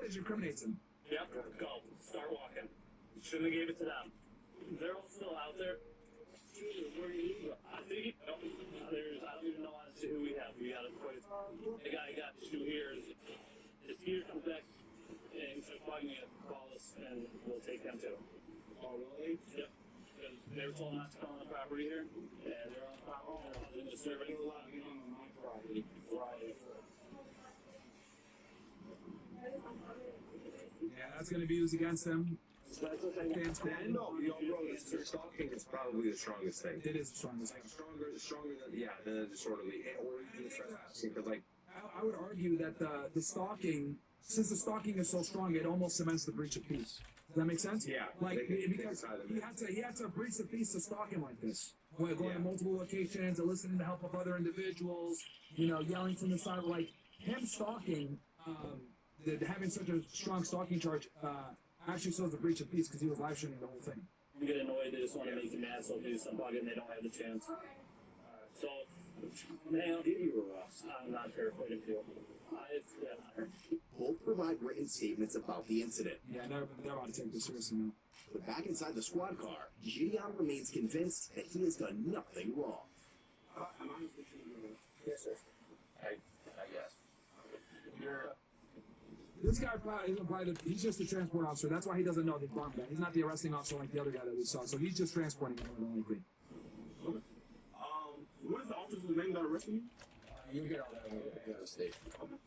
footage incriminates him. Yep, go. Start walking. Shouldn't have gave it to them. They're all still out there. Where do you go? I think, I don't even know honestly who we have. We got a quite the guy got two here. If Peter comes back and starts bugging me, call us and we'll take them too. Oh, really? Yep. Because they were told not to come on the property here, and they're on the property, and they're disturbing a lot. On my property. Right. Yeah, that's going to be used against him. No, stalking is probably the strongest thing. It is the strongest thing. Stronger than disorderly or even trespassing. Because like, I would argue that the stalking, since the stalking is so strong, it almost cements the breach of peace. Does that make sense? Yeah. Like, because he had to breach the peace to stalk him like this. Going to multiple locations, eliciting the help of other individuals, yelling from the side. Like, him stalking, having such a strong stalking charge, actually shows the breach of peace because he was live streaming the whole thing. You get annoyed, they just want to make you mad, so they do some bugging, they don't have the chance. So, man, I'll give you a rough. I'm not sure quite a few. It's Both provide written statements about the incident. Yeah, they're about to take this seriously now. But back inside the squad car, Gideon remains convinced that he has done nothing wrong. yes, sir. I guess. This guy he's just a transport officer. That's why he doesn't know the bomb guy. He's not the arresting officer like the other guy that we saw. So he's just transporting him more than likely. okay. What is the officer's name that arrested you? You get all that when you get out of state. Okay.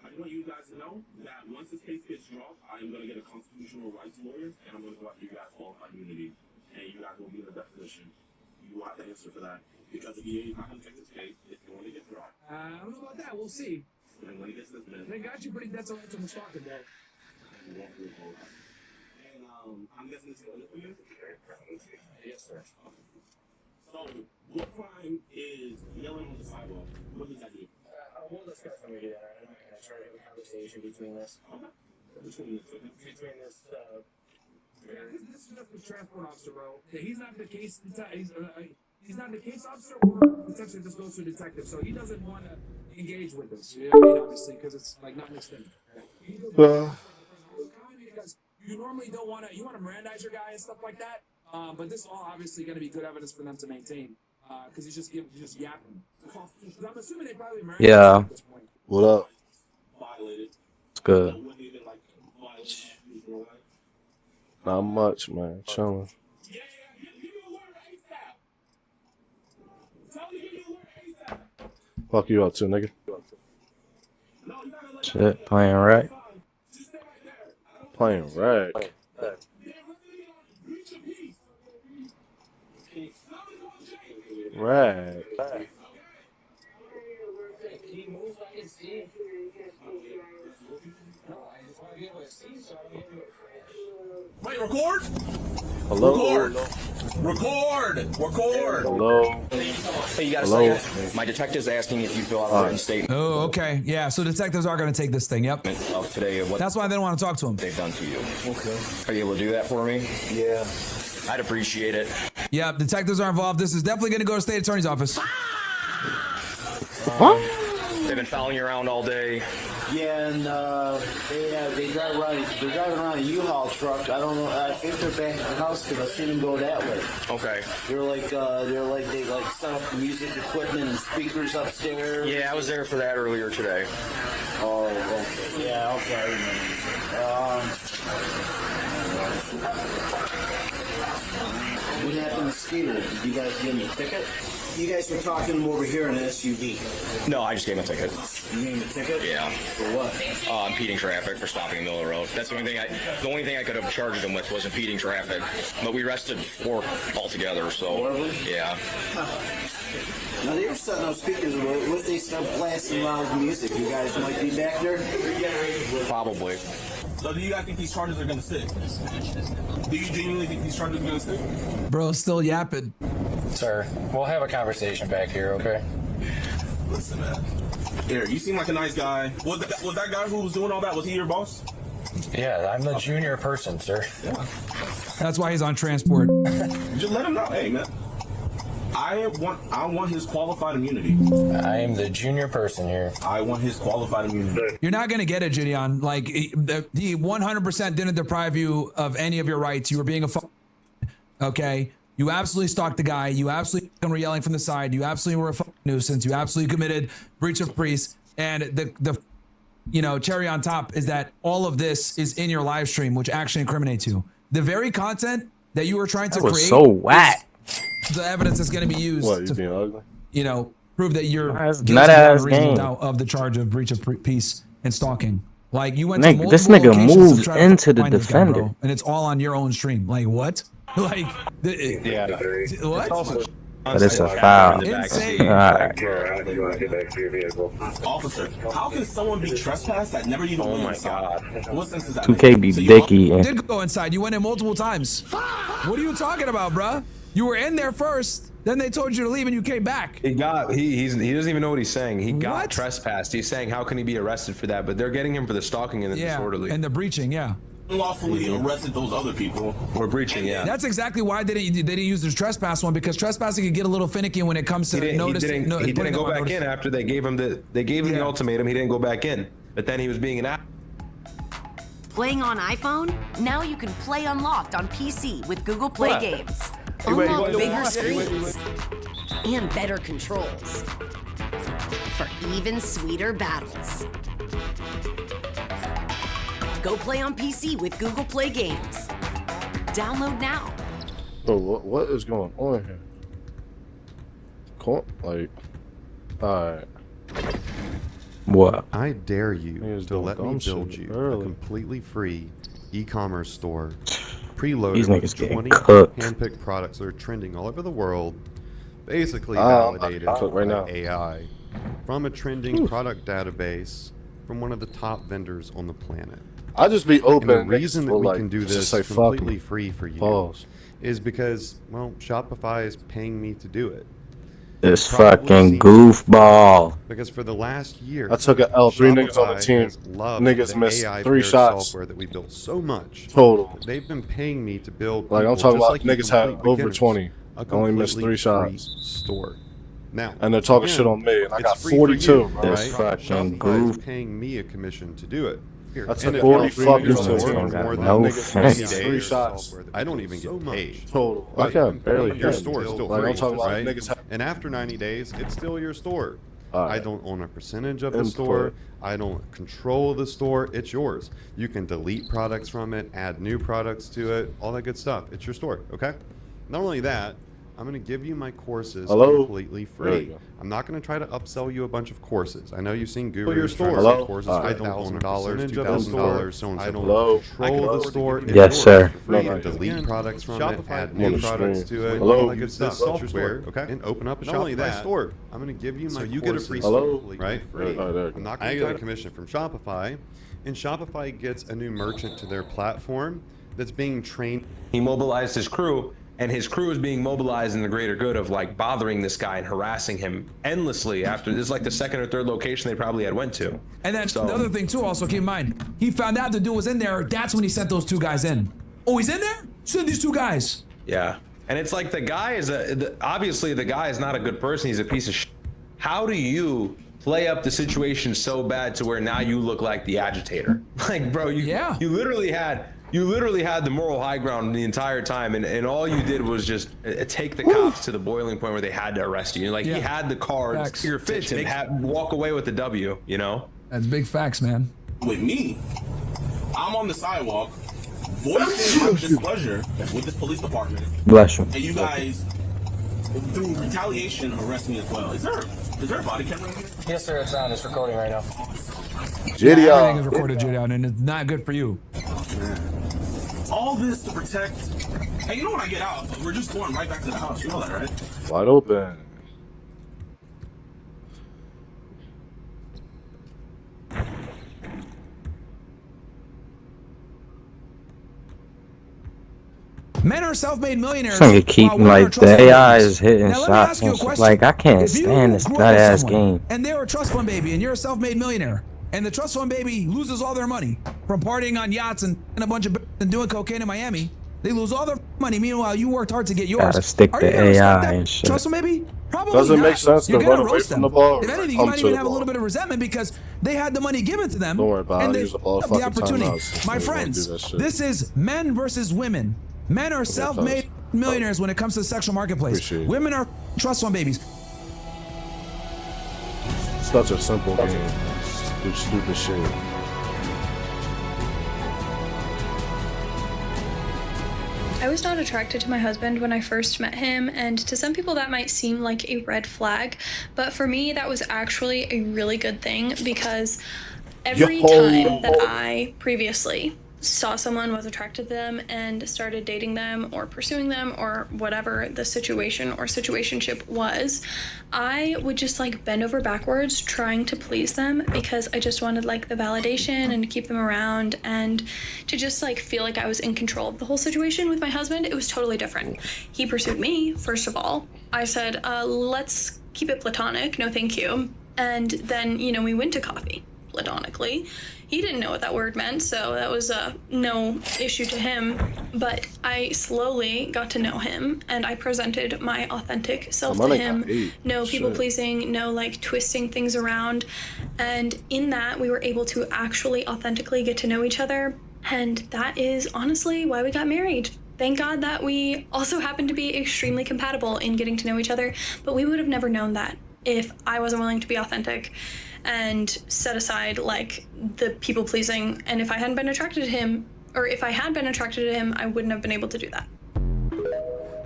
I just want you guys to know that once this case gets dropped, I am going to get a constitutional rights lawyer, and I'm going to go after you guys qualified immunity, and you guys will be in the best position. You will have to answer for that, because the DA is not going to take this case if you want to get dropped. I don't know about that. We'll see. And when he gets this man, They got you pretty dead to rights on the stalking, though. you won't be able to. And I'm guessing this is for you? Yes, sir. So, what crime is yelling on the sidewalk? What does that do? We'll discuss when we get there. I'm not going to try to have a conversation between this. Okay. Between this, Yeah, this is just a transport officer, bro. Yeah, he's not the case. He's not the case officer, or potentially just goes to a detective. So he doesn't want to engage with this. I mean, obviously, because it's like not his thing. Because you normally don't want to. You want to Mirandize your guy and stuff like that. But this is all obviously going to be good evidence for them to maintain. Because he's just yapping. I'm assuming they probably Mirandize Yeah. at this point. What up? violated. It's good. Wouldn't even like violate you, right? Not much, man. Chilling. Yeah, give me a word ASAP. Tell me give me a word ASAP. Fuck you up too, nigga. No, you gotta let Shit, playing right. Just stay right there. I don't Playing right. Yeah, let's be on breach of peace. Nothing's gonna change. Right. Can you move so I can see? No, I just want to be able to see so I don't get into a crash. Wait, record? Hello. Record! Hello. Hey, you got a Hello. second? My detective's asking if you fill out a written statement Oh, okay. Yeah, so detectives are going to take this thing. Yep. of today of what That's why they don't want to talk to him. they've done to you. Okay. Are you able to do that for me? Yeah. I'd appreciate it. Yep, detectives are involved. This is definitely going to go to state attorney's office. They've been following you around all day. Yeah, and they drive around. They're driving around a U-Haul truck. I don't know. I think they're back at the house because I've seen them go that way. Okay. They set up music equipment and speakers upstairs. Yeah, I was there for that earlier today. Oh, okay. Yeah, okay. I remember. What happened to Skeeter? Did you guys give him a ticket? You guys were talking him over here in an SUV. No, I just gave him a ticket. You gave him a ticket? Yeah. For what? Impeding traffic for stopping in the middle of the road. That's the only thing I could have charged him with was impeding traffic. But we arrested 4 altogether, so. 4 of them? Yeah. Now they were setting up speakers. What if they start blasting loud music? You guys might be back there? Probably. So do you guys think these charges are going to stick? Do you genuinely think these charges are going to stick? Bro, still yapping. Sir, we'll have a conversation back here, okay? Listen, man. Here, you seem like a nice guy. Was that guy who was doing all that, was he your boss? Yeah, I'm the junior person, sir. That's why he's on transport. Just let him know. Hey, man. I want his qualified immunity. I am the junior person here. I want his qualified immunity. You're not going to get it, Gideon. Like, he 100% didn't deprive you of any of your rights. You were being a okay? You absolutely stalked the guy. You absolutely were yelling from the side. You absolutely were a nuisance. You absolutely committed breach of peace. And the cherry on top is that all of this is in your live stream, which actually incriminates you. The very content that you were trying to That was create so whack. the evidence that's going to be used What, you to, being ugly? prove that you're guilty Nut-ass of the charge of breach of peace and stalking. Like, you went Nick, to this multiple nigga locations to moved try to into the find this guy, defender. bro, and it's all on your own stream. Like, what? Like, Yeah. what? But it's a foul. Insane. Alright. Officer, how can someone be trespassed that never even went inside? What sense does that 2K be make? So you dicky. You did go inside. You went in multiple times. What are you talking about, bruh? You were in there first, then they told you to leave and you came back. He doesn't even know what he's saying. He got What? trespassed. He's saying, how can he be arrested for that? But they're getting him for the stalking and the disorderly. And the breaching, yeah. Unlawfully arrested those other people. We're breaching, yeah. That's exactly why they didn't use the trespass one, because trespassing can get a little finicky when it comes to notice. He didn't go back in after they gave him the ultimatum. He didn't go back in. But then he was being an Playing on iPhone? Now you can play Unlocked on PC with Google Play What? Games. Wait, Unlock bigger what? screens and better controls for even sweeter battles. Go play on PC with Google Play Games. Download now. Bro, what is going on here? Cool. Like, alright. What? I dare you Niggas to doing let me dumb build shit you early. a completely free e-commerce store, preloaded These with niggas getting 20 cooked. hand-picked products that are trending all over the world, basically I'm validated about to cook right by now. AI from a trending product database from one of the top vendors on the planet. I just be open. And the reason that we like, can do just this say fuck completely me. free for you Pause. is because, well, Shopify is paying me to do it. This Probably fucking seen- goofball. Because for the last year, I took a L. 3 niggas on the Shopify team. has loved Niggas the missed AI 3 paired shots. software that we built so much. Total. They've been paying me to build. Like, I'm people talking just about like you, niggas had complete over beginners, 20. a Only missed 3 completely shots. free store. Now, And they're talking again, shit on me, and I it's got free for 42, you, bro. This right? fucking Shopify is goof. paying me a commission to do it. I took if 40 you're fucking free, shots. more Don't got than no 90 sense. days, 3 shots. I don't even get paid. Total. But I can't barely your get store is still like, free, I'm talking about right? niggas have And after 90 days, it's still your store. Alright. I don't own a percentage of the Input. store. I don't control the store. It's yours. You can delete products from it, add new products to it, all that good stuff. It's your store, okay? Not only that, I'm going to give you my courses Hello? completely There you free. go. I'm not going to try to upsell you a bunch of courses. I know you've seen your gurus store. trying to Hello? sell courses Alright. for $1,000, $2,000, so on and so Hello? forth. Control the store. Yes, It's sir. yours for free. No, You no, can delete again, products from it, Shopify add on new the products screen. to it, Hello? all that good Use stuff. this That's your software. store, okay? And open up a Not only Shopify that, store. I'm going to give you my you get a free Hello? store, right? Free. There you go. I'm not going to get a commission from Shopify, and Shopify gets a new merchant to their platform that's being trained. He mobilized his crew, and his crew is being mobilized in the greater good of like bothering this guy and harassing him endlessly after this is like the second or third location they probably had went to. And then So- the other thing too, also keep in mind, he found out the dude was in there. That's when he sent those 2 guys in. Oh, he's in there? Send these 2 guys. Yeah. And it's like the guy is obviously the guy is not a good person. He's a piece of shit. How do you play up the situation so bad to where now you look like the agitator? Like, bro, you literally had the moral high ground the entire time, and all you did was just take the cops to the boiling point where they had to arrest you. Like, he had the cards Facts. to walk away with the W, you know? That's big facts, man. With me, I'm on the sidewalk, voicing my displeasure with this police department. Bless you. And you guys, through retaliation, arrest me as well. Is there a body camera in here? Yes, sir. It's on. It's recording right now. Gideon. Everything is recorded, Gideon, and it's not good for you. All this to protect. Hey, you know when I get out, we're just going right back to the house. You know that, right? Wide open. Men are self-made millionaires. Some you keep while women are like trust the fund AI babies. is hitting Now, let me shots ask you a and shit. question. Like I can't If you stand this grew up nut with ass someone, game. and they're a trust fund baby, and you're a self-made millionaire, and the trust fund baby loses all their money from partying on yachts and a bunch of and doing cocaine in Miami, They lose all their money. Meanwhile, you worked hard to get yours. Gotta stick Are to you gonna respect AI that? and shit. Trust them, maybe? Probably Doesn't not. make sense to You're gonna run away roast from them. the ball. If anything, you Come might to even the have a ball. little bit of resentment because they had the money given to them. Don't worry about it. and I'll they use up all the the fucking opportunity. timeouts. My We won't do friends, that shit. this is men versus women. Men are self-made millionaires when it comes to the sexual marketplace. Appreciate it. Women are trust fund babies. Such a simple game. Do stupid shit. I was not attracted to my husband when I first met him, and to some people that might seem like a red flag, but for me that was actually a really good thing because every time that I previously saw someone, was attracted to them, and started dating them or pursuing them or whatever the situation or situationship was, I would just like bend over backwards trying to please them because I just wanted like the validation and to keep them around and to just like feel like I was in control of the whole situation. With my husband, it was totally different. He pursued me, first of all. I said, let's keep it platonic, no thank you. And then, you know, we went to coffee platonically. He didn't know what that word meant, so that was no issue to him. But I slowly got to know him, and I presented my authentic self to him. No people pleasing, no like twisting things around. And in that, we were able to actually authentically get to know each other. And that is honestly why we got married. Thank God that we also happened to be extremely compatible in getting to know each other, but we would have never known that if I wasn't willing to be authentic and set aside like the people pleasing. And if I hadn't been attracted to him, or if I had been attracted to him, I wouldn't have been able to do that.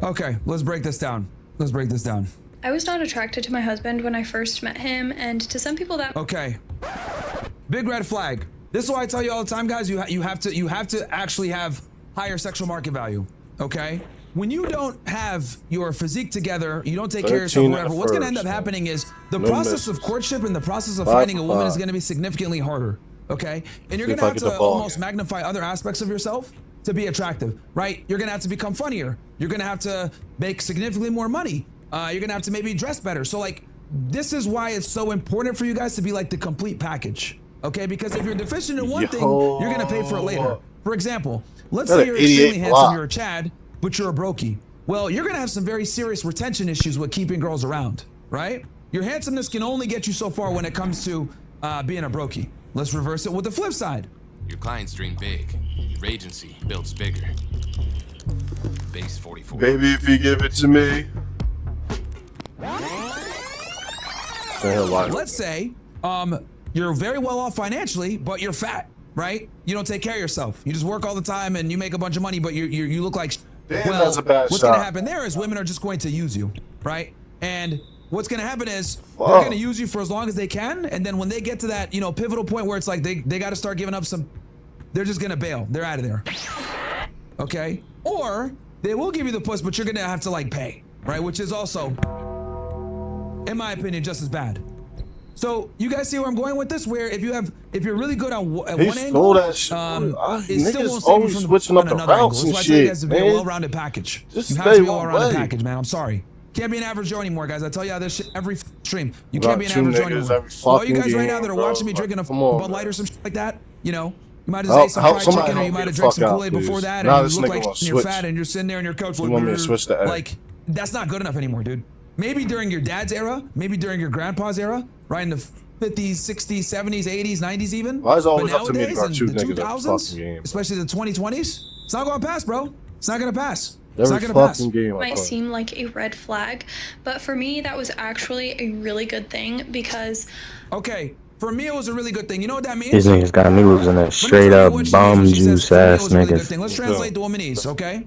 Okay, let's break this down. Let's break this down. I was not attracted to my husband when I first met him, and to some people that Okay. Big red flag. This is why I tell you all the time, guys, you have to actually have higher sexual market value. Okay? When you don't have your physique together, you don't take care of yourself, whatever, what's gonna end up happening is the process of courtship and the process of finding a woman is gonna be significantly harder. Okay? And you're gonna have to almost magnify other aspects of yourself to be attractive, right? You're gonna have to become funnier. You're gonna have to make significantly more money. You're gonna have to maybe dress better. So like, this is why it's so important for you guys to be like the complete package. Okay? Because if you're deficient in one thing, you're gonna pay for it later. For example, let's say you're extremely handsome, you're a Chad, but you're a brokey. Well, you're gonna have some very serious retention issues with keeping girls around, right? Your handsomeness can only get you so far when it comes to being a brokey. Let's reverse it with the flip side. Your clients dream big. Your agency builds bigger. Base 44. Baby, if you give it to me. Let's say you're very well off financially, but you're fat, right? You don't take care of yourself. You just work all the time and you make a bunch of money, but you look like Damn, well, that's a bad what's shot. gonna happen there is women are just going to use you, right? And what's gonna happen is they're gonna use you for as long as they can, and then when they get to that, you know, pivotal point where it's like they gotta start giving up some, they're just gonna bail. They're out of there. Okay? Or they will give you the puss, but you're gonna have to like pay, right? Which is also, in my opinion, just as bad. So you guys see where I'm going with this? Where if you're really good at one angle, that shit. it still won't save Niggas you always from switching up the another angle. routes That's and why I tell you shit, guys to be a man. well-rounded package. Just You have stay to be a one well-rounded way. package, man. I'm sorry. Can't be an average Joe anymore, guys. I tell you how this shit every stream. You Got can't be an two average Joe niggas anymore. every All you fucking guys right now game, that are bro. watching me drinking a Come on, Bud Light man. or some shit like that, you know, you might have ate some fried somebody chicken or you help might me have the drank fuck some out, Kool-Aid before please. that, Nah, and this you look nigga like wanna you're switch. fat and you're sitting there and your coach You want me to switch to A? like, that's not good enough anymore, dude. Maybe during your dad's era, maybe during your grandpa's era, right in the 50s, 60s, 70s, 80s, 90s even. Why is it always But up to me to nowadays, guard in two the niggas every 2000s, fucking game? especially the 2020s, it's not going to pass, bro. It's not going to pass. It's Every not going to pass. fucking game I might play. seem like a red flag, but for me that was actually a really good thing because Okay, for me it was a really good thing. You know what that means? These niggas got me losing a straight up bum juice ass niggas. Let's translate the womanese, okay?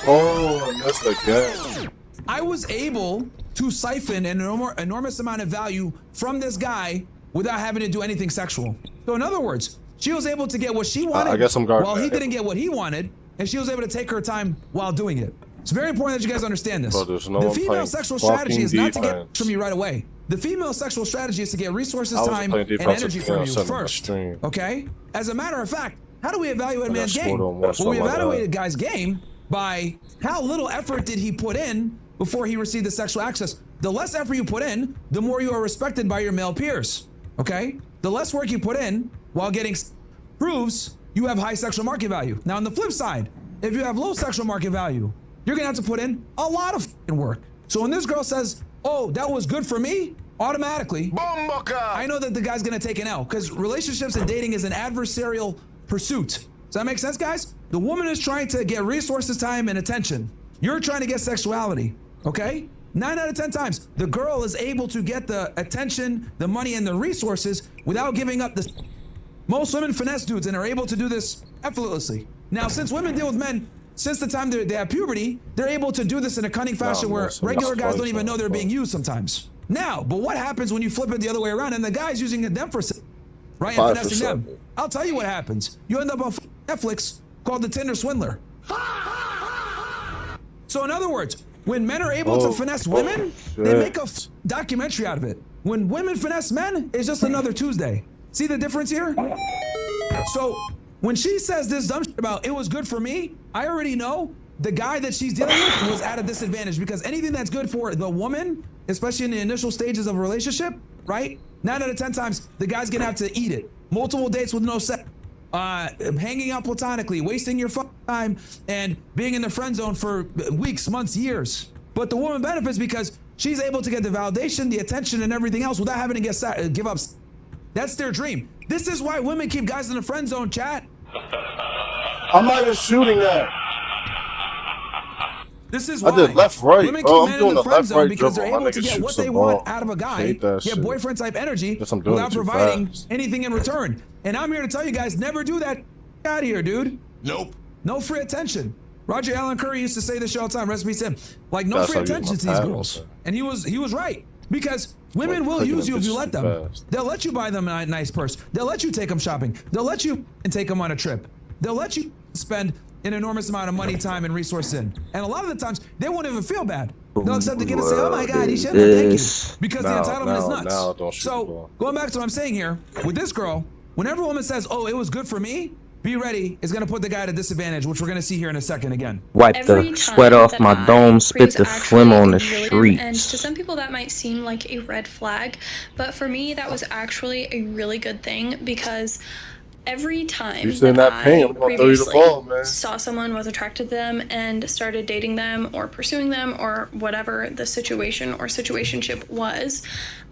Oh, that's the guy. I was able to siphon an enormous amount of value from this guy without having to do anything sexual. So in other words, she was able to get what she wanted I guess I'm guarding while he that. didn't get what he wanted, and she was able to take her time while doing it. It's very important that you guys understand this. Bro, there's no The one female playing sexual strategy is not to get defense. from you right away. The female sexual strategy is to get resources, I was time, playing and defensive energy from you 3-on-7 on the first. stream. Okay? As a matter of fact, how do we evaluate a I got man's scored game? on Well, once we on my evaluate a dad. guy's game by how little effort did he put in before he received the sexual access. The less effort you put in, the more you are respected by your male peers. Okay? The less work you put in while getting proves you have high sexual market value. Now, on the flip side, if you have low sexual market value, you're gonna have to put in a lot of work. So when this girl says, oh, that was good for me, automatically, I know that the guy's gonna take an L, because relationships and dating is an adversarial pursuit. Does that make sense, guys? The woman is trying to get resources, time, and attention. You're trying to get sexuality, okay? 9 out of 10 times, the girl is able to get the attention, the money, and the resources without giving up the... Most women finesse dudes and are able to do this effortlessly. Now, since women deal with men, since the time they have puberty, they're able to do this in a cunning fashion where regular guys don't even know they're being used sometimes. Now, but what happens when you flip it the other way around and the guy's using them for... Right, and finessing them? I'll tell you what happens. You end up on Netflix called The Tinder Swindler. So in other words, when men are able to finesse women, they make a documentary out of it. When women finesse men, it's just another Tuesday. See the difference here? So when she says this dumb shit about it was good for me, I already know the guy that she's dealing with was at a disadvantage, because anything that's good for the woman, especially in the initial stages of a relationship, right? 9 out of 10 times, the guy's gonna have to eat it. Multiple dates with no sex. Hanging out platonically, wasting your time, and being in the friend zone for weeks, months, years. But the woman benefits because she's able to get the validation, the attention, and everything else without having to give up. That's their dream. This is why women keep guys in the friend zone, chat. I'm not even shooting that. This is why I did left, right. women keep men in the friend zone because they're able to get what they want out of a guy, get boyfriend type energy without providing anything in return. And I'm here to tell you guys, never do that out of here, dude. Nope. No free attention. Roger Allen Curry used to say this shit all the time. Rest in peace to him. Like, no free attention to these girls. And he was right. Because women will use you if you let them. They'll let you buy them a nice purse. They'll let you take them shopping. They'll let you take them on a trip. They'll let you spend an enormous amount of money, time, and resources in. And a lot of the times, they won't even feel bad. They'll accept the kid and say, oh my God, he should have, thank you. Because the entitlement is nuts. So, going back to what I'm saying here, with this girl, whenever a woman says, oh, it was good for me, be ready, is gonna put the guy at a disadvantage, which we're gonna see here in a second again. Wipe the sweat off my dome, spit the phlegm on the street. And to some people that might seem like a red flag, but for me that was actually a really good thing, because every time that I previously saw someone, was attracted to them, and started dating them or pursuing them or whatever the situation or situationship was,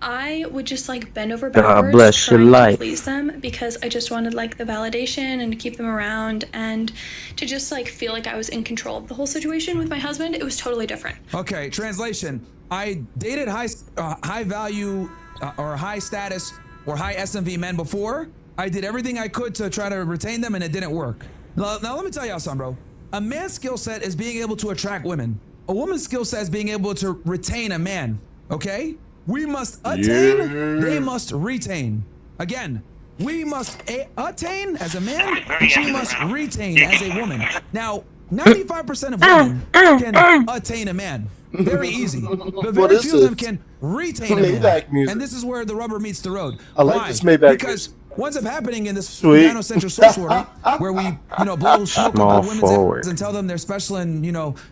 I would just like bend over backwards trying to please them, because I just wanted like the validation and to keep them around and to just like feel like I was in control of the whole situation. With my husband, it was totally different. Okay, translation. I dated high value or high status or high SMV men before. I did everything I could to try to retain them, and it didn't work. Now let me tell y'all something, bro. A man's skill set is being able to attract women. A woman's skill set is being able to retain a man, okay? We must attain, they must retain. Again, we must attain as a man, she must retain as a woman. Now, 95% of women can attain a man. Very easy. But very few of them can retain a man. And this is where the rubber meets the road. I like this Maybach because what ends up happening in this nanocentric social order, where we, blow smoke up women's heads and tell them they're special and,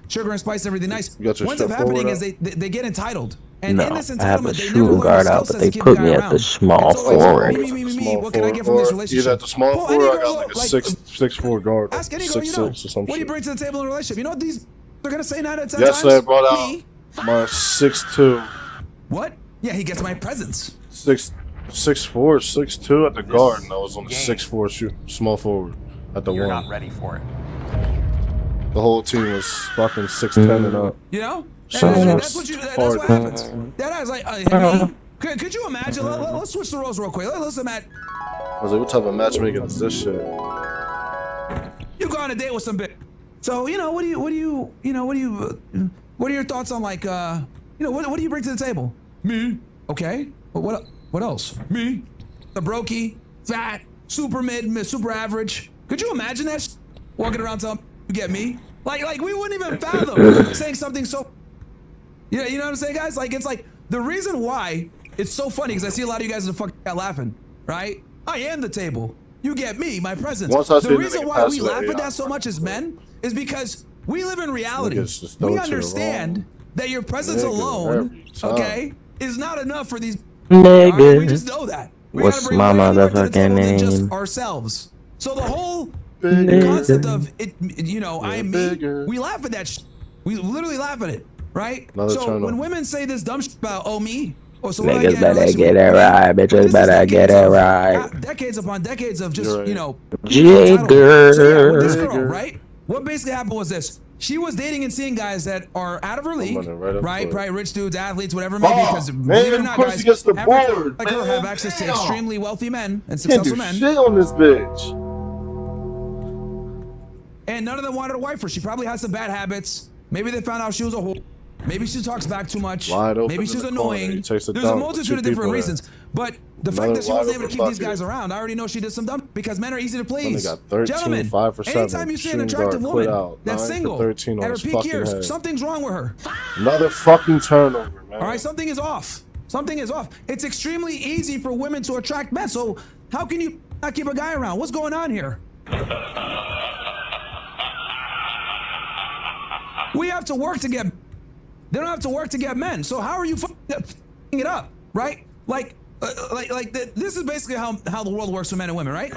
sugar and spice and everything nice. What ends up happening is they get entitled. And in this I have entitlement, a they never shooting learn guard the out, skill but they sets to keep put the me guy at the around. small It's always, forward. me, what can I get from this relationship? Either at the small Paul, forward, any or I girl, got like a 6'4" guard. Ask any girl 6'6" or some what do you shit. bring to the table in a relationship? You know what these are gonna say 9 out of 10 Yesterday I times? brought out Me. my 6'2". What? Yeah, he gets my presents. 6'4", 6'2" at the guard, and I was on the 6'4" small forward at the You're one. not ready for it. The whole team was fucking 6'10" and up. You know? So That's what happens. That is like, me. Could you imagine? Let's switch the roles real quick. Let's imagine. I was like, what type of matchmaking is this shit? You go on a date with some bitch. So what are your thoughts on like what do you bring to the table? Me. Okay. But what else? Me. The brokey, fat, super mid, super average. Could you imagine that? Walking around telling you get me? Like we wouldn't even fathom saying something so. You know what I'm saying, guys? Like it's like the reason why it's so funny, because I see a lot of you guys in the fucking chat laughing, right? I am the table. You get me, my presence. The reason why we laugh at that so much as men is because we live in reality. We understand that your presence alone, okay, is not enough for these. Nigga. We just know that. We What's gotta bring my way more to the motherfucking table than just name? ourselves. So the whole The concept of it, you know, I am me. We laugh at that. We literally laugh at it, right? So when women say this dumb shit about me, so niggas better get it right. Bitches better get it right. Decades upon decades of just you know. Jigger. So yeah, with this girl, right? What basically happened was this. She was dating and seeing guys that are out of her league, right? Probably rich dudes, athletes, whatever it may be. Because believe it or not, guys, like her have access to extremely wealthy men and successful men. Shit on this bitch. And none of them wanted a wife for her. She probably has some bad habits. Maybe they found out she was a whore. Maybe she talks back too much. Maybe she's annoying. There's a multitude of different reasons. But the fact that she wasn't able to keep these guys around, I already know she did some dumb because men are easy to please. Gentlemen, anytime you see an attractive woman that's single at her peak years, something's wrong with her. Another fucking turnover, man. All right, something is off. Something is off. It's extremely easy for women to attract men. So how can you not keep a guy around? What's going on here? We have to work to get. They don't have to work to get men. So how are you it up, right? Like this is basically how the world works for men and women, right?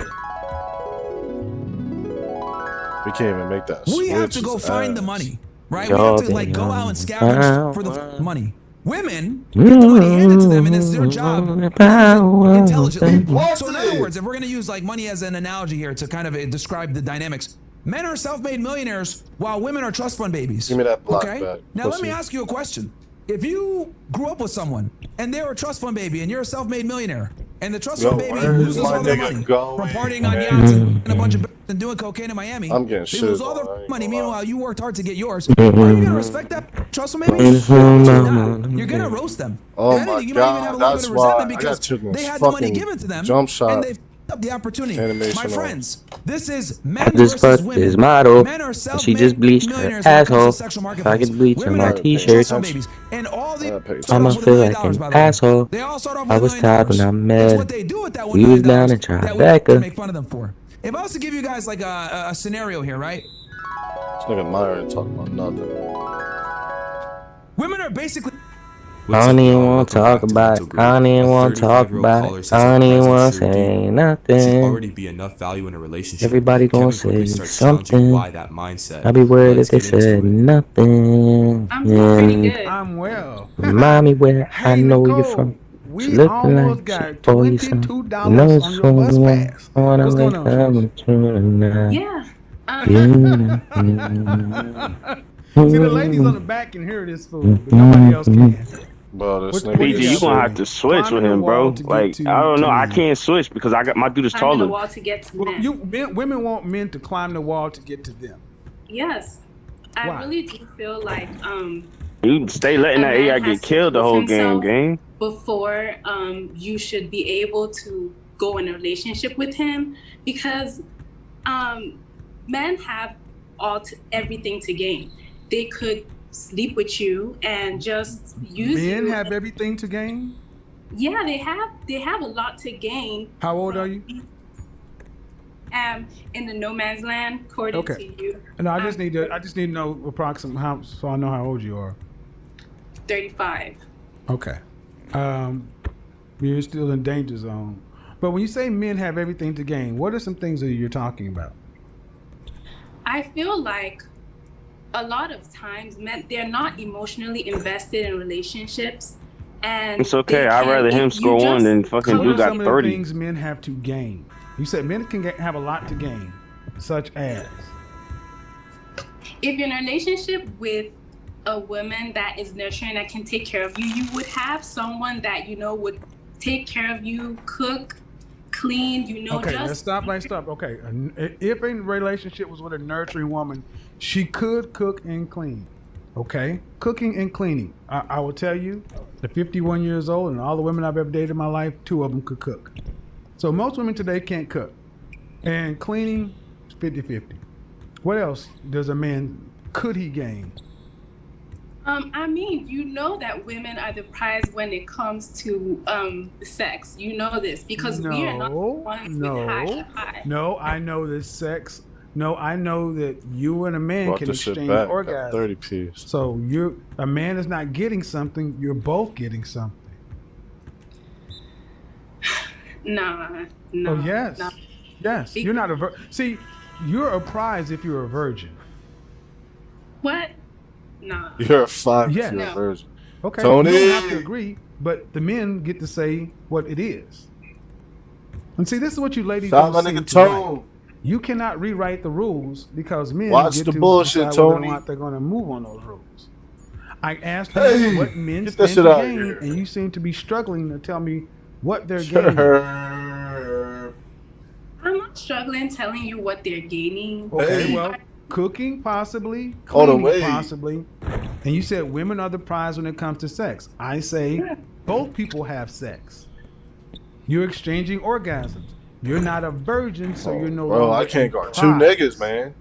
We can't even make that. We have to go find the money, right? We have to like go out and scavenge for the money. Women get the money handed to them, and it's their job intelligently. So in other words, if we're gonna use like money as an analogy here to kind of describe the dynamics. Men are self-made millionaires while women are trust fund babies. Give me that block okay? back. Now let me ask you a question. If you grew up with someone and they're a trust fund baby and you're a self-made millionaire and the trust fund baby loses all their money from partying on yachts and a bunch of and doing cocaine in Miami, I'm getting they shit lose all their money. Meanwhile, you worked hard to get yours. Mm-hmm. Are you gonna respect that trust fund baby? You're gonna roast them. Oh and my you might even have a little bit of resentment because they had the money given to them jump shot. and they up the opportunity. My friends, this is men This versus fuck women. is model. Men are She just bleached her asshole. If I could bleach on my t-shirt, I'ma feel like an asshole. I was tired when I met. We was down in Tribeca. Make fun of them for. If I was to give you guys like a scenario here, right? This nigga Meyer ain't talking about nothing. Women are basically. I don't even want to talk about it. I don't even want to talk about it. I don't even want to say nothing. already be enough value in a relationship. Everybody gonna say something. Why that mindset. I be worried if they said nothing. I'm pretty good. I'm well. Remind me where I know you're from. We Looking almost like got $22 on your bus pass. What's going on? Yeah. See, the ladies on the back can hear this fool, but nobody else can. Bro, this nigga. PG, you gonna have to switch with him, bro. Like, I don't know, I can't switch because I got my dude is Climbing the taller. wall to get to men. Women want men to climb the wall to get to them. Yes. I Why? really do feel like You stay letting that AI get killed the whole game. before you should be able to go in a relationship with him because men have everything to gain. They could sleep with you and just use Men you. have everything to gain. Yeah, they have a lot to gain. How old are you? In the no man's land, according to you. No, I just need to know approximately how, so I know how old you are. 35. Okay. You're still in danger zone. But when you say men have everything to gain, what are some things that you're talking about? I feel like a lot of times men, they're not emotionally invested in relationships. And It's okay. I'd rather him score one than fucking dude got some of 30. the things men have to gain. You said men can have a lot to gain, such as. If you're in a relationship with a woman that is nurturing, that can take care of you, you would have someone that you know would take care of you, cook, clean, you know. Okay, let's stop. Okay, if a relationship was with a nurturing woman, she could cook and clean. Okay, cooking and cleaning. I will tell you, at 51 years old, and all the women I've ever dated in my life, 2 of them could cook. So most women today can't cook, and cleaning is 50-50. What else does a man could he gain? I mean, you know that women are the prize when it comes to sex. You know this because we are not the ones with high. No, I know this sex. No, I know that you and a man Brought can this shit exchange back, orgasms. 30 piece. So a man is not getting something. You're both getting something. Nah. Oh yes, nah. yes. You're not see. you're a prize if you're a virgin. What? Nah. You're a 5 Yes. if you're a virgin. Okay, Tony. you don't have to agree, but the men get to say what it is. And see, this is what you ladies Shout don't out my seem nigga to like. Tone. You cannot rewrite the rules because men Watch get the to bullshit, decide whether or Tony. not they're going to move on those rules. I asked Hey, you what men get that stand shit to out of gain, here. and you seem to be struggling to tell me what they're gaining. Sure. I'm not struggling telling you what they're gaining. Okay, Hey. well, cooking possibly, Hold on, cleaning wait. possibly, and you said women are the prize when it comes to sex. I say both people have sex. You're exchanging orgasms. You're not a virgin, so you're no Bro, longer I can't a guard 2 prize. niggas, man.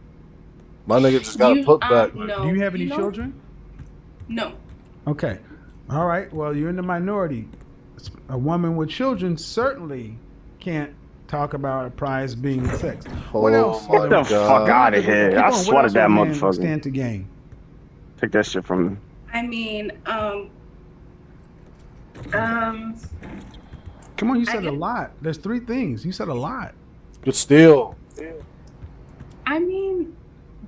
My nigga just got to put back. No. Do you have any know- children? No. Okay. All right. Well, you're in the minority. A woman with children certainly can't talk about a prize being sex. What else? Get the fuck out of here. I swatted that motherfucker. Stand to gain. Take that shit from me. I mean, Come on, you said a lot. There's 3 things. You said a lot. But still. I mean,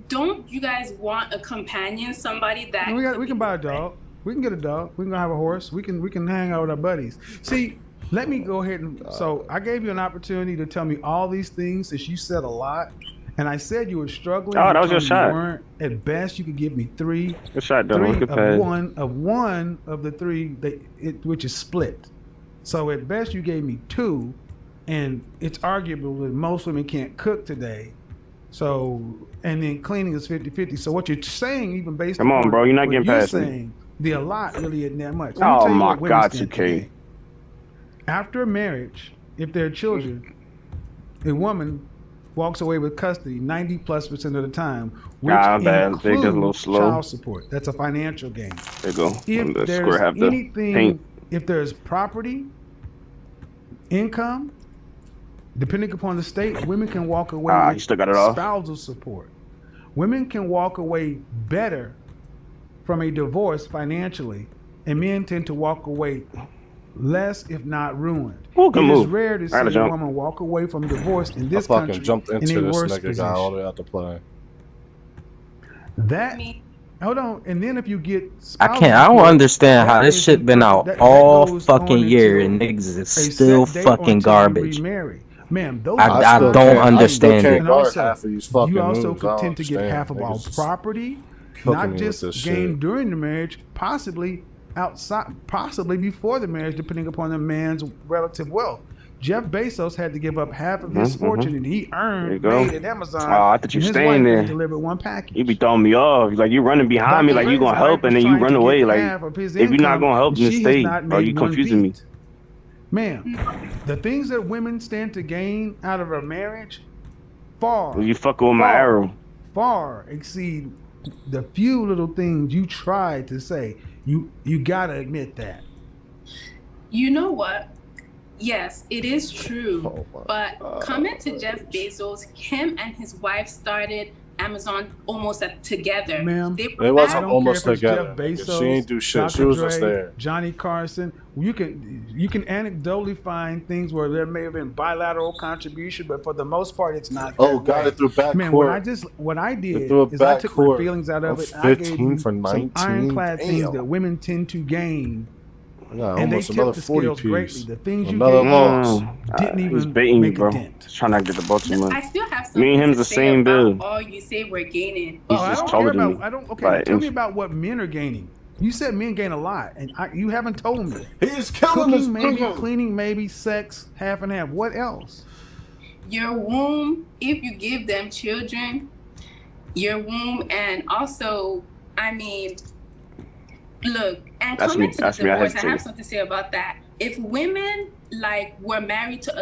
don't you guys want a companion, somebody that We can buy a dog. We can get a dog. We can go have a horse. We can hang out with our buddies. See, let me go ahead and so I gave you an opportunity to tell me all these things since you said a lot. And I said you were struggling. Oh, that You was your told me you shot. weren't. At best, you could give me 3. Good shot, though. 3 Good of pass. one of the 3 which is split. So at best, you gave me 2, and it's arguable that most women can't cook today. So and then cleaning is 50-50. So what you're saying, even based Come on, upon bro. You're not what getting you're past me. saying, the a lot really isn't that much. Let me Oh tell you my what women God, stand 2K. today. After a marriage, if there are children, a woman walks away with custody 90+% of the time, which Nah, bad. They includes just a little slow. child support. That's a financial gain. There you go. If The there's square have to anything, paint. if there's property, income, depending upon the state, women can walk away You with still got it off? spousal support. Women can walk away better from a divorce financially, and men tend to walk away less, if not ruined. Ooh, good It is move. rare to I see gotta a jump. woman walk away from divorce in I this fucking country jumped in into a this worse nigga position. guy all the way out the play. That hold on, and then if you get I don't understand how this shit been out all fucking year and niggas is still fucking garbage. Ma'am, those I don't understand it. And also, half of these fucking you also moves. I could don't tend to get understand. half of all Niggas just property, cooking not me with just this gained shit. during the marriage, possibly outside, possibly before the marriage, depending upon the man's relative wealth. Jeff Bezos had to give up half of his fortune, and he There you earned go. made at Amazon. Oh, I thought you and his staying wife there. just delivered one package. You be throwing me off. Like you running behind me, like you gonna help, and then you run away. Like if you're not gonna help, then stay. Bro, you confusing me. Ma'am, the things that women stand to gain out of a marriage far, You fucking with my arrow. far exceed the few little things you tried to say. You gotta admit that. You know what? Yes, it is true. But coming to Jeff Bezos, him and his wife started Amazon almost together. Ma'am, It wasn't I don't almost care if it's together. Jeff Bezos, She ain't do shit. Dr. She was just Dre, there. Johnny Carson. You can anecdotally find things where there may have been bilateral contribution, but for the most part, it's not. Oh, that got way. it through backcourt. Man, what I They did threw a is I took my backcourt feelings out of of it. And I gave 15 you for some 19. ironclad things Damn. that women tend to gain. I got And they almost tip another the 40 scales greatly. piece. The things you Another gave loss. didn't He's even baiting you, make bro. a dent. Trying not to get the ball too much. I still have something Me and him's to the say same about build. all you say we're gaining. He's I just don't taller care than about. me. I don't. Okay, By an tell me inch. about what men are gaining. You said men gain a lot, and you haven't told me. He's killing this Cooking maybe, nigga. cleaning maybe, sex half and half. What else? Your womb, if you give them children, your womb, and also, I mean, look, and That's coming me. to the That's me. I divorce, I hesitate. have something to say about that. If women like were married to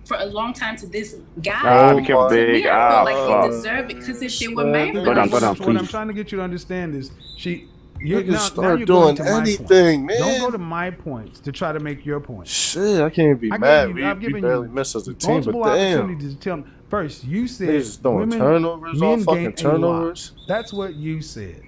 for a long time to this guy, Be careful, to me, big. I feel like fuck. they deserve it because if they were married for Throw down, that throw long, down, What I'm please. trying to get you to understand is Niggas start you're going doing to my anything, point. man. Don't go to my points to try to make your point. Shit, I can't be I mad. gave you- I've We given barely you missed as a team, multiple but damn. opportunities to tell me. First, you said They just throwing women, turnovers men on fucking gain a lot. turnovers. That's what you said.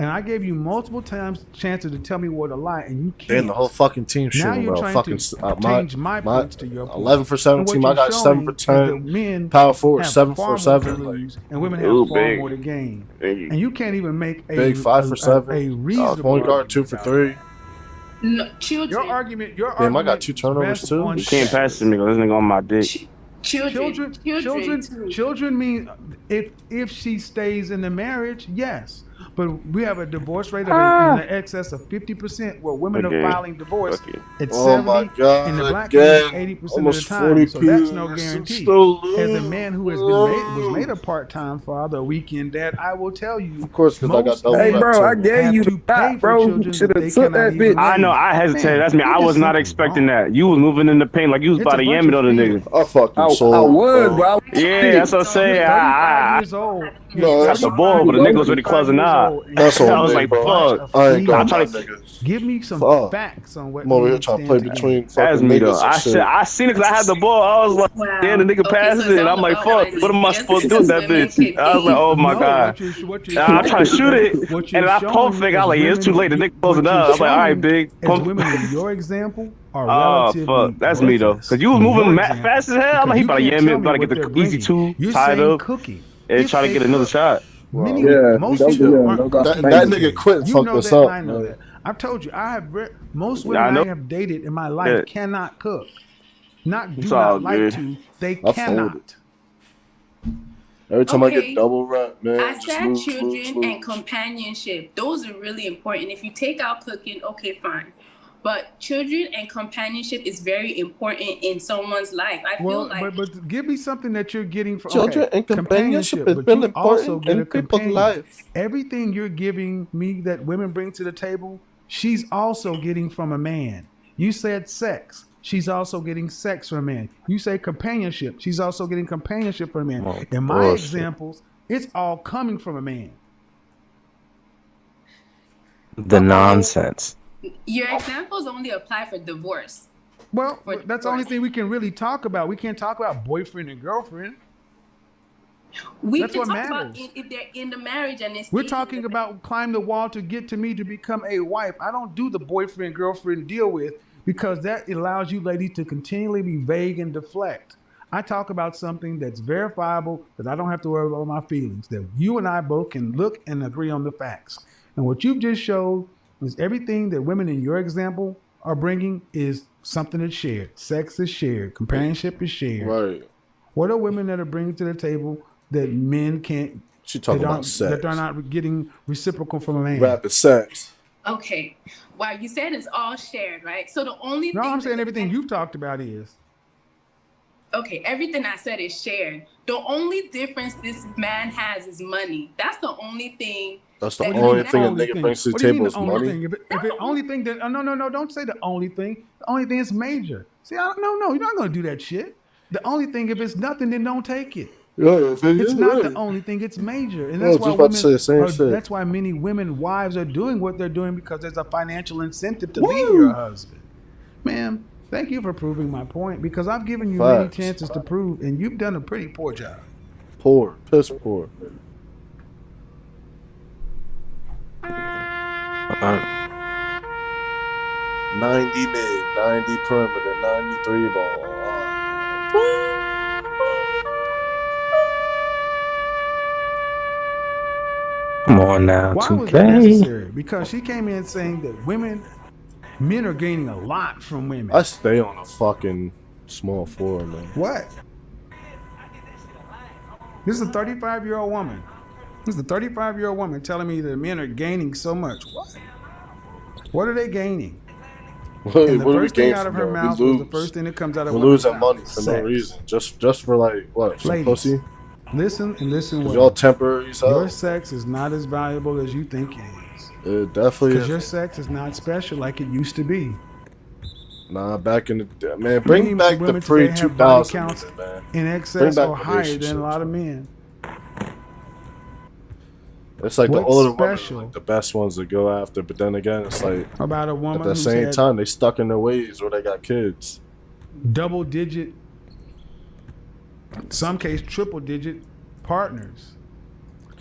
And I gave you multiple times chances to tell me what to lie, and you can't. And the whole fucking team Now shooting, you're bro. trying Fucking to change my points to your point. 11 for 17. I got 7 for 10. Men Power forward, have 7 far for more to 7. lose, and women have far more to gain. And you can't even make a Big 5 for 7. a reasonable Point guard 2 for 3. No, children. Your argument. Damn, I got 2 turnovers too. You can't pass to me because this nigga on my dick. Children mean if she stays in the marriage, yes. But we have a divorce rate of in the excess of 50%, where women are filing divorce at 70, my God, and the black again. men 80% of Almost the time. 40 So that's no P's. guarantee. So As a man who has been was made a part-time father, a weekend dad, I will tell you. Of course, because I got double. Hey, bro, I gave you the shot, bro. You should have took that bitch. I know, I hesitated. That's me. I was not expecting that. You was moving in the paint like you was about to yam it on the nigga. I fucking sold. I was, bro. Yeah, that's what I'm saying. I got the ball, but the nigga was really closing out. That's all. I was like, fuck. I ain't going trying to niggas. Give me some facts on what. I'm over here trying to play between That's fucking me though. niggas. I seen it because I had the ball. I was like, damn, the nigga passed it. And I'm like, fuck, what am I supposed to do with that bitch? I was like, oh my god. I'm trying to shoot it, and I pump fake. I was like, yeah, it's too late. The nigga closing out. I'm like, all right, big. As women in your example are Oh relatively fuck, that's me though. Cause you was moving fast as hell. I'm like, he about to yam it, about to get the easy 2 tied up, and try to get another shot. Most that nigga quit and fucked us up. I know that. I've told you, most women I have dated in my life cannot cook. Not like to. They cannot. Every time I get double rep, man. I said children and companionship. Those are really important. If you take out cooking, okay, fine. But children and companionship is very important in someone's life. I feel like. But give me something that you're getting from children and companionship is really important in people's life. Everything you're giving me that women bring to the table, she's also getting from a man. You said sex. She's also getting sex from a man. You say companionship. She's also getting companionship from a man. In my examples, it's all coming from a man. The nonsense. Your examples only apply for divorce. Well, that's the only thing we can really talk about. We can't talk about boyfriend and girlfriend. We That's can what talk matters. about if they're in the marriage and it's We're talking about climb the wall to get to me to become a wife. I don't do the boyfriend girlfriend deal with because that allows you ladies to continually be vague and deflect. I talk about something that's verifiable, that I don't have to worry about my feelings, that you and I both can look and agree on the facts. And what you've just showed is everything that women in your example are bringing is something that's shared. Sex is shared. Companionship is shared. Right. What are women that are bringing to the table that men can't? She talking about sex. That they're not getting reciprocal from a man. Rapid sex. Okay. Wow, you said it's all shared, right? So the only No, thing I'm saying everything you've talked about is. Okay, everything I said is shared. The only difference this man has is money. That's the only thing. That's the only thing a nigga brings to the table is money. If the only thing that no, don't say the only thing. The only thing is major. See, no, you're not gonna do that shit. The only thing, if it's nothing, then don't take it. Yeah, it's not the only thing. It's major, and that's why women. That's why many women wives are doing what they're doing because there's a financial incentive to leave your husband. Ma'am, thank you for proving my point because I've given you many chances to prove, and you've done a pretty poor job. Poor, piss poor. 90 mid, 90 perimeter, 93 ball. Come on now, Why 2K. was that necessary? Because she came in saying that men are gaining a lot from women. I stay on a fucking small floor, man. What? This is a 35-year-old woman. This is a 35-year-old woman telling me that men are gaining so much. What? What are they gaining? And the first thing out of her mouth was the first thing that comes out of her mouth. We're losing money for no reason. Just for like, what, some pussy? Listen and listen well. Y'all temporary as hell. Your sex is not as valuable as you think it is. It definitely is. Because your sex is not special like it used to be. Nah, back in the day, man. Bring back the pre-2000 man. In excess or higher than a lot of men. It's like the older women are like the best ones to go after, but then again, it's like about a woman at the same time they stuck in their ways or they got kids. Double digit, some case triple digit partners.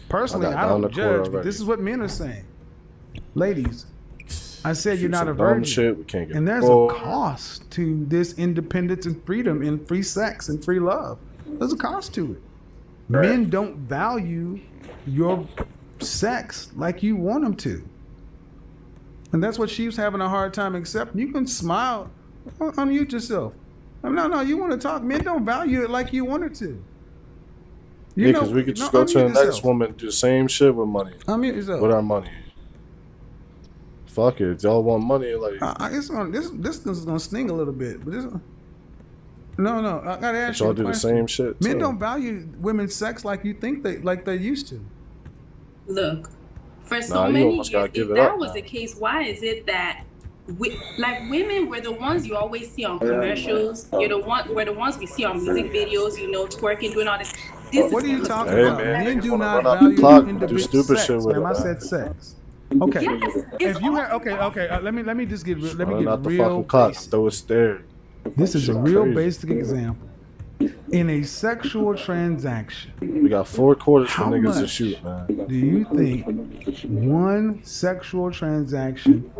Personally, I don't judge, but this is what men are saying. ladies, I said you're not a Some virgin. dumb shit. We can't get And there's bored. a cost to this independence and freedom and free sex and free love. There's a cost to it. Men don't value your sex like you want them to. And that's what she's having a hard time accepting. You can smile, unmute yourself. No, you want to talk. Men don't value it like you want it to. Yeah, because we could just go to the next woman, do the same shit with money. Unmute yourself. With our money. Fuck it. Y'all want money, like. This is gonna sting a little bit, but this. No, I gotta ask you. Y'all do the same shit. Men too. don't value women's sex like you think they used to. Look, for so Nah, you many almost years, gotta give if it that up was now. the case, why is it that women were the ones you always see on commercials? We're the ones we see on music videos, twerking, doing all this. What are you talking Hey, about? man, Men niggas do wanna not run out the value clock, do individual stupid sex. shit with Ma'am, it, I man. said sex. Okay. Yes, If you have okay. Let me just get Running out the real fucking clock. basic. Throw it there. This is a Shit real crazy. basic example. In a sexual transaction, We got 4 quarters for How niggas to much? shoot, man. do you think one sexual transaction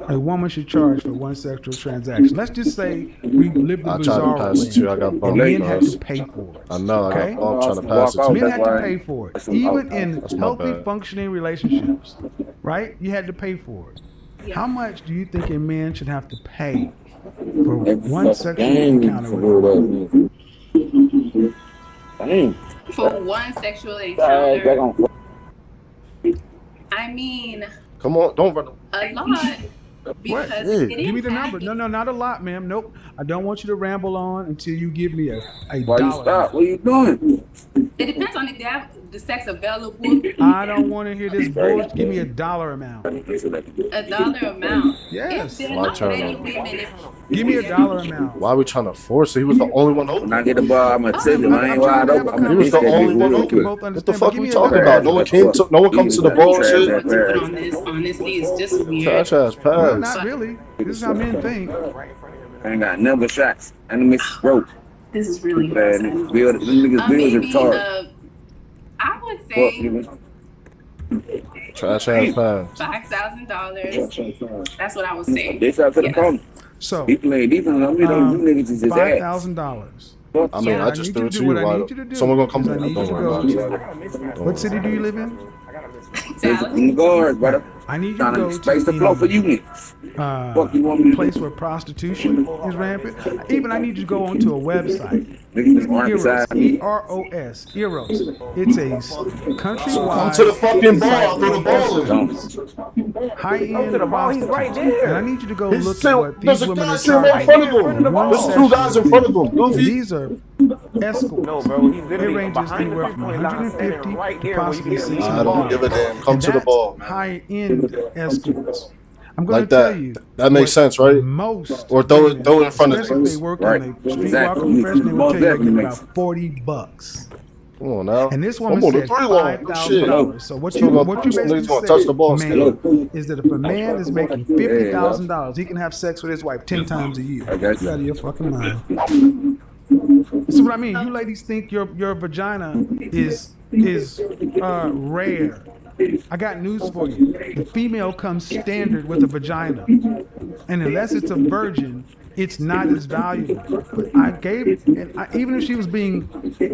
a woman should charge for one sexual transaction? Let's just say we live the I tried to bizarre pass it too. I got and bumped. men had to cuz. pay for it. I know. I Okay? got bumped trying to pass it Men too. had to pay for it. Even in That's my healthy, bad. functioning relationships, right? You had to pay for it. How much do you think a man should have to pay for one sexual encounter with her? For one sexual encounter. I mean, Come on, don't run. a lot. Because What? it Give me the number. impacted- No, not a lot, ma'am. Nope. I don't want you to ramble on until you give me a Why you dollar. stop? What you doing? It depends on if they have the sex available. I don't want to hear this bullshit. Give me a dollar amount. A dollar amount. Yes. If there My are not turn. many women, Give me a dollar amount. Why are we trying to force it? He was the only one open. When I get the ball, I'm gonna tell you, I ain't wide open. He was the only one open. What the fuck are we talking about? No one comes to the ball and shit. but on this, honestly, it's just weird. Trash ass No, pass. not really. This is how men think. I ain't got number shots. And the miss broke. This is really Man, awesome. them niggas bills are Maybe, retarded. I would Fuck, say nigga. Trash ass pass. $5,000. That's what I would say. They shot to the Yes. corner. So, He playing defense on me. Them niggas is his ass. $5,000. I mean, Yeah. I just I threw need it you to to do you. what I Why? need you to do. Someone gonna come. I need Don't you to worry go about it. to. What city do you live in? In the guards, brother. I need you to Trying go to space the to flow for you niggas. Fuck you want me a to place do? where prostitution is rampant. Even I need you to go onto a website. Niggas just run Eros, beside me. E-R-O-S, Eros. It's a countrywide. Come to the fucking ball. site Throw the for ball in. high-end prostitutes. And I need you to go He's look still- at what there's these a women guy are sitting right in charging. front of him. One There's two session. guys in front of him. And Goofy. these are escorts. No, bro, he's It literally ranges behind anywhere the from fucking line, 150 standing right to there where you possibly can see $600. I don't give a damn. Come And to the that's ball. high-end escorts. I'm going Like to tell that. you. That makes what sense, right? Most Or throw it in front of especially if they niggas. work Right. in a streetwalker Exactly. profession, they will Most tell you they definitely get makes about $40. Come on now. And this I'm woman on the said 3-1. Shit. $5,000. So what you Some basically niggas gonna said, touch the ball man, still. is that if a man is making $50,000, he can have sex with his wife 10 times a year. I got You you. out of your fucking mind. This is what I mean. You ladies think your vagina is rare. I got news for you. The female comes standard with a vagina, and unless it's a virgin, it's not as valuable. But I gave it, and even if she was being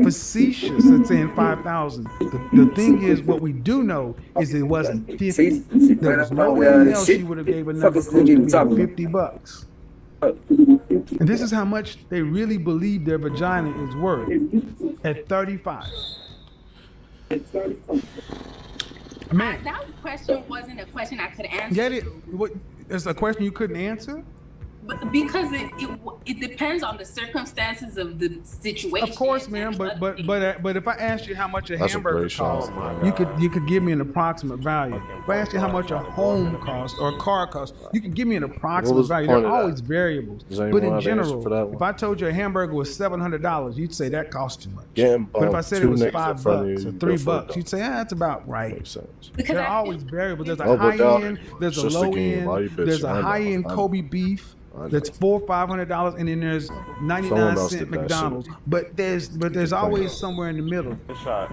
facetious and saying 5,000, the thing is, what we do know is it wasn't 50. There was no way in hell she would have gave a number close to me $50. And this is how much they really believe their vagina is worth at 35. Man, That question wasn't a question I could answer. get it? What? It's a question you couldn't answer? But because it depends on the circumstances of the situation. Of course, man. But if I asked you how much a That's a hamburger great shot. costs, you could give me an approximate value. If I asked you how much a home costs or a car costs, you could give me an What approximate was the value. point There of are that? always variables. Does anyone But in have an answer general, for that one? if I told you a hamburger was $700, you'd say that costs too much. Getting But if I bumped, said two it was niggas in $5 front of or you, you $3, go for it, you'd say, that's about right. Makes sense. Because There are I always variables. There's a Oh, but high dog, end, there's it's a just a low game. Why you end, there's bitching? a I know, high end I know. Kobe beef I know. that's $400-500, and then there's Someone 99 else cent did that McDonald's. shit. But there's always somewhere in the middle.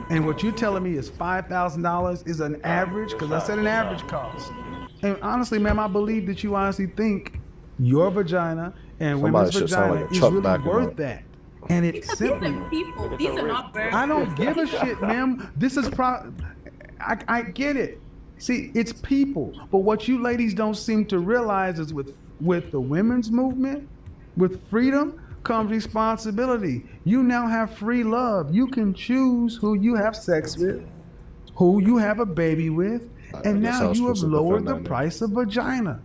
And what you're telling me is $5,000 is an average, because I said an average cost. And honestly, ma'am, I believe that you honestly think your vagina and women's Somebody should sound vagina like a is truck really backing worth up. that. And it's Because simply, these are people. These are not birds. I don't give a shit, ma'am. This is I get it. See, it's people. But what you ladies don't seem to realize is with the women's movement, with freedom comes responsibility. You now have free love. You can choose who you have sex with, who you have a baby with, and now you have lowered the price of vagina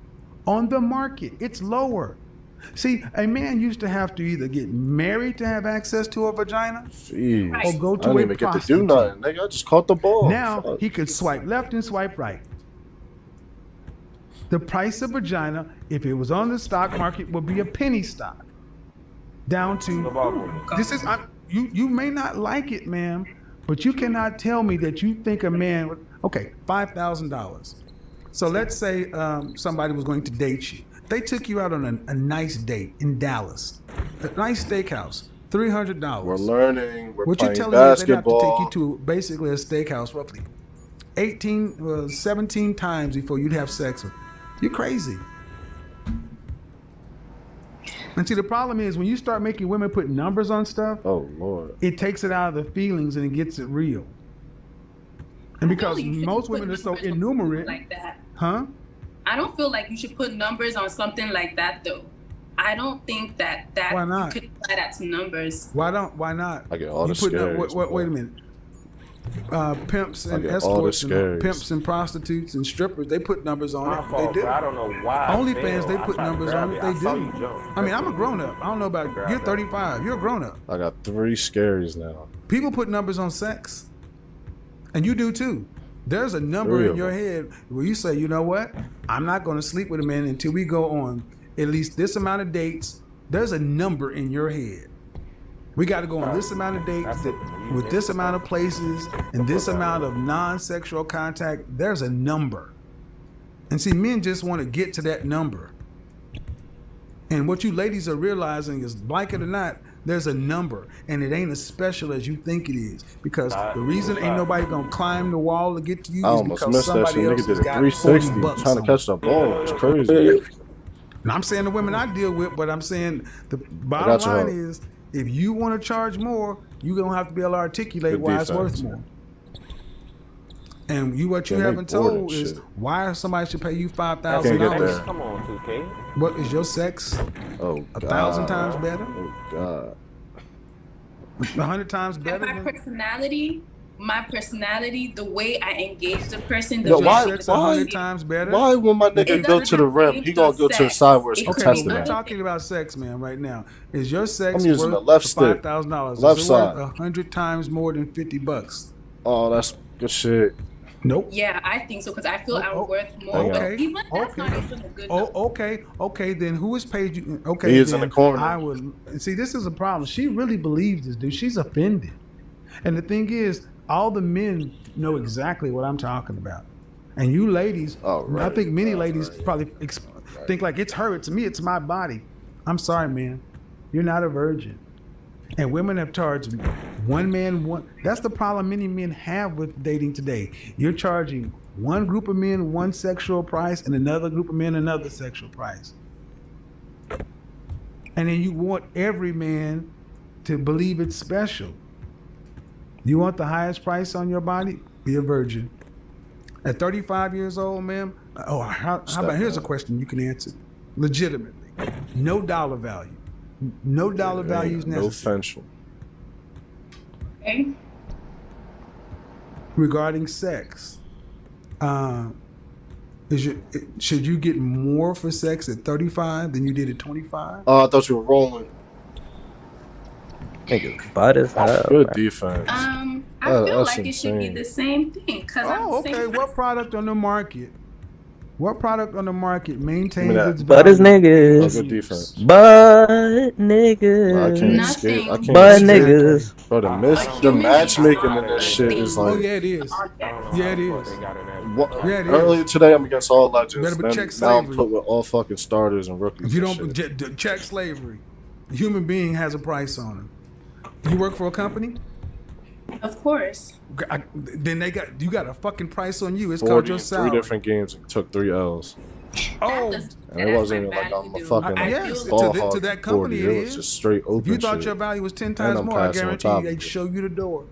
on the market. It's lower. See, a man used to have to either get married to have access to a vagina Jeez. or go to I didn't a even get to prostitute. do nothing, nigga. I just caught the ball. Now Fuck. he could swipe left and swipe right. The price of vagina, if it was on the stock market, would be a penny stock. Down to this is you may not like it, ma'am, but you cannot tell me that you think a man would, okay, $5,000. So let's say somebody was going to date you. They took you out on a nice date in Dallas, a nice steakhouse, $300. We're learning. We're What you're playing telling me is they'd have to basketball. take you to basically a steakhouse roughly 17 times before you'd have sex with. You're crazy. And see, the problem is when you start making women put numbers on stuff, oh Lord, it takes it out of the feelings and it gets it real. And because most women are so innumerate, like that. huh? I don't feel like you should put numbers on something like that, though. I don't think that Why not? you could apply that to numbers. Why not? I get all the put scaries. wait a minute. Pimps and I get all the escorts and scaries. pimps and prostitutes and strippers, they put numbers on My it. fault, They do. bro. I don't know why. OnlyFans, they put numbers on it. They I saw do. you jump. I mean, I'm a grown up. I don't know about you're 35. You're a grown up. I got 3 scaries now. People put numbers on sex, and you do too. There's a number 3 in of your them. head where you say, you know what? I'm not going to sleep with a man until we go on at least this amount of dates. There's a number in your head. We got to go on this amount of dates with this amount of places and this amount of non-sexual contact. There's a number. And see, men just want to get to that number. And what you ladies are realizing is, like it or not, there's a number, and it ain't as special as you think it is. Because the reason ain't nobody gonna climb the wall to get to you I is almost because missed that somebody shit. else Nigga has did a got 360 $40 trying to on catch the ball. It's crazy. And I'm saying the women I deal with, but I'm saying the got bottom your line heart. is, if you want to charge more, you're gonna have to be able to articulate Good why it's worth defense. more. And what you Yeah, they haven't bored told and is shit. why somebody should pay you I can't get $5,000. there. Come on, 2K. What is your sex? Oh 1,000 God. times better? Oh God. 100 times And better? my personality, the way I engage the person, the Yo, way why- I Sex 100 times better? Why when my nigga go to the rim, he gonna go to the side where it's Okay, but contested we're at? talking about sex, man, right now. Is your sex I'm using worth the left stick. $5,000? Left Is it worth side. 100 times more than $50? Oh, that's good shit. Nope. Yeah, I think so because I feel I'm worth more. Okay. But even that's not even a good number. Okay. Then who has paid you? Okay, He is then in the corner. I would see. This is a problem. She really believes this, dude. She's offended, and the thing is, all the men know exactly what I'm talking about, and you ladies, I think many ladies probably think like it's her, it's me, it's my body. I'm sorry, man. You're not a virgin. And women have charged one man one. That's the problem many men have with dating today. You're charging one group of men one sexual price and another group of men another sexual price. And then you want every man to believe it's special. You want the highest price on your body? Be a virgin. At 35 years old, ma'am, how about, here's a question you can answer legitimately. No dollar value. No dollar value is No necessary. offensive. Okay. Regarding sex, should you get more for sex at 35 than you did at 25? Oh, I thought you were rolling. Nigga, butt as hell. Good bro. defense. I feel that's like it should be insane. the same thing because Oh, okay. What product on the market? What product on the market maintains that. its Butt is value? niggas. Oh, good defense. Butt I niggas. can't escape. I can't Butt escape. niggas. Bro, the matchmaking in this shit is Oh like. yeah, it is. Yeah, it is. What, Yeah, it is. earlier today, I'm against all legends. Better Then check now I'm slavery. put with all fucking starters and rookies. If you and don't shit. check slavery, a human being has a price on him. You work for a company? Of course. Then you got a fucking price on you. It's 40 called your in 3 salary. different games and took 3 L's. Oh, and it wasn't even like I'm a fucking yes, ball to hog that 40. company It was just straight open. If you thought shit. your value was 10 And times I'm more, I passing on guarantee top you of they'd it. show you the door.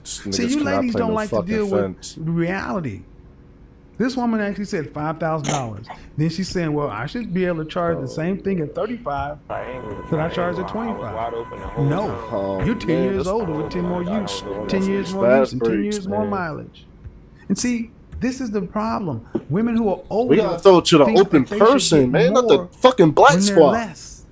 Niggas See, you cannot ladies play don't no like to fucking deal fence. with reality. This woman actually said $5,000. Then she's saying, "Well, I should be able to charge the same thing at 35, but I charge at 25." No, you're 10 years older with 10 more use, 10 years more use, and 10 years more mileage. And see, this is the problem. Women who are older, We gotta throw it to the think open that they should person, get man, not the more fucking black when they're squad. less.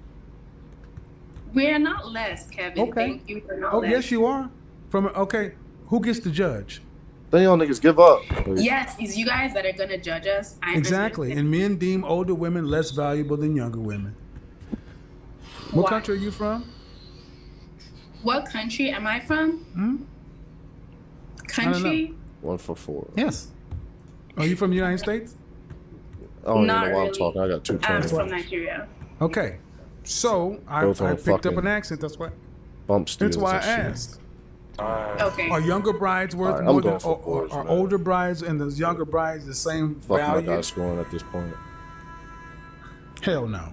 We're not less, Kevin. Thank you. We're not Oh, less. yes, you are. Okay, who gets to judge? Then y'all niggas give up. Yes, it's you guys that are gonna judge us. Exactly. And men deem older women less valuable than younger women. What country are you from? What country am I from? Hmm? Country? 1 for 4. Yes. Are you from the United States? I don't even know Not why I'm really. talking. I got 2 I'm trains. from Nigeria. Okay. So I Both on picked up fucking an accent. That's why. Bump That's steals why I and shit. asked. Okay. Are younger brides worth Alright, I'm more going than, for boys, are man. older brides and the younger brides the same Fuck my value? guy scoring at this point. Hell no.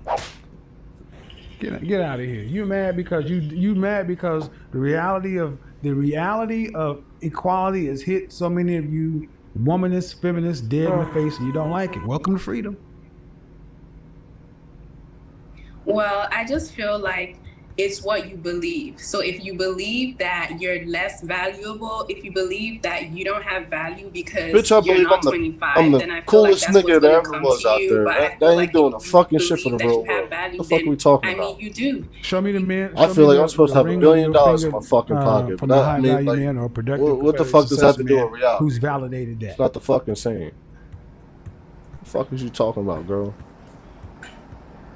Get out of here. You mad because you mad because the reality of equality has hit so many of you womanists, feminists dead in the face, and you don't like it. Welcome to freedom. Well, I just feel like it's what you believe. So if you believe that you're less valuable, if you believe that you don't have value because Bitch, I you're believe not I'm 25, the then I feel coolest like that's nigga what's there gonna ever come was to out you. there. But I That feel ain't like doing the fucking you shit for the believe that real you have world. value, The fuck then, we talking I about? mean, you do. Show me the man. I feel like I'm supposed to have $1 ring billion on your in my finger, fucking pocket. from But a that, high I mean, value like, man or a productive what the fuck does that have to do with reality? Who's validated that? It's not the fucking same. The fuck is you talking about, girl?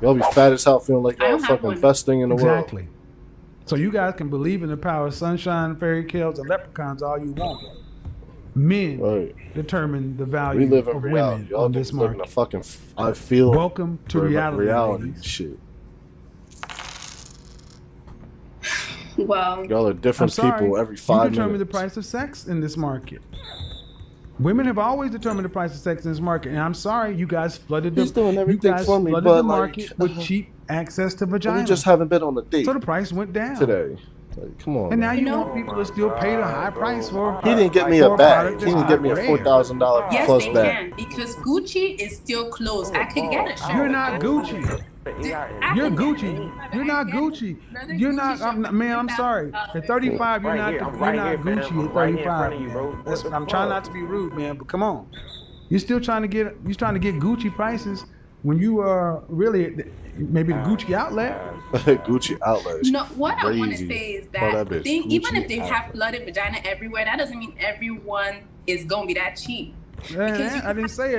Y'all be fat as hell feeling like y'all the fucking best thing in the world. Exactly. So you guys can believe in the power of sunshine, fairy tales, and leprechauns all you want. Men determine the value We live in of reality. women Y'all on this niggas live in market. a fucking I feel Welcome to reality, ladies. shit. Well, Y'all are different people every 5 You determine minutes. the price of sex in this market. Women have always determined the price of sex in this market, and I'm sorry, you guys flooded He's doing everything for me, flooded but the like, market with cheap access to vagina. we just haven't been on a date So the price went down today. Like, come on. And now man. you want people to still pay the high price for. He didn't get me for a bag. product He that's didn't get me a rare. $4,000 Yes, plus they bag. can, because Gucci is still closed. I could get a shirt. You're not Gucci. You're Gucci. You're not Gucci. You're not. Man, I'm sorry. At 35, you're not Gucci. At 35, man. I'm trying not to be rude, man, but come on. You're still trying to get Gucci prices when you are really maybe the Gucci outlet. Gucci outlet. is No, what I want to crazy. say is Call that, bitch even Gucci if they have outlet. flooded vagina everywhere, that doesn't mean everyone is gonna be that cheap. I didn't say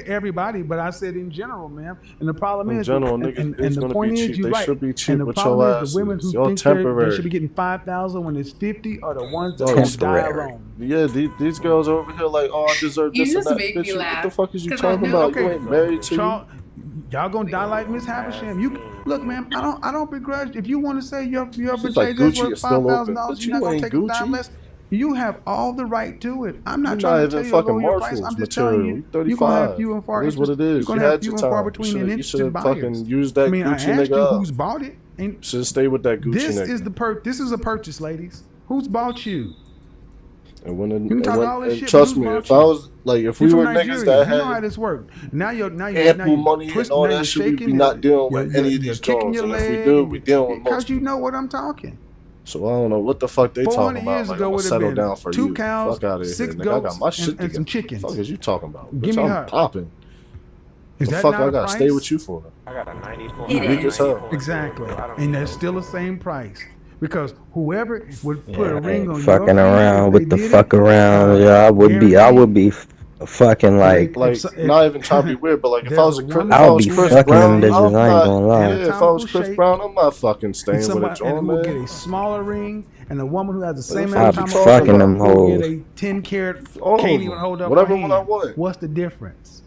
everybody, but I said in general, man. And the problem In is, general, and niggas is the gonna point be is, cheap. you're They right. should be cheap And the with problem your is, the women asses. who Y'all think they temporary. should be getting 5,000 when it's 50 are the ones that Y'all gonna die temporary. alone. Yeah, these girls are over here like, oh, I deserve You this and just that. make Bitch, me what laugh, the fuck is you 'cause talking I about? do. You ain't married to Y'all gonna die like Miss Havisham. You look, man. I don't begrudge. If you want to say your She's like, vajayjay's Gucci worth is still $5,000, open, but you're not you gonna ain't take a dime Gucci. less. You have all the right to it. I'm not You're trying not to even tell you to fucking lower your price. Marshalls I'm just telling material. you, You're you're gonna have 35. few and far. It is what it is. You're You gonna had have few your and far time. between You and should interested have buyers. fucking used that I mean, I Gucci asked nigga you up. who's bought it. And Should have stayed with that Gucci this nigga. is This is a purchase, ladies. Who's bought you? And when You can talk all this shit. trust but me, who's if bought I you? was like, if You're we from were Nigeria. niggas that You know how had this works. Now you're ample money and twisting, all now that you're shit, we'd shaking be and not dealing with you're any of these kicking joints. your And if we leg do, and we dealing with because multiple. you know what I'm talking. So I don't know what the fuck they 400 talking about. years Like, ago I'm gonna would have settle been down for 2 you. cows, Fuck out of 6 here, nigga. I goats, got my shit and together. some chickens. Fuck is you talking about? Give Bitch, me I'm her. popping. Is The that fuck not I a gotta price? stay with you for? I got a 94. You weak as hell. Exactly. And that's still the same price. Because whoever would put a ring on your Fucking finger, around if with they the did fuck it, around. Yeah, I would be fucking like. Like, not even trying to be weird, but like, if I was I'll be Chris fucking Brown, them bitches. I'm I ain't not. gonna lie. Yeah, if I was Chris Brown, I'm not fucking staying with a somebody joint, and will get man. a smaller ring, and a woman who has the same I'll amount be of fucking time them will get hoes. a 10 carat, All can't of even them. hold up Whatever her one I hand. want. What's the difference?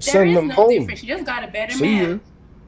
There Send is them no home. difference. You just got a better See man. ya.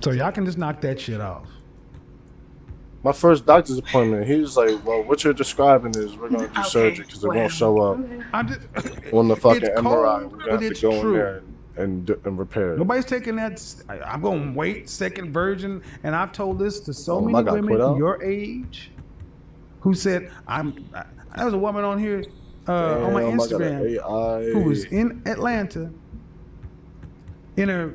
So y'all can just knock that shit off. My first doctor's appointment, he was like, well, what you're describing is we're going to do surgery because it won't show up on the fucking MRI. We're going to have to go in there and repair it. Nobody's taking that. I'm going to wait, second virgin. And I've told this to so many women your age who said, there was a woman on here on my Instagram who was in Atlanta in her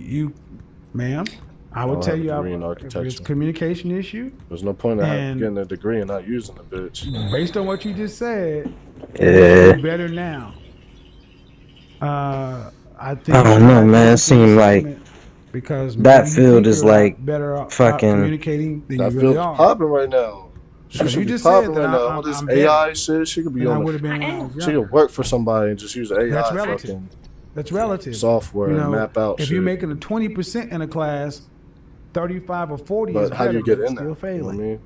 ma'am, I would tell you, in if it's a communication issue. There's no point in getting a degree and not using a bitch. Based on what you just said, Yeah. do better now. I think. I don't know, man. It seemed like because that field is like better fucking communicating than that you really field's are. popping right now. She should be popping right now. All this AI shit, she could be on. She could work for somebody and just use AI. That's relative. That's relative. Software and map out. If you're making a 20% in a class, 35 or 40 is but how do you get in there? Still failing. You know what I mean?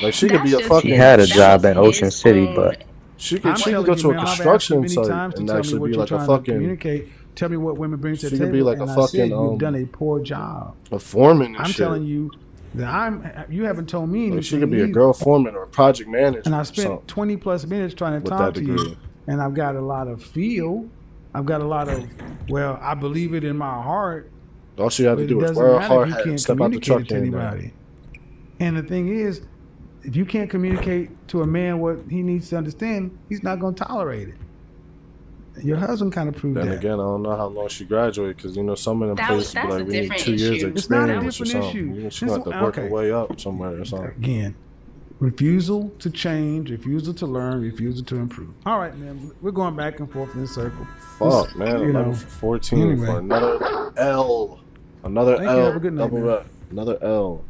Like she could be a fucking. She had a job at Ocean City, but She could go to a construction site and actually be like a fucking communicate. Tell me what women bring to the table. She could be like a fucking you've done a poor job. A foreman and I'm shit. telling you that you haven't told me anything. She could be a girl foreman or a project manager. And I spent 20 plus minutes trying to talk to you, and I've got a lot of feel. I've got a lot of, well, I believe it in my heart. All she had to do was wear a hard hat and step out the truck to anybody. And the thing is, if you can't communicate to a man what he needs to understand, he's not going to tolerate it. Your husband kind of proved that. Then again, I don't know how long she graduated because, you know, some of them places be like, we need 2 years of experience or something. She's going to have to work her way up somewhere or something. Again, refusal to change, refusal to learn, refusal to improve. All right, man, we're going back and forth in a circle. Fuck, man, 11 for 14 for another L. Another L. Have a good night, double up. Another L.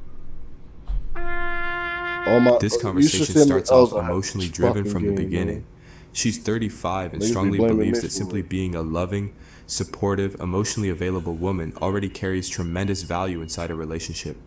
This conversation starts off emotionally driven from the beginning. She's 35 and strongly believes that simply being a loving, supportive, emotionally available woman already carries tremendous value inside a relationship.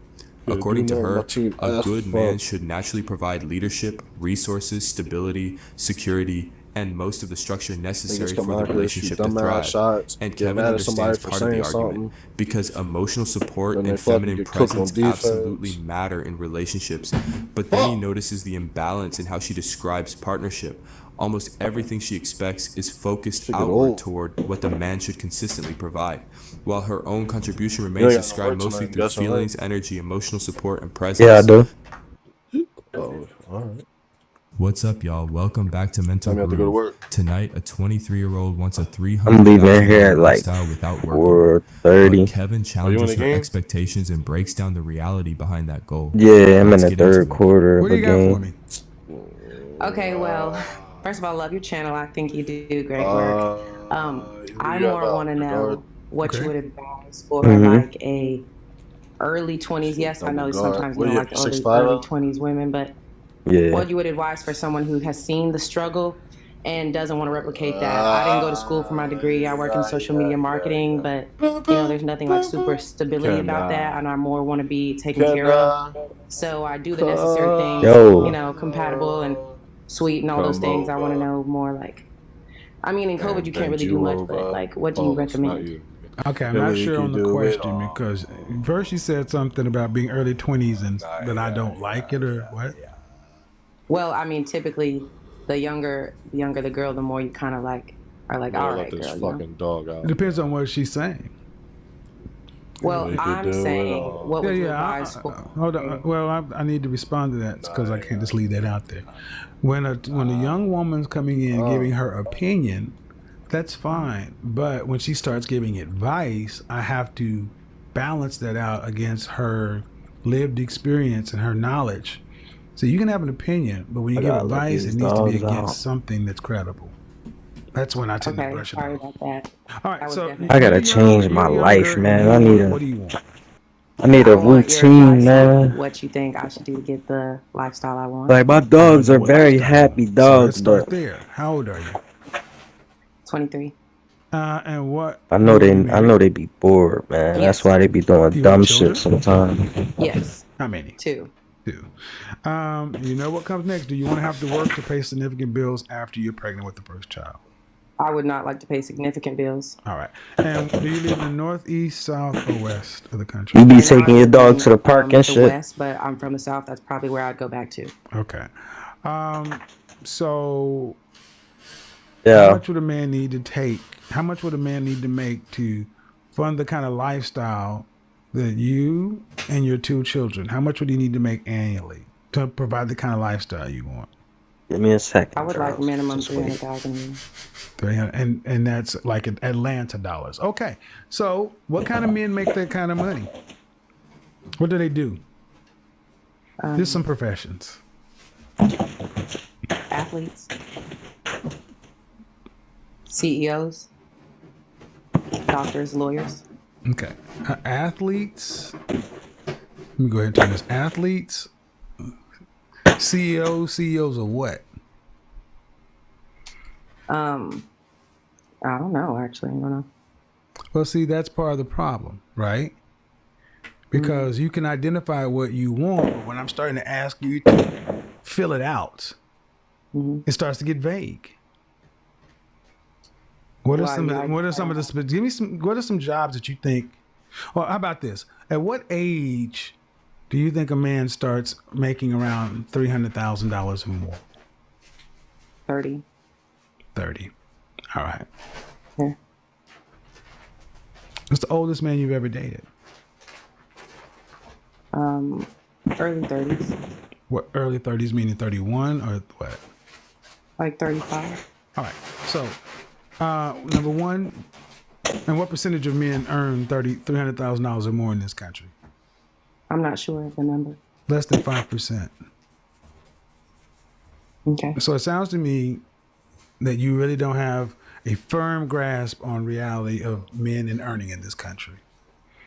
According to her, a good man should naturally provide leadership, resources, stability, security, and most of the structure necessary for the relationship to thrive. And Kevin understands part of the argument because emotional support and feminine presence absolutely matter in relationships. But then he notices the imbalance in how she describes partnership. Almost everything she expects is focused outward toward what the man should consistently provide, while her own contribution remains described mostly through feelings, energy, emotional support, and presence. Yeah, I do. Oh, all right. What's up, y'all? Welcome back to Mental Time to go to work. Tonight, a 23-year-old wants a I'm leaving here at like without 4:30. Kevin challenges her expectations and breaks down the reality behind that goal. Yeah, I'm in the third quarter of a game. Okay, well, first of all, I love your channel. I think you do great work. I more want to know what you would advise for like a early 20s. Yes, I know sometimes you don't like early 20s women, but what you would advise for someone who has seen the struggle and doesn't want to replicate that. I didn't go to school for my degree. I work in social media marketing, but you know, there's nothing like super stability about that, and I more want to be taken care of. So I do the necessary things, you know, compatible and sweet and all those things. I want to know more like, I mean, in COVID you can't really do much, but like, what do you recommend? Okay, I'm not sure on the question because first you said something about being early 20s and that I don't like it or what? Well, I mean, typically, the younger the girl, the more you kind of like are like, all right, girl. Fucking dog out. It depends on what she's saying. Well, I'm saying, what would you advise for? Hold on. Well, I need to respond to that because I can't just leave that out there. When a young woman's coming in giving her opinion, that's fine. But when she starts giving advice, I have to balance that out against her lived experience and her knowledge. So you can have an opinion, but when you give advice, it needs to be against something that's credible. That's when I tend to brush it off. Sorry about that. All right, so I gotta change my life, man. What do you want? I need a routine, man. What you think I should do to get the lifestyle I want? Like my dogs are very happy dogs, so let's but start there. How old are you? 23. And what? I know they be bored, man. That's why they be doing dumb shit sometimes. Yes. How many? 2. You know what comes next? Do you want to have to work to pay significant bills after you're pregnant with the first child? I would not like to pay significant bills. All right. And do you live in the northeast, south, or west of the country? You be taking your dog to the park and shit? The west, but I'm from the south. That's probably where I'd go back to. Okay. So yeah. How much would a man need to take? How much would a man need to make to fund the kind of lifestyle that you and your 2 children, how much would he need to make annually to provide the kind of lifestyle you want? Give me a second. I would like minimum $300,000. 300, and that's like Atlanta dollars. Okay, so what kind of men make that kind of money? What do they do? Just some professions. Athletes, CEOs, doctors, lawyers. Okay, athletes. Let me go ahead and turn this. Athletes, CEOs of what? I don't know. Actually, I don't know. Well, see, that's part of the problem, right? Because you can identify what you want, but when I'm starting to ask you to fill it out, it starts to get vague. What are some of the give me some what are some jobs that you think, or how about this? At what age do you think a man starts making around $300,000 or more? 30. 30. All right. Yeah. What's the oldest man you've ever dated? Early 30s. What, early 30s meaning 31 or what? Like 35. All right. So, number one, and what percentage of men earn $300,000 or more in this country? I'm not sure of the number. Less than 5%. Okay. So it sounds to me that you really don't have a firm grasp on reality of men and earning in this country.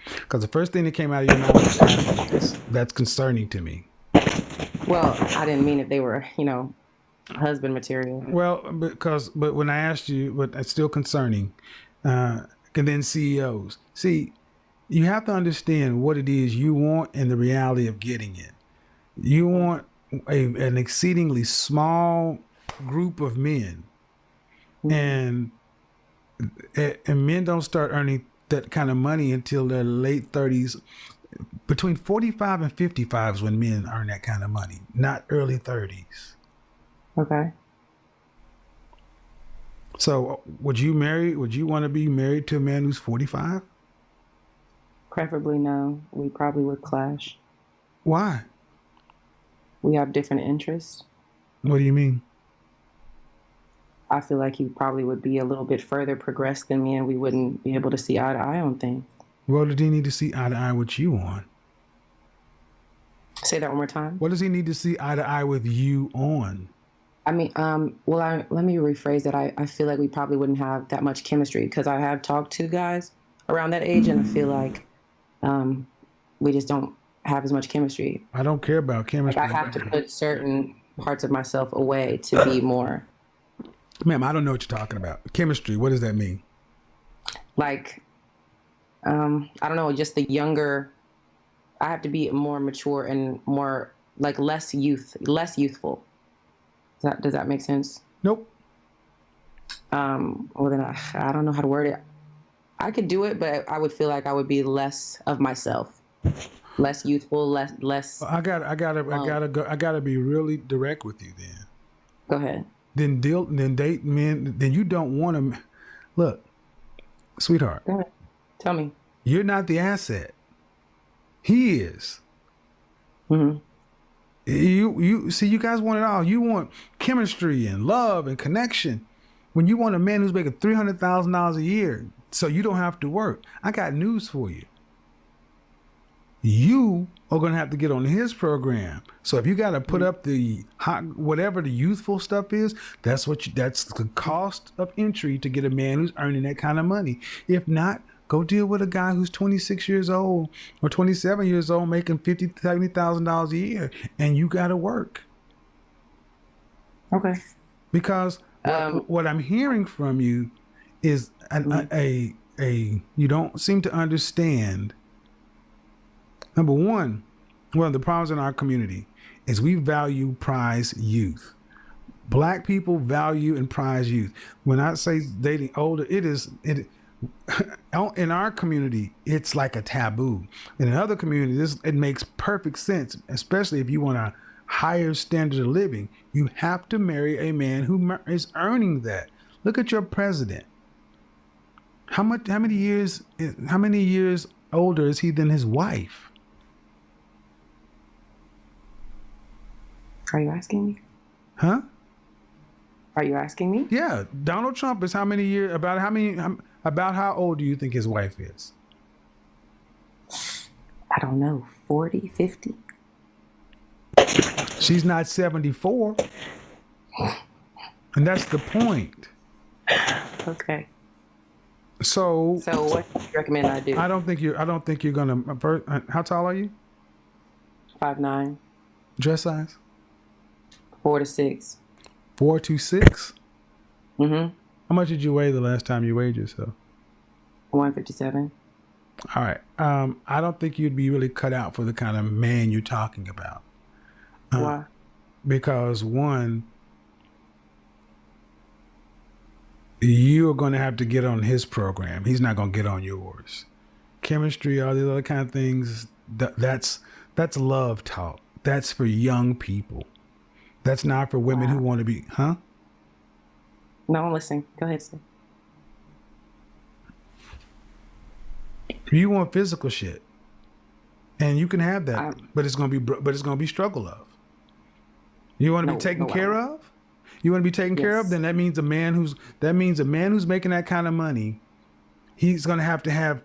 Because the first thing that came out of your mouth was athletes. That's concerning to me. Well, I didn't mean if they were, husband material. Well, but when I asked you, but it's still concerning. And then CEOs. See, you have to understand what it is you want and the reality of getting it. You want an exceedingly small group of men, and men don't start earning that kind of money until their late 30s. Between 45 and 55 is when men earn that kind of money, not early 30s. Okay. So would you want to be married to a man who's 45? Preferably no. We probably would clash. Why? We have different interests. What do you mean? I feel like he probably would be a little bit further progressed than me, and we wouldn't be able to see eye to eye on things. What does he need to see eye to eye with you on? Say that one more time. What does he need to see eye to eye with you on? I mean, let me rephrase that. I feel like we probably wouldn't have that much chemistry because I have talked to guys around that age, and I feel like we just don't have as much chemistry. I don't care about chemistry. Like I have to put certain parts of myself away to be more. Ma'am, I don't know what you're talking about. Chemistry, what does that mean? Like, I don't know, just the younger, I have to be more mature and more, like less youthful. Does that make sense? Nope. Well then I don't know how to word it. I could do it, but I would feel like I would be less of myself. Less youthful, less. I gotta be really direct with you then. Go ahead. Then date men. Then you don't want to. Look, sweetheart. Go ahead. Tell me. You're not the asset. He is. Mm-hmm. You see, you guys want it all. You want chemistry and love and connection. When you want a man who's making $300,000 a year, so you don't have to work. I got news for you. You are going to have to get on his program. So if you got to put up the whatever the youthful stuff is, that's the cost of entry to get a man who's earning that kind of money. If not, go deal with a guy who's 26 years old or 27 years old making $50,000, $70,000 a year, and you got to work. Okay. Because what I'm hearing from you is you don't seem to understand. Number one of the problems in our community is we prize youth. Black people value and prize youth. When I say dating older, in our community, it's like a taboo. In other communities, it makes perfect sense, especially if you want a higher standard of living. You have to marry a man who is earning that. Look at your president. How many years older is he than his wife? Are you asking me? Huh? Are you asking me? Yeah. Donald Trump is how many years, about how old do you think his wife is? I don't know, 40, 50? She's not 74. And that's the point. Okay. So what do you recommend I do? I don't think you're gonna. How tall are you? 5'9". Dress size? 4 to 6. 4 to 6? Mm-hmm. How much did you weigh the last time you weighed yourself? 157. All right. I don't think you'd be really cut out for the kind of man you're talking about. Why? Because one, you are going to have to get on his program. He's not going to get on yours. Chemistry, all these other kind of things, that's love talk. That's for young people. That's not for women who want to be, huh? No, I'm listening. Go ahead, sir. You want physical shit, and you can have that, but it's gonna be struggle of. You want to be taken care of. You want to be taken care of. Then that means a man who's making that kind of money, he's gonna have to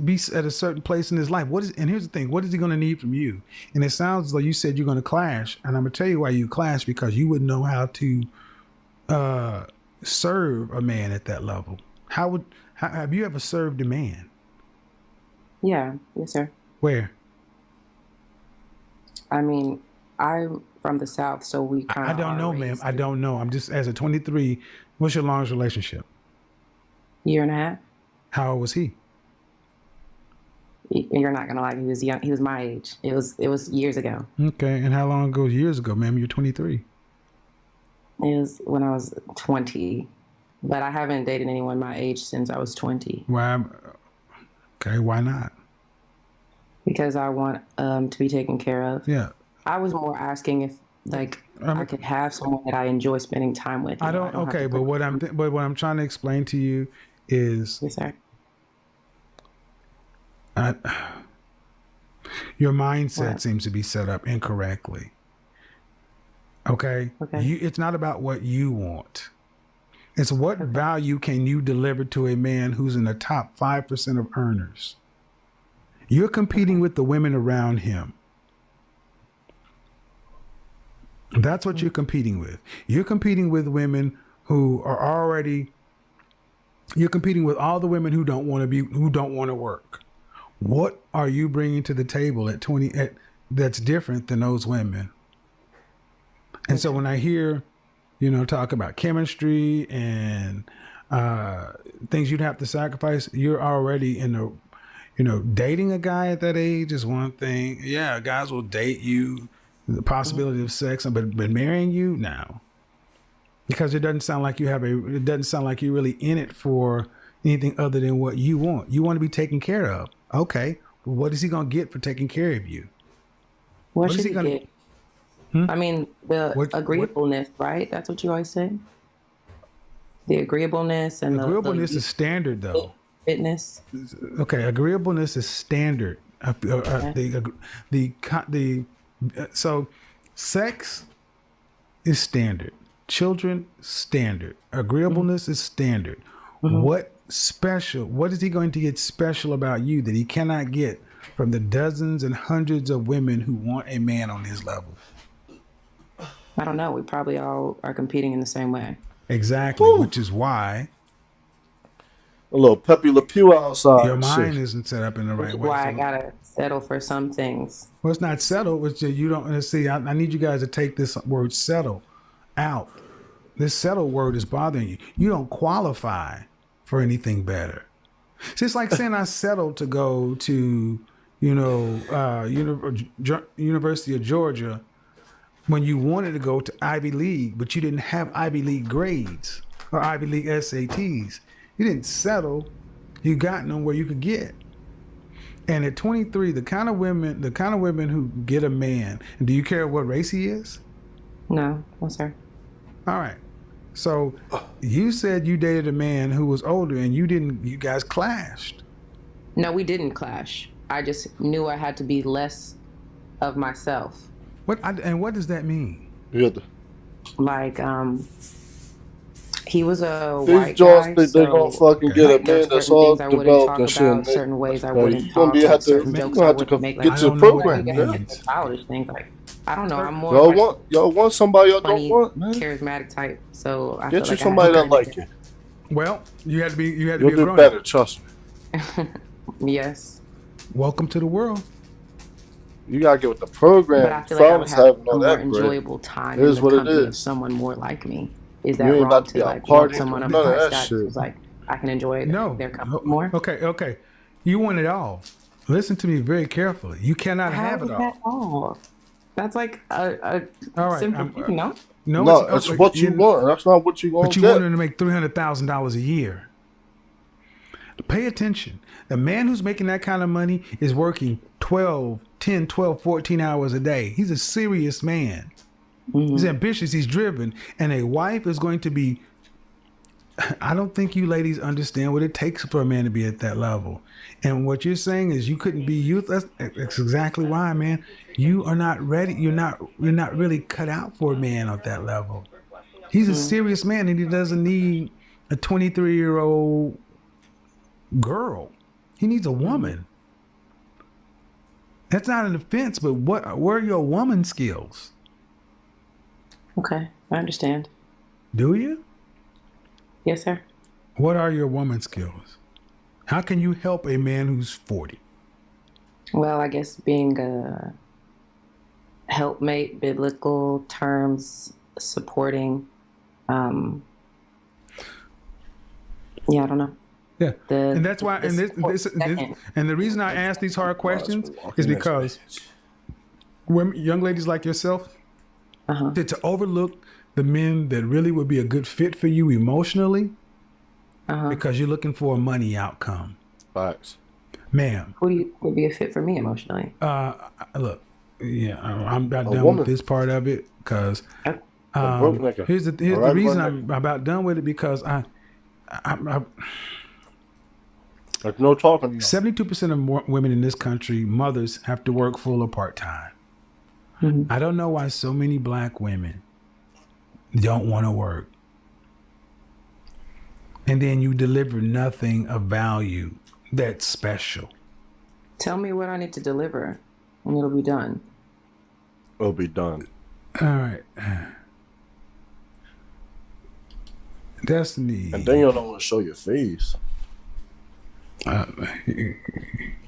be at a certain place in his life. And here's the thing: what is he gonna need from you? And it sounds like you said you're gonna clash, and I'm gonna tell you why you clash, because you wouldn't know how to serve a man at that level. How have you ever served a man? Yeah, yes, sir. Where? I mean, I'm from the South, so we kind of. I don't know, ma'am. I don't know. I'm just, as a 23, what's your longest relationship? Year and a half. How old was he? You're not gonna like, he was young. He was my age. It was years ago. Okay, and how long ago? Years ago, ma'am. You're 23. It was when I was 20, but I haven't dated anyone my age since I was 20. Why? Okay, why not? Because I want to be taken care of. Yeah. I was more asking if I could have someone that I enjoy spending time with. I don't okay, but what I'm trying to explain to you is, yes, sir. Your mindset seems to be set up incorrectly. Okay? It's not about what you want. It's what value can you deliver to a man who's in the top 5% of earners. You're competing with the women around him. That's what you're competing with. You're competing with women who are already. You're competing with all the women who don't want to work. What are you bringing to the table at 20 that's different than those women? And so when I hear, talk about chemistry and things you'd have to sacrifice, you're already in the, dating a guy at that age is one thing. Yeah, guys will date you, the possibility of sex, but marrying you, no. Because it doesn't sound like it doesn't sound like you're really in it for anything other than what you want. You want to be taken care of. Okay, well, what is he going to get for taking care of you? What should he get? I mean, the agreeableness, right? That's what you always say. The agreeableness and agreeableness is standard, though. Fitness. Okay, agreeableness is standard. So, sex is standard. Children, standard. Agreeableness is standard. What is he going to get special about you that he cannot get from the dozens and hundreds of women who want a man on his level? I don't know. We probably all are competing in the same way. Exactly, which is why a little Pepe Le Pew outside. Your mind isn't set up in the right way. Why I gotta settle for some things. Well, it's not settle. It's just you don't see. I need you guys to take this word "settle" out. This "settle" word is bothering you. You don't qualify for anything better. It's just like saying I settled to go to, University of Georgia when you wanted to go to Ivy League, but you didn't have Ivy League grades or Ivy League SATs. You didn't settle. You got them where you could get. And at 23, the kind of women who get a man, and do you care what race he is? No, sir. All right. So you said you dated a man who was older and you guys clashed. No, we didn't clash. I just knew I had to be less of myself. What does that mean? Yeah. Like, he was a these white guy. They're gonna fucking get a man that's all developed and shit. Certain ways I wouldn't talk about. Certain jokes I wouldn't make. Get to the program, man. Childish things like. I don't know. I'm more y'all want somebody y'all don't want, man. Charismatic type. So I get feel you somebody that like you. Well, you had to be. You'll do better. Trust me. Yes. Welcome to the world. You gotta get with the program. But I feel like I would have a more enjoyable time in the company of someone more like me. Is that wrong to like want someone of my status? Like I can enjoy their company more. Okay. You want it all. Listen to me very carefully. You cannot have it all. That's like a simple thing, no? No, it's what you want. That's not what you want. But you want him to make $300,000 a year. Pay attention. The man who's making that kind of money is working 10, 12, 14 hours a day. He's a serious man. Mm-hmm. He's ambitious. He's driven. And a wife is going to be... I don't think you ladies understand what it takes for a man to be at that level. And what you're saying is you couldn't be youth. That's exactly why, man. You are not ready. You're not really cut out for a man at that level. He's a serious man, and he doesn't need a 23-year-old girl. He needs a woman. That's not an offense, but where are your woman skills? Okay, I understand. Do you? Yes, sir. What are your woman skills? How can you help a man who's 40? Well, I guess being a helpmate, biblical terms, supporting. Yeah, I don't know. Yeah, and that's why. And and the reason I ask these hard questions is because women, young ladies like yourself, to overlook the men that really would be a good fit for you emotionally, because you're looking for a money outcome. Facts. Ma'am. Who would be a fit for me emotionally? Look, yeah, I'm about done with this part of it because here's the reason I'm about done with it because I there's no talking. 72% of women in this country, mothers, have to work full or part-time. Mm-hmm. I don't know why so many black women don't want to work. And then you deliver nothing of value that's special. Tell me what I need to deliver and it'll be done. It'll be done. All right. Destiny. And then you don't want to show your face.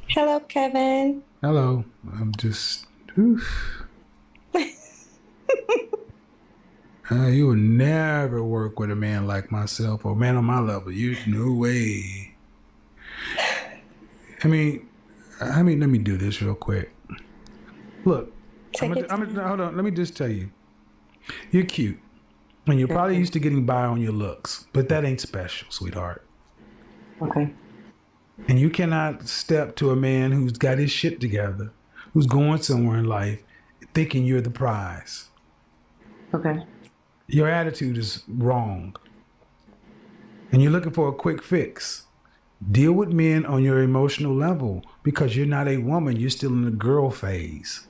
Hello, Kevin. Hello. I'm just... you would never work with a man like myself or a man on my level. No way. I mean, let me do this real quick. Look, hold on. Let me just tell you. You're cute. And you're probably used to getting by on your looks, but that ain't special, sweetheart. Okay. And you cannot step to a man who's got his shit together, who's going somewhere in life, thinking you're the prize. Okay. Your attitude is wrong. And you're looking for a quick fix. Deal with men on your emotional level because you're not a woman. You're still in the girl phase.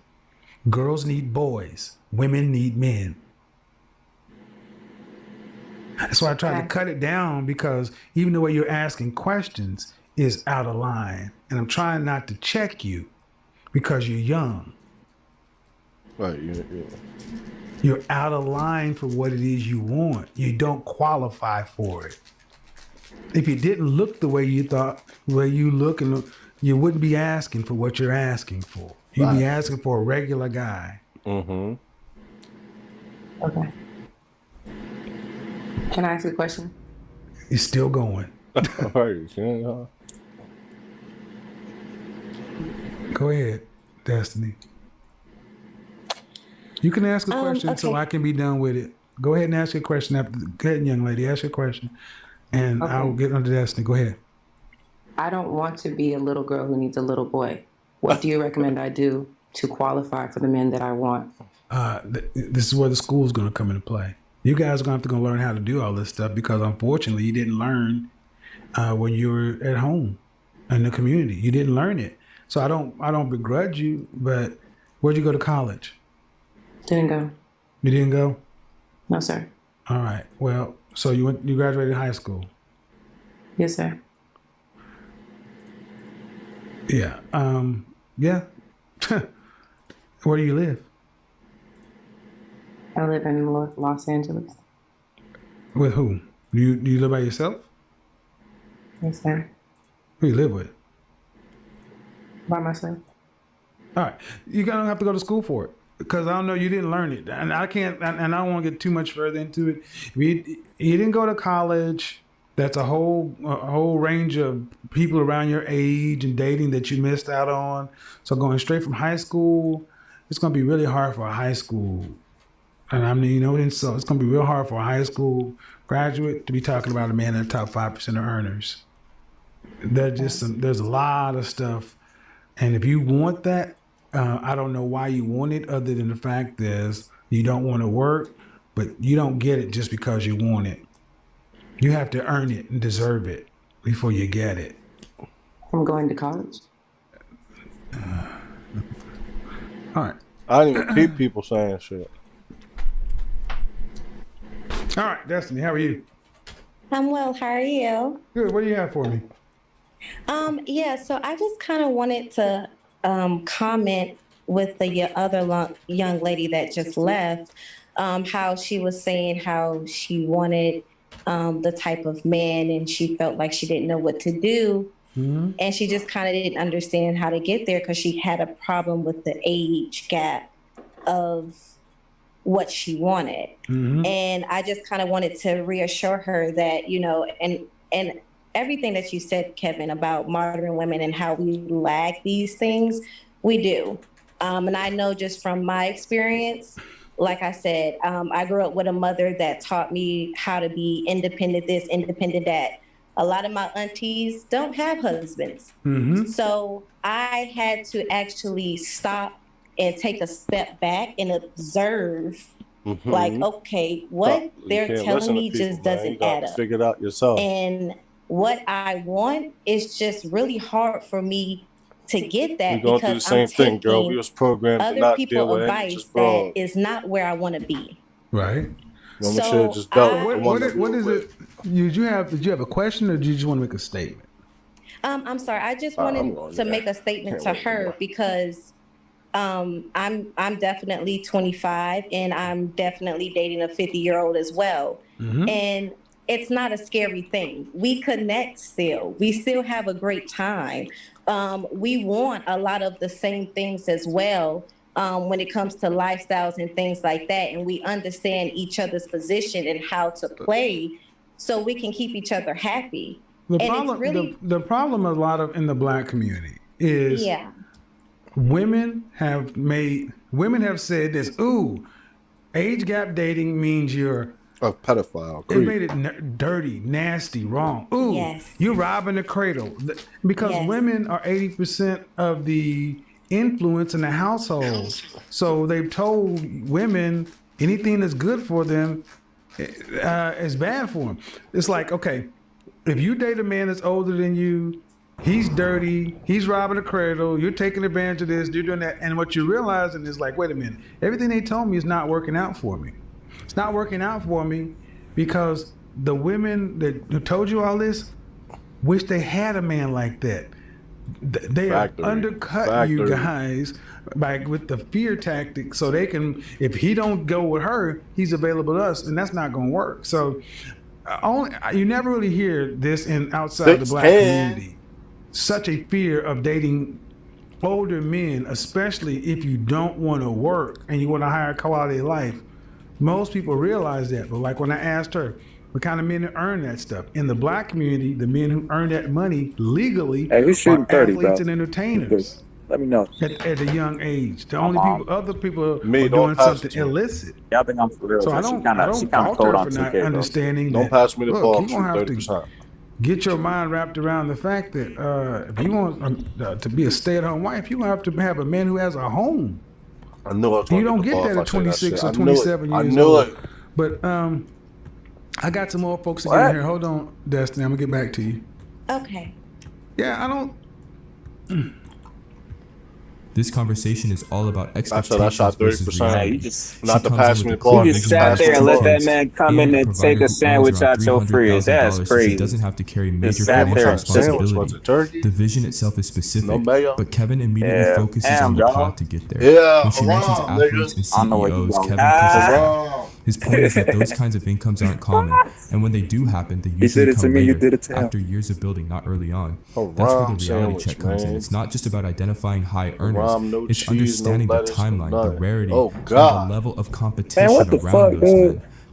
Girls need boys. Women need men. That's why I tried to cut it down because even the way you're asking questions is out of line. And I'm trying not to check you because you're young. Right. You're out of line for what it is you want. You don't qualify for it. If you didn't look the way you thought, the way you look, and you wouldn't be asking for what you're asking for. You'd be asking for a regular guy. Mm-hmm. Okay. Can I ask you a question? It's still going. Go ahead, Destiny. You can ask a question so I can be done with it. Go ahead and ask your question. Go ahead, young lady. Ask your question. And I'll get under Destiny. Go ahead. I don't want to be a little girl who needs a little boy. What do you recommend I do to qualify for the men that I want? This is where the school's going to come into play. You guys are going to have to learn how to do all this stuff because unfortunately you didn't learn when you were at home in the community. You didn't learn it. So I don't begrudge you, but where'd you go to college? Didn't go. You didn't go? No, sir. All right. Well, so you graduated high school? Yes, sir. Yeah. Yeah. Where do you live? I live in Los Angeles. With who? Do you live by yourself? Yes, sir. Who you live with? By myself. All right. You're going to have to go to school for it. Because I don't know, you didn't learn it. And I can't, and I don't want to get too much further into it. You didn't go to college. That's a whole range of people around your age and dating that you missed out on. So going straight from high school, it's going to be really hard for a high school And I mean, and so it's going to be real hard for a high school graduate to be talking about a man in the top 5% of earners. There's a lot of stuff. And if you want that, I don't know why you want it other than the fact is you don't want to work, but you don't get it just because you want it. You have to earn it and deserve it before you get it. I'm going to college. All right. I didn't even peep people saying shit. All right, Destiny, how are you? I'm well. How are you? Good. What do you have for me? Yeah, so I just kind of wanted to comment with the other young lady that just left, how she was saying how she wanted the type of man and she felt like she didn't know what to do. Mm-hmm. And she just kind of didn't understand how to get there because she had a problem with the age gap of what she wanted. Mm-hmm. And I just kind of wanted to reassure her that, and everything that you said, Kevin, about modern women and how we lack these things, we do. And I know just from my experience, like I said, I grew up with a mother that taught me how to be independent this, independent that. A lot of my aunties don't have husbands. Mm-hmm. So I had to actually stop and take a step back and observe, like, okay, what they're telling me just doesn't add up. Figure it out yourself. And what I want is just really hard for me to get that because do the same thing, girl. We was programmed to not deal with advice that is not where I want to be. Right. So just what is it? Did you have a question or did you just want to make a statement? I'm sorry. I just wanted to make a statement to her because I'm definitely 25 and I'm definitely dating a 50-year-old as well. Mm-hmm. And it's not a scary thing. We connect still. We still have a great time. We want a lot of the same things as well when it comes to lifestyles and things like that. And we understand each other's position and how to play so we can keep each other happy. The problem a lot of in the Black community is women have said this, ooh, age gap dating means you're a pedophile. It made it dirty, nasty, wrong. Ooh, you're robbing the cradle. Because women are 80% of the influence in the household. So they've told women anything that's good for them is bad for them. It's like, okay, if you date a man that's older than you, he's dirty, he's robbing the cradle, you're taking advantage of this, you're doing that. And what you're realizing is like, wait a minute, everything they told me is not working out for me. It's not working out for me because the women that told you all this wish they had a man like that. They have undercut you guys with the fear tactic so they can, if he don't go with her, he's available to us, and that's not going to work. So you never really hear this outside the Black community. Such a fear of dating older men, especially if you don't want to work and you want a higher quality of life. Most people realize that, but like when I asked her, what kind of men who earn that stuff? In the Black community, the men who earn that money legally are 30, athletes bro. and entertainers. Let me know. At a young age. The only other people are doing something illicit. Yeah, I think I'm for real. So I don't fault her for not understanding that. Don't pass me the ball. You're going to have to get your mind wrapped around the fact that if you want to be a stay-at-home wife, you're going to have a man who has a home. I know I you don't get that at 26 or 27 years old. But I got some more folks again here. Hold on, Destiny. I'm gonna get back to you. Okay. Yeah, I don't. This conversation is all about expectations. I shot 30%. You just not to pass me the ball. You just sat there and let that man come in and take a sandwich out your fridge. That's crazy. He doesn't have to carry major financial responsibility. The vision itself is specific, but Kevin immediately focuses on the path to get there. Yeah, when she mentions athletes and CEOs, Kevin pushes his point is that those kinds of incomes aren't common, and when they do happen, they usually come later, after years of building, not early on. That's where the reality check comes in. It's not just about identifying high earners, it's understanding the timeline, the rarity, and the level of competition around those men.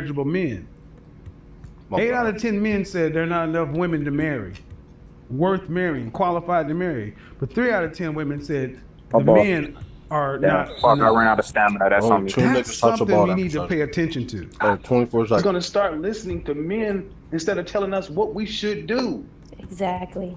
marriageable men. 8 out of 10 men said there are not enough women to marry, worth marrying, qualified to marry. But 3 out of 10 women said the men are not. Fuck, I ran out of stamina. That's on me. That's something we need to pay attention to. 24 seconds. We're going to start listening to men instead of telling us what we should do. Exactly.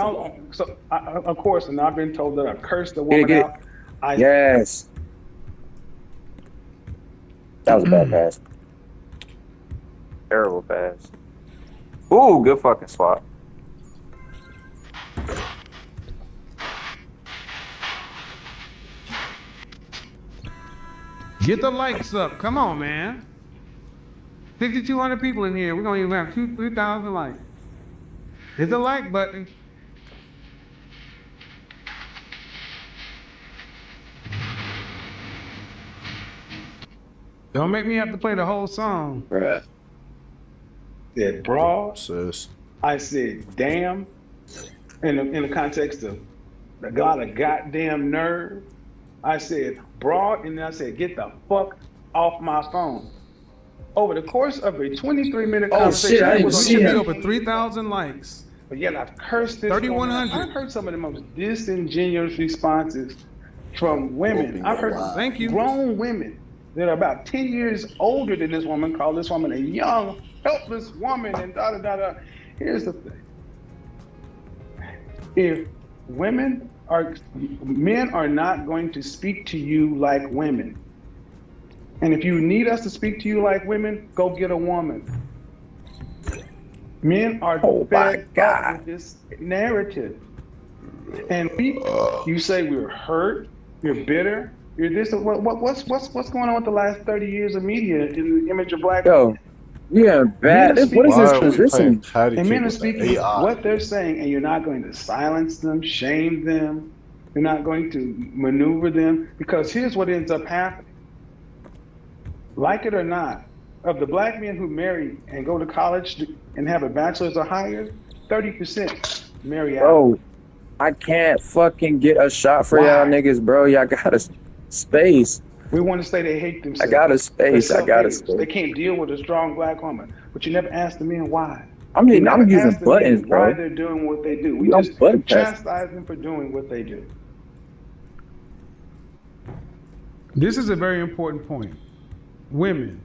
of course, and I've been told that I cursed the woman out. Yes. That was a bad pass. Terrible pass. Ooh, good fucking swat. Get the likes up. Come on, man. 5,200 people in here. We're gonna even have 3,000 likes. Hit the like button. Don't make me have to play the whole song. Bruh. Said broad. I said damn. In the context of the God of goddamn nerve. I said broad, and then I said get the fuck off my phone. Over the course of a 23-minute conversation, It should be over 3,000 likes. But yet I've cursed this. 3,100. I've heard some of the most disingenuous responses from women. I've heard grown women that are about 10 years older than this woman call this woman a young, helpless woman and da da da da. Here's the thing. If men are not going to speak to you like women. And if you need us to speak to you like women, go get a woman. Men are fed up with this narrative. And you say we're hurt, you're bitter, you're this. What's going on with the last 30 years of media in the image of black men? Yeah, bad. What is this position? And men are speaking what they're saying, and you're not going to silence them, shame them. You're not going to maneuver them, because here's what ends up happening. Like it or not, of the black men who marry and go to college and have a bachelor's or higher, 30% marry out. Bro, I can't fucking get a shot for y'all niggas, bro. Y'all got a space. We want to say they hate themselves. I got a space. I got a space. They can't deal with a strong black woman, but you never ask the men why. I'm using buttons, bro. Why they're doing what they do. We just chastise them for doing what they do. This is a very important point. Women,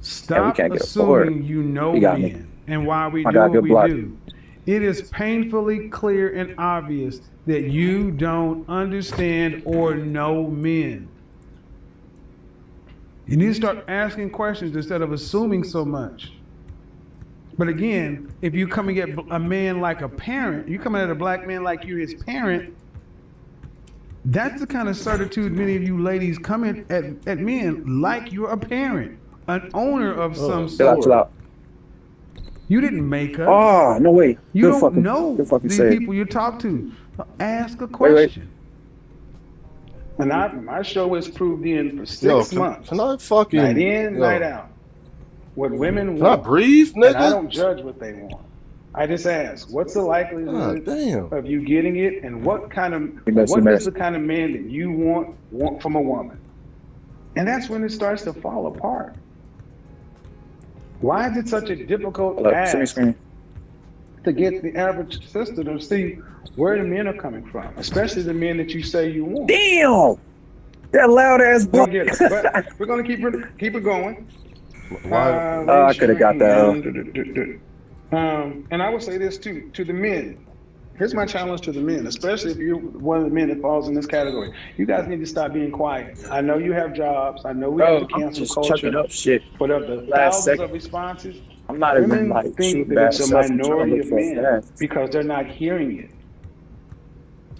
stop assuming you know men and why we do what we do. It is painfully clear and obvious that you don't understand or know men. You need to start asking questions instead of assuming so much. But again, if you come and get a man like a parent, you come at a black man like you're his parent, that's the kind of certitude many of you ladies come in at men like you're a parent, an owner of some sort. Chill out. You didn't make us. Oh, no way. You don't know these people you talk to. Ask a question. And my show has proved in for 6 months. Can I fucking night in, night out. What women can want. I breathe, nigga? And I don't judge what they want. I just ask, what's the likelihood of you getting it, and what is the kind of man that you want from a woman? And that's when it starts to fall apart. Why is it such a difficult ask to get the average sister to see where the men are coming from, especially the men that you say you want? Damn! That loud ass boy. But we're gonna keep it going. I could have got that. And I would say this too to the men. Here's my challenge to the men, especially if you're one of the men that falls in this category. You guys need to stop being quiet. I know you have jobs. I know we have to cancel culture. Up shit. But of the thousands of responses, I'm not even women like think that it's a minority of men because they're not hearing it.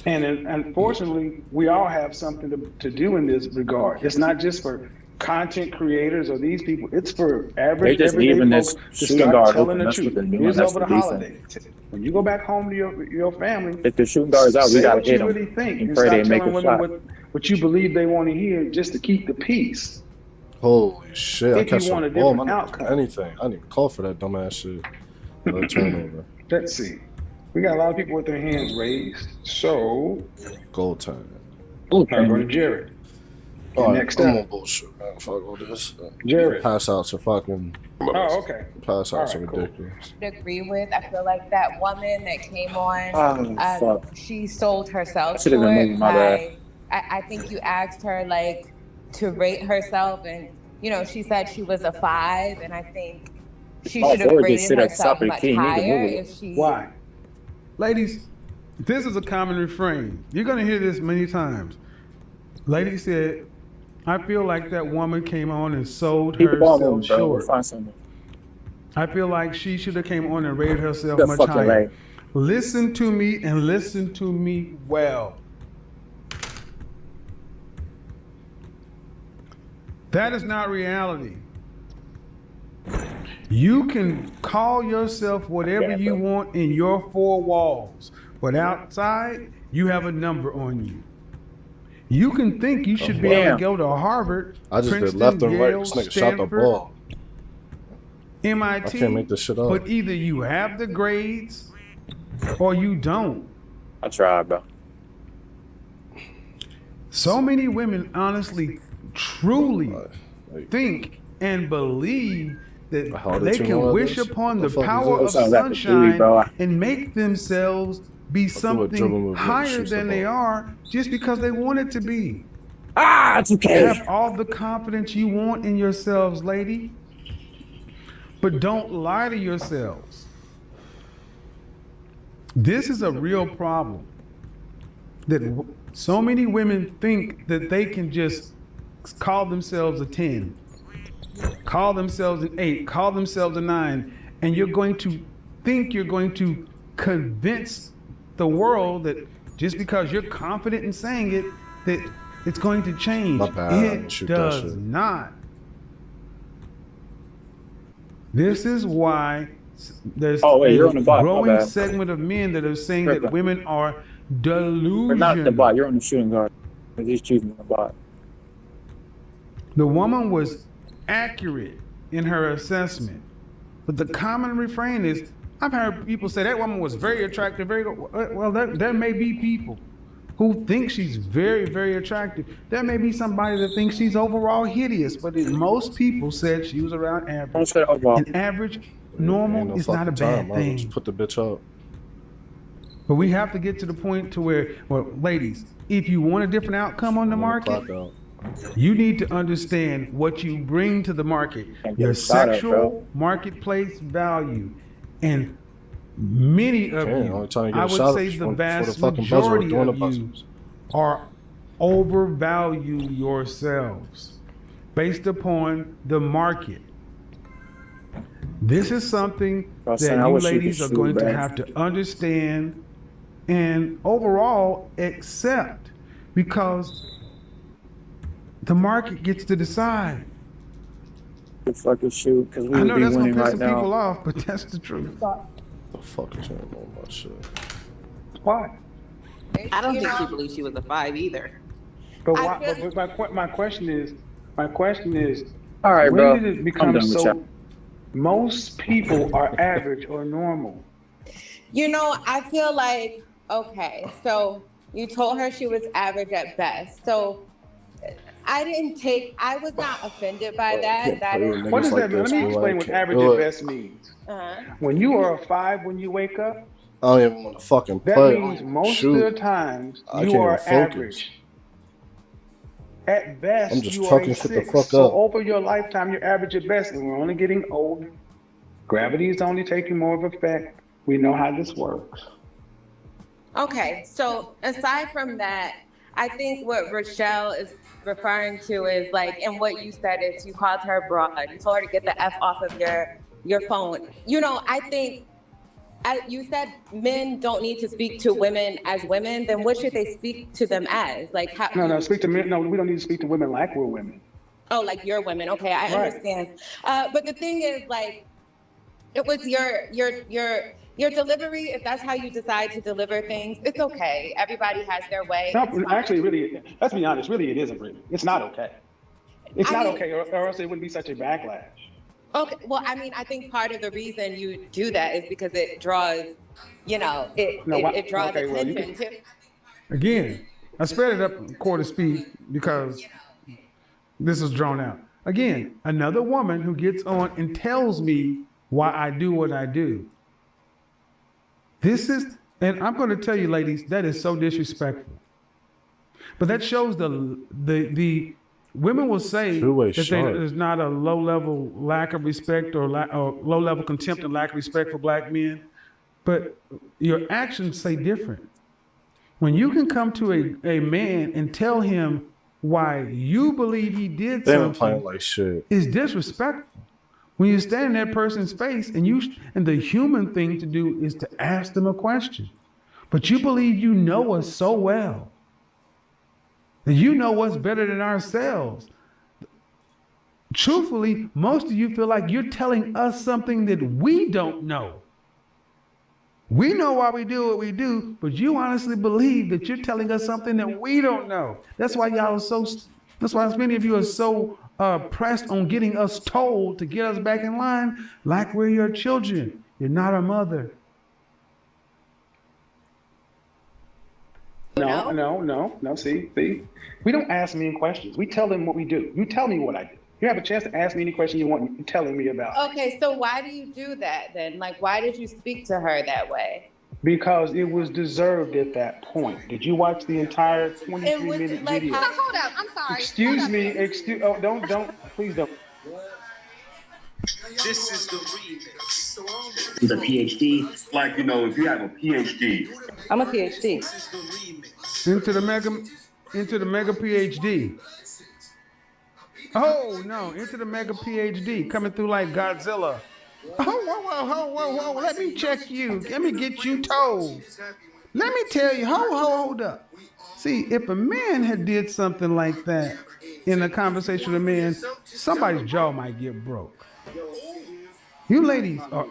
And unfortunately, we all have something to do in this regard. It's not just for content creators or these people. It's for average everyday folks to start telling the truth. Here's over the holidays. When you go back home to your family, if the shooting guard is out, we gotta hit them. Really think and stop telling women what you believe they want to hear just to keep the peace. Holy shit! If you want a different outcome, anything. I didn't call for that dumbass shit. Turnover. Let's see. We got a lot of people with their hands raised. So gold time. I'm going to Jared. Next up. I'm on bullshit, man. Fuck all this. Jared. Pass outs are fucking. Oh, okay. Pass outs are ridiculous. Agree with. I feel like that woman that came on, she sold herself short. I think you asked her like to rate herself, and she said she was a 5, and I think she should have rated herself much higher if she. Why? Ladies, this is a common refrain. You're gonna hear this many times. Lady said, I feel like that woman came on and sold herself short. I feel like she should have came on and rated herself much higher. Listen to me and listen to me well. That is not reality. You can call yourself whatever you want in your four walls, but outside, you have a number on you. You can think you should be able to go to Harvard, I just Princeton, did left and right. Yale, This nigga shot the Stanford, ball. MIT, I can't make this shit up. but either you have the grades or you don't. I tried, bro. So many women honestly, truly think and believe that they can wish upon the power of sunshine and make themselves be something higher than they are just because they want it to be. It's okay. Have all the confidence you want in yourselves, lady, but don't lie to yourselves. This is a real problem, that so many women think that they can just call themselves a 10, call themselves an 8, call themselves a 9, and you're going to think you're going to convince the world that just because you're confident in saying it, that it's going to change. It does not. This is why there's a growing segment of men that are saying that women are delusional. Not the bot. You're on the shooting guard. He's choosing the bot. The woman was accurate in her assessment, but the common refrain is, I've heard people say that woman was very attractive. Well, there may be people who think she's very, very attractive. There may be somebody that thinks she's overall hideous, but most people said she was around average. And average, normal is not a bad thing. Just put the bitch up. But we have to get to the point to where, well, ladies, if you want a different outcome on the market, you need to understand what you bring to the market, your sexual marketplace value. And many of you, I would say the vast majority of you, are overvalue yourselves based upon the market. This is something that you ladies are going to have to understand and overall accept, because the market gets to decide. Fucking shoot, because we I know would be that's gonna winning piss right some people now. off, but that's the truth. The fuck is going on my shit? Why? I don't think she believes she was a 5 either. But why? But my question is, all right, when bro. did it become so? Most people are average or normal. You know, I feel like, okay, so you told her she was average at best. So I was not offended by that. What does that mean? Let me explain what average at best means. When you are a 5 when you wake up, I don't even want to fucking play. That means most of the times you are average. At best, I'm just you are talking a shit the 6. fuck So up. over your lifetime, you're average at best, and we're only getting older. Gravity is only taking more of effect. We know how this works. Okay, so aside from that, I think what Rochelle is referring to is like, and what you said is you called her broad. You told her to get the F off of your phone. You know, I think, as you said, men don't need to speak to women as women. Then what should they speak to them as? Like how? No, speak to men. No, we don't need to speak to women like we're women. Oh, like you're women. Okay, I understand. But the thing is, like, it was your delivery. If that's how you decide to deliver things, it's okay. Everybody has their way. No, actually, really, let's be honest. Really, it isn't really. It's not okay. It's not okay, or else it wouldn't be such a backlash. Okay, well, I mean, I think part of the reason you do that is because it draws, you know, it draws attention to. Again, I sped it up a quarter speed because this is drawn out. Again, another woman who gets on and tells me why I do what I do. This is, and I'm going to tell you, ladies, that is so disrespectful. But that shows the women will say that there's not a low-level lack of respect or low-level contempt and lack of respect for black men, but your actions say different. When you can come to a man and tell him why you believe he did something, like shit, is disrespectful. When you stand in that person's face and the human thing to do is to ask them a question, but you believe you know us so well. You know what's better than ourselves. truthfully, most of you feel like you're telling us something that we don't know. We know why we do what we do, but you honestly believe that you're telling us something that we don't know. That's why y'all are so. That's why many of you are so pressed on getting us told to get us back in line, like we're your children. You're not our mother. No. See, we don't ask men questions. We tell them what we do. You tell me what I do. You have a chance to ask me any question you want. You're telling me about. Okay, so why do you do that then? Like, why did you speak to her that way? Because it was deserved at that point. Did you watch the entire 23-minute video? Hold up, I'm sorry. Excuse me. Don't. Please don't. This is the remix. With a PhD, like, you know, if you have a PhD. I'm a PhD. Into the mega PhD. Oh no, into the mega PhD coming through like Godzilla. Oh, whoa, let me check you. Let me get you told. Let me tell you, hold up. See, if a man had did something like that in a conversation with a man, somebody's jaw might get broke. You ladies are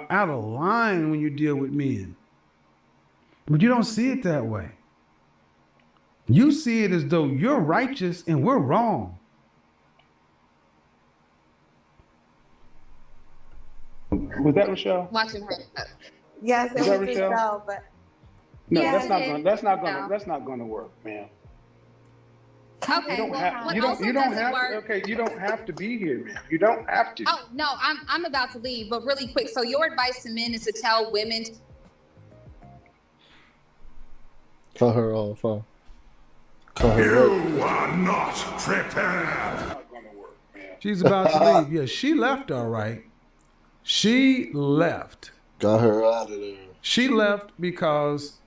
out of line when you deal with men. But you don't see it that way. You see it as though you're righteous and we're wrong. Was that Rochelle? Watching her. Yes, it was Rochelle? Rochelle, but No, Yeah, that's not gonna work, man. Okay, You don't well, have. what You don't. also You don't doesn't have. work. Okay, you don't have to be here, man. You don't have to. Oh no, I'm about to leave, but really quick. So your advice to men is to tell women. Cut her off, huh? Cut her off. You are not prepared. She's about to leave. Yeah, she left all right. She left. Got her out of there. She left because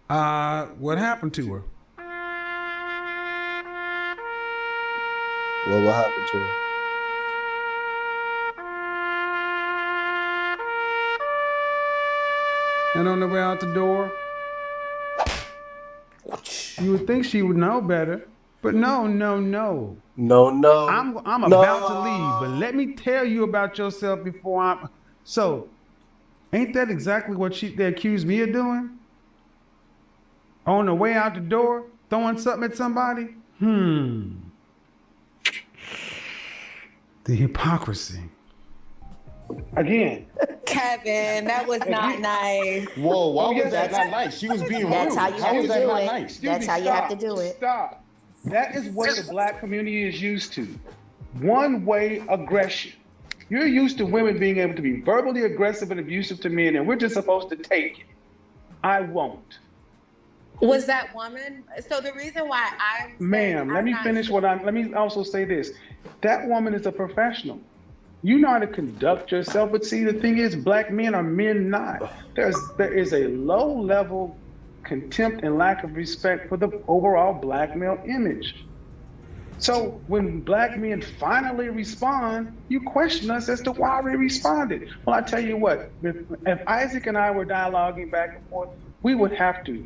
what happened to her? Well, what happened to her? And on the way out the door, you would think she would know better, but no. No. I'm about to leave, but let me tell you about yourself before I'm. So, ain't that exactly what they accused me of doing? On the way out the door, throwing something at somebody? The hypocrisy. Again. Kevin, that was not nice. Whoa, why was that not nice? She was being That's rude. how you have to do it. That's how you have to do it. Stop. That is what the black community is used to. One-way aggression. You're used to women being able to be verbally aggressive and abusive to men, and we're just supposed to take it. I won't. Was that woman? So the reason why Ma'am, let me finish let me also say this. That woman is a professional. You know how to conduct yourself, but see, the thing is, black men are men not. There is a low-level contempt and lack of respect for the overall black male image. So when black men finally respond, you question us as to why we responded. Well, I tell you what, if Isaac and I were dialoguing back and forth, we would have to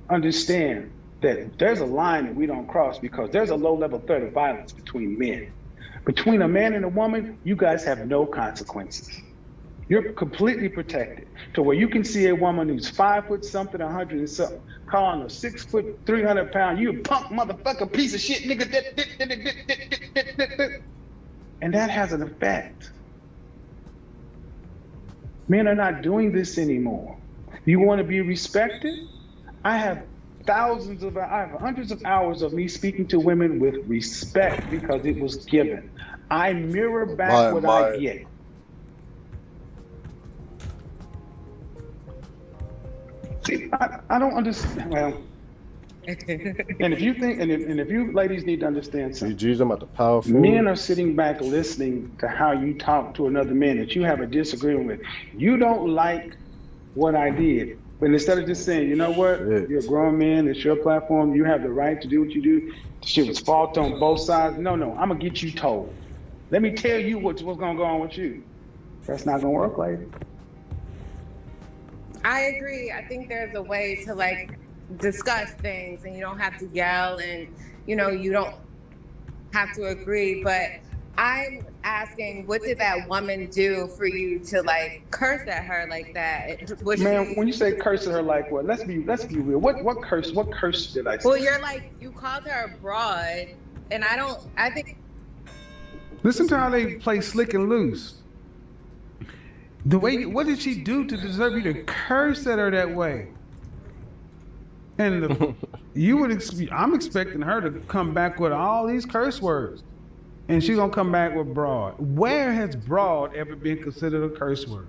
understand that there's a line that we don't cross because there's a low-level threat of violence between men. Between a man and a woman, you guys have no consequences. You're completely protected to where you can see a woman who's 5 foot something, 100 and something, calling a 6 foot, 300 pound, you a punk motherfucker, piece of shit, nigga. And that has an effect. Men are not doing this anymore. You want to be respected? I have hundreds of hours of me speaking to women with respect because it was given. I mirror back what I get. See, I don't understand. Well, and if you ladies need to understand something, GG's, I'm at the powerful. Men are sitting back listening to how you talk to another man that you have a disagreement with. You don't like what I did. But instead of just saying, you know what, you're a grown man, it's your platform, you have the right to do what you do, shit was fault on both sides. No, I'm gonna get you told. Let me tell you what's gonna go on with you. That's not gonna work, lady. I agree. I think there's a way to like discuss things and you don't have to yell and you don't have to agree. But I'm asking, what did that woman do for you to like curse at her like that? Man, when you say curse at her like what? Let's be real. What curse did I say? Well, you're like, you called her a broad, and I think. Listen to how they play slick and loose. The way, what did she do to deserve you to curse at her that way? And I'm expecting her to come back with all these curse words. And she's gonna come back with broad. Where has broad ever been considered a curse word?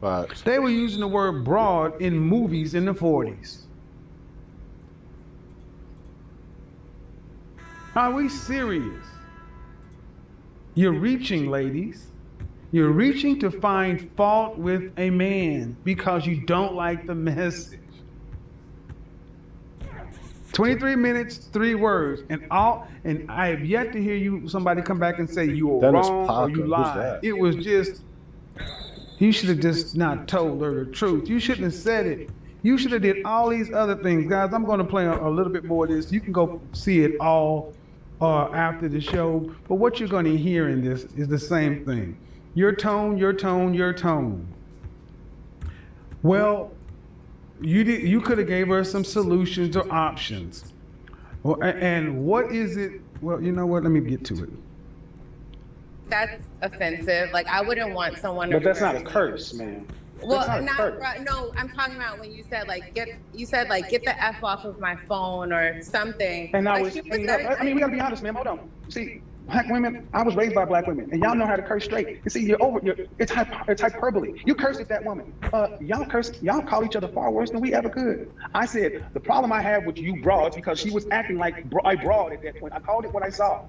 Right. They were using the word broad in movies in the 40s. Are we serious? You're reaching, ladies. You're reaching to find fault with a man because you don't like the message. 23 minutes, 3 words, and I have yet to hear somebody come back and say you were wrong or you lied. It was just, you should have just not told her the truth. You shouldn't have said it. You should have did all these other things. Guys, I'm going to play a little bit more of this. You can go see it all after the show. But what you're going to hear in this is the same thing. Your tone, your tone, your tone. Well, you could have gave her some solutions or options. Well, and what is it? Well, you know what? Let me get to it. That's offensive. Like, I wouldn't want someone to. But that's not a curse, man. Well, no, I'm talking about when you said like get the F off of my phone or something. And like, we gotta be honest, man. Hold on. See, black women, I was raised by black women, and y'all know how to curse straight. You see, it's hyperbole. You cursed at that woman. Y'all call each other far worse than we ever could. I said, the problem I have with you broads, because she was acting like a broad at that point. I called it what I saw.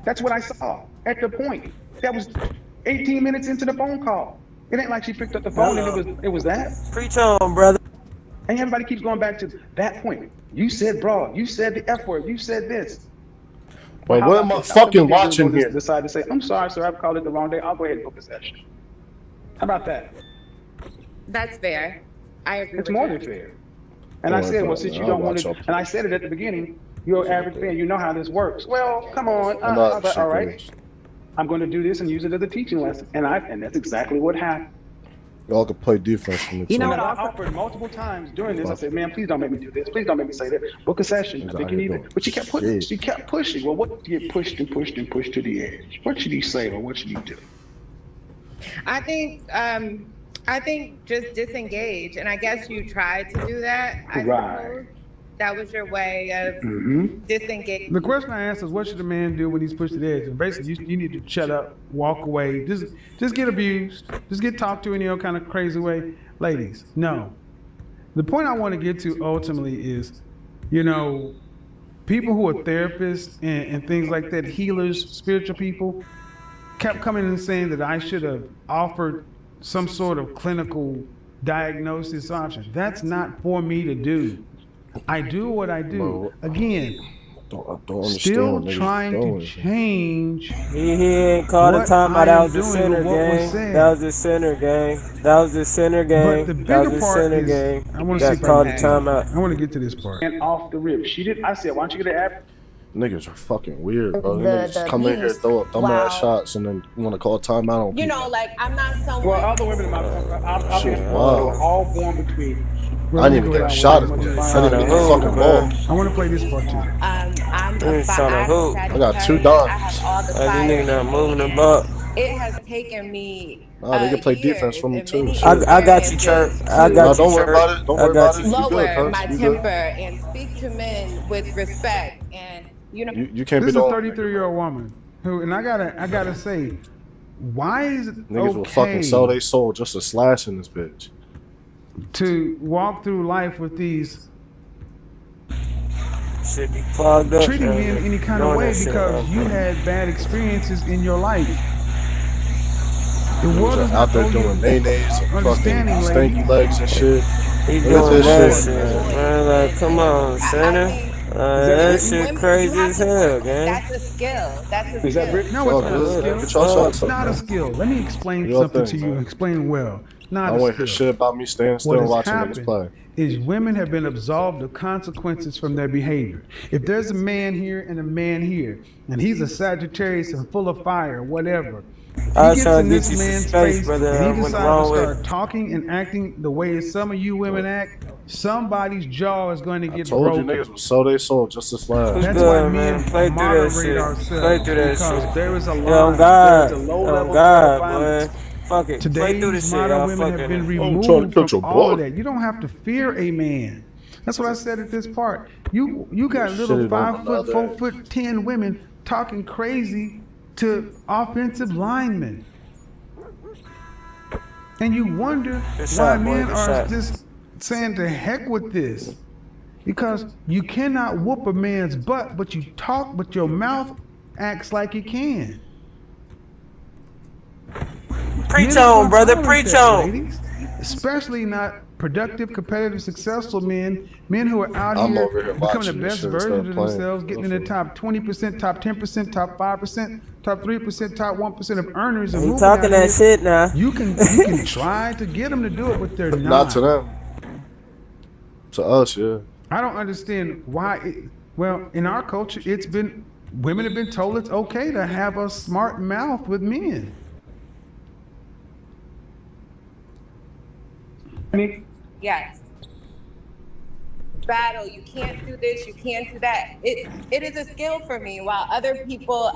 That's what I saw at the point. That was 18 minutes into the phone call. It ain't like she picked up the phone and it was that. Preach on, brother. And everybody keeps going back to that point. You said broad. You said the F word. You said this. But what am I fucking watching here? Decide to say, I'm sorry, sir, I've called it the wrong day. I'll go ahead and book possession. How about that? That's fair. I agree. It's more than fair. And I said, well, since you don't want to, and I said it at the beginning, you're an average fan. You know how this works. Well, come on. All right. I'm going to do this and use it as a teaching lesson. And that's exactly what happened. Y'all could play defense from the team. You know what? I offered multiple times during this. I said, man, please don't make me do this. Please don't make me say that. Book a session. I think you need it. But she kept pushing. Well, what do you get pushed and pushed and pushed to the edge? What should he say or what should he do? I think just disengage. And I guess you tried to do that. I suppose. That was your way of disengaging. The question I asked is, what should a man do when he's pushed to the edge? And basically, you need to shut up, walk away, just get abused, just get talked to in any kind of crazy way. Ladies, no. The point I want to get to ultimately is, people who are therapists and things like that, healers, spiritual people, kept coming and saying that I should have offered some sort of clinical diagnosis option. That's not for me to do. I do what I do. Again, still trying to change. He ain't called a timeout. That was the center game. That was the center game. That was the center game. But the bigger part is, I want to see called a timeout. I want to get to this part. And off the rip, she did. I said, why don't you get an app? Niggas are fucking weird, bro. Niggas just come in here, throw mad shots, and then want to call timeout on people. Like, I'm not someone. Well, all the women in my all born between. I didn't even get a shot at them. I didn't even get a fucking ball. I want to play this part too. I got 2 dimes. I didn't not moving the ball. It has taken me. They can play defense for me too. I got you, Chirp. I got you. Don't worry about it. Don't worry about it. Lower my temper and speak to men with respect, and you can't be the 33-year-old woman who, and I gotta say, why is it niggas will fucking sell their soul just to slash in this bitch? To walk through life with these should be clogged up, treating men any kind of way because you had bad experiences in your life. The world is out there doing nays and fucking stanky legs and shit. He doing that shit, man. Like, come on, Santa. That shit crazy as hell, gang. That's a skill. That's a skill. No, it's not a skill. It's not a skill. Let me explain something to you. Explain well. I want to hear shit about me staying still and watching niggas play. is women have been absolved of consequences from their behavior. If there's a man here and a man here, and he's a Sagittarius and full of fire, whatever, he gets in this man's face and he decides to start talking and acting the way some of you women act, somebody's jaw is going to get broken. You niggas would sell their soul just as fast. That's why men moderate ourselves, because there is a line. There's a low level of violence. Fuck it. Today's modern women have been removed from all of that. You don't have to fear a man. That's what I said at this part. You got little 5 foot, 4 foot 10 women talking crazy to offensive linemen, and you wonder why men are just saying to heck with this, because you cannot whoop a man's butt, but you talk, but your mouth acts like it can. Preach on, brother. Preach on. Ladies. Especially not productive, competitive, successful men who are out here becoming the best versions of themselves, getting in the top 20%, top 10%, top 5%, top 3%, top 1% of earners. And talking that shit now. You can try to get them to do it, but they're not. Not to them. To us, yeah. I don't understand why. Well, in our culture, women have been told it's okay to have a smart mouth with men. Yes. Battle. You can't do this. You can't do that. It is a skill for me. While other people,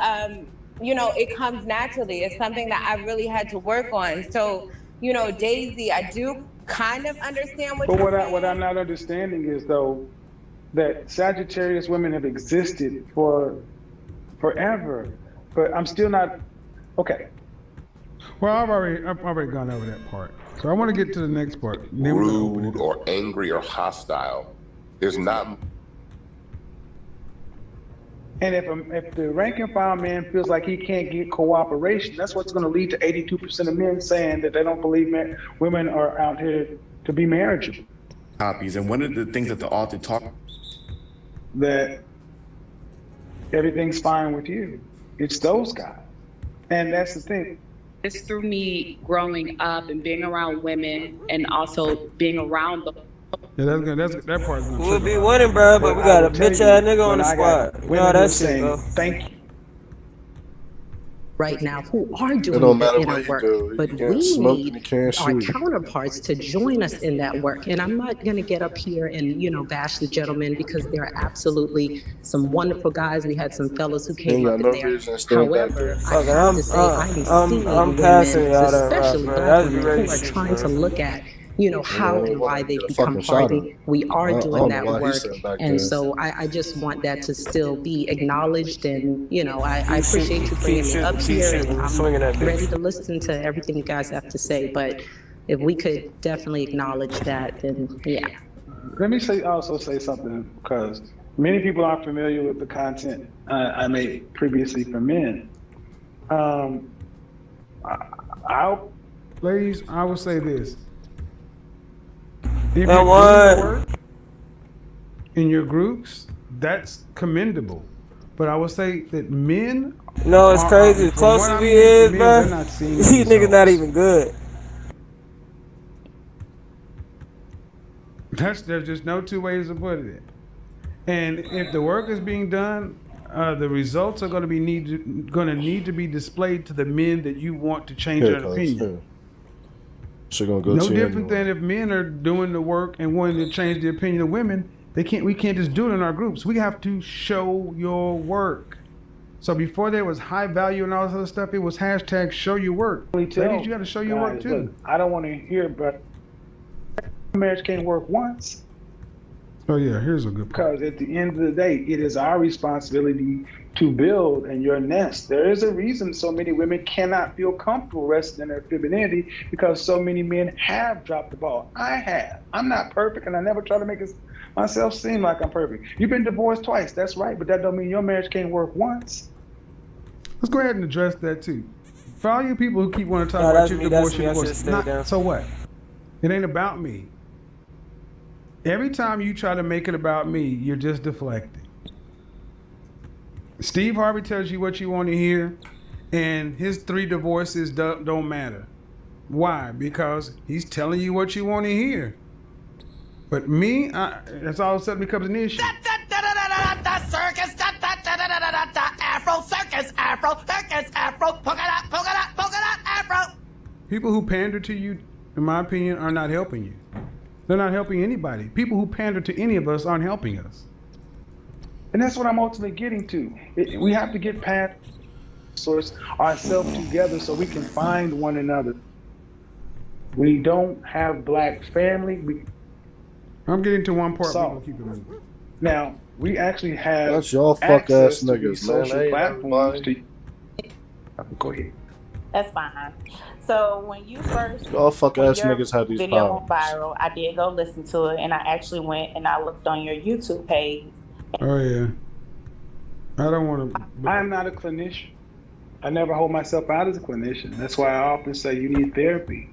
it comes naturally. It's something that I really had to work on. So, Daisy, I do kind of understand what. But what I'm not understanding is though that Sagittarius women have existed for forever, but I'm still not okay. Well, I've already gone over that part. So I want to get to the next part. Rude or angry or hostile. There's not. And if the rank and file man feels like he can't get cooperation, that's what's going to lead to 82% of men saying that they don't believe women are out here to be marriageable. Copies. And one of the things that the author talked that everything's fine with you. It's those guys. And that's the thing. It's through me growing up and being around women and also being around the. Yeah, that part's gonna. We'll be winning, bro, but we got a bitch ass nigga on the squad. We know that shit, bro. Thank you. Right now who are doing the inner work, but we need our counterparts to join us in that work. And I'm not going to get up here and bash the gentlemen, because there are absolutely some wonderful guys. We had some fellas who came up in there. However, I have to say I'm seeing women, especially black women, who are trying to look at how and why they become hardy. We are doing that work. And so I just want that to still be acknowledged. And, I appreciate you bringing me up here. And I'm ready to listen to everything you guys have to say. But if we could definitely acknowledge that, then yeah. Let me also say something, because many people aren't familiar with the content I made previously for men. Ladies, I will say this. If you're doing the work in your groups, that's commendable. But I would say that men. No, it's crazy. The closer we is, bro, these niggas not even good. There's just no two ways to put it. And if the work is being done, the results are going to need to be displayed to the men that you want to change their opinion. No different than if men are doing the work and wanting to change the opinion of women. We can't just do it in our groups. We have to show your work. So before there was high value and all this other stuff, it was hashtag show your work. Ladies, you got to show your work too. Look, I don't want to hear about marriage can't work once. Oh yeah, here's a good point. Because at the end of the day, it is our responsibility to build in your nest. There is a reason so many women cannot feel comfortable resting in their femininity, because so many men have dropped the ball. I have. I'm not perfect, and I never try to make myself seem like I'm perfect. You've been divorced twice, that's right, but that don't mean your marriage can't work once. Let's go ahead and address that too. For all you people who keep wanting to talk about your divorce, so what? It ain't about me. Every time you try to make it about me, you're just deflecting. Steve Harvey tells you what you want to hear, and his 3 divorces don't matter. Why? Because he's telling you what you want to hear. But me, that's all of a sudden becomes an issue. Circus, Afro circus, Afro circus, Afro polka dot, Afro. People who pander to you, in my opinion, are not helping you. They're not helping anybody. People who pander to any of us aren't helping us. And that's what I'm ultimately getting to. We have to get past ourselves together so we can find one another. We don't have black family. I'm getting to one part. We're gonna keep it moving. Now, we actually have That's y'all fuck ass niggas, social man. platforms to, go ahead. That's fine. So when you first y'all fuck ass niggas had these video problems. went viral, I did go listen to it, and I actually went and I looked on your YouTube page. Oh yeah. I don't want to. I'm not a clinician. I never hold myself out as a clinician. That's why I often say you need therapy.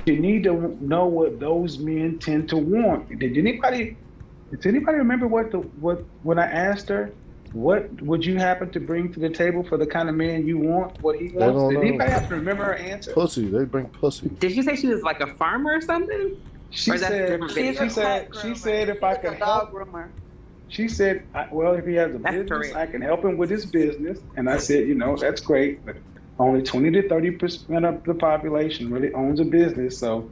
You need to know what those men tend to want. Does anybody remember when I asked her, what would you happen to bring to the table for the kind of man you want, what he wants? Did anybody have to remember her answer? Pussy. They bring pussy. Did she say she was like a farmer or something? She said if I could help. She said, well, if he has a business, I can help him with his business. And I said, that's great, but only 20 to 30% of the population really owns a business, so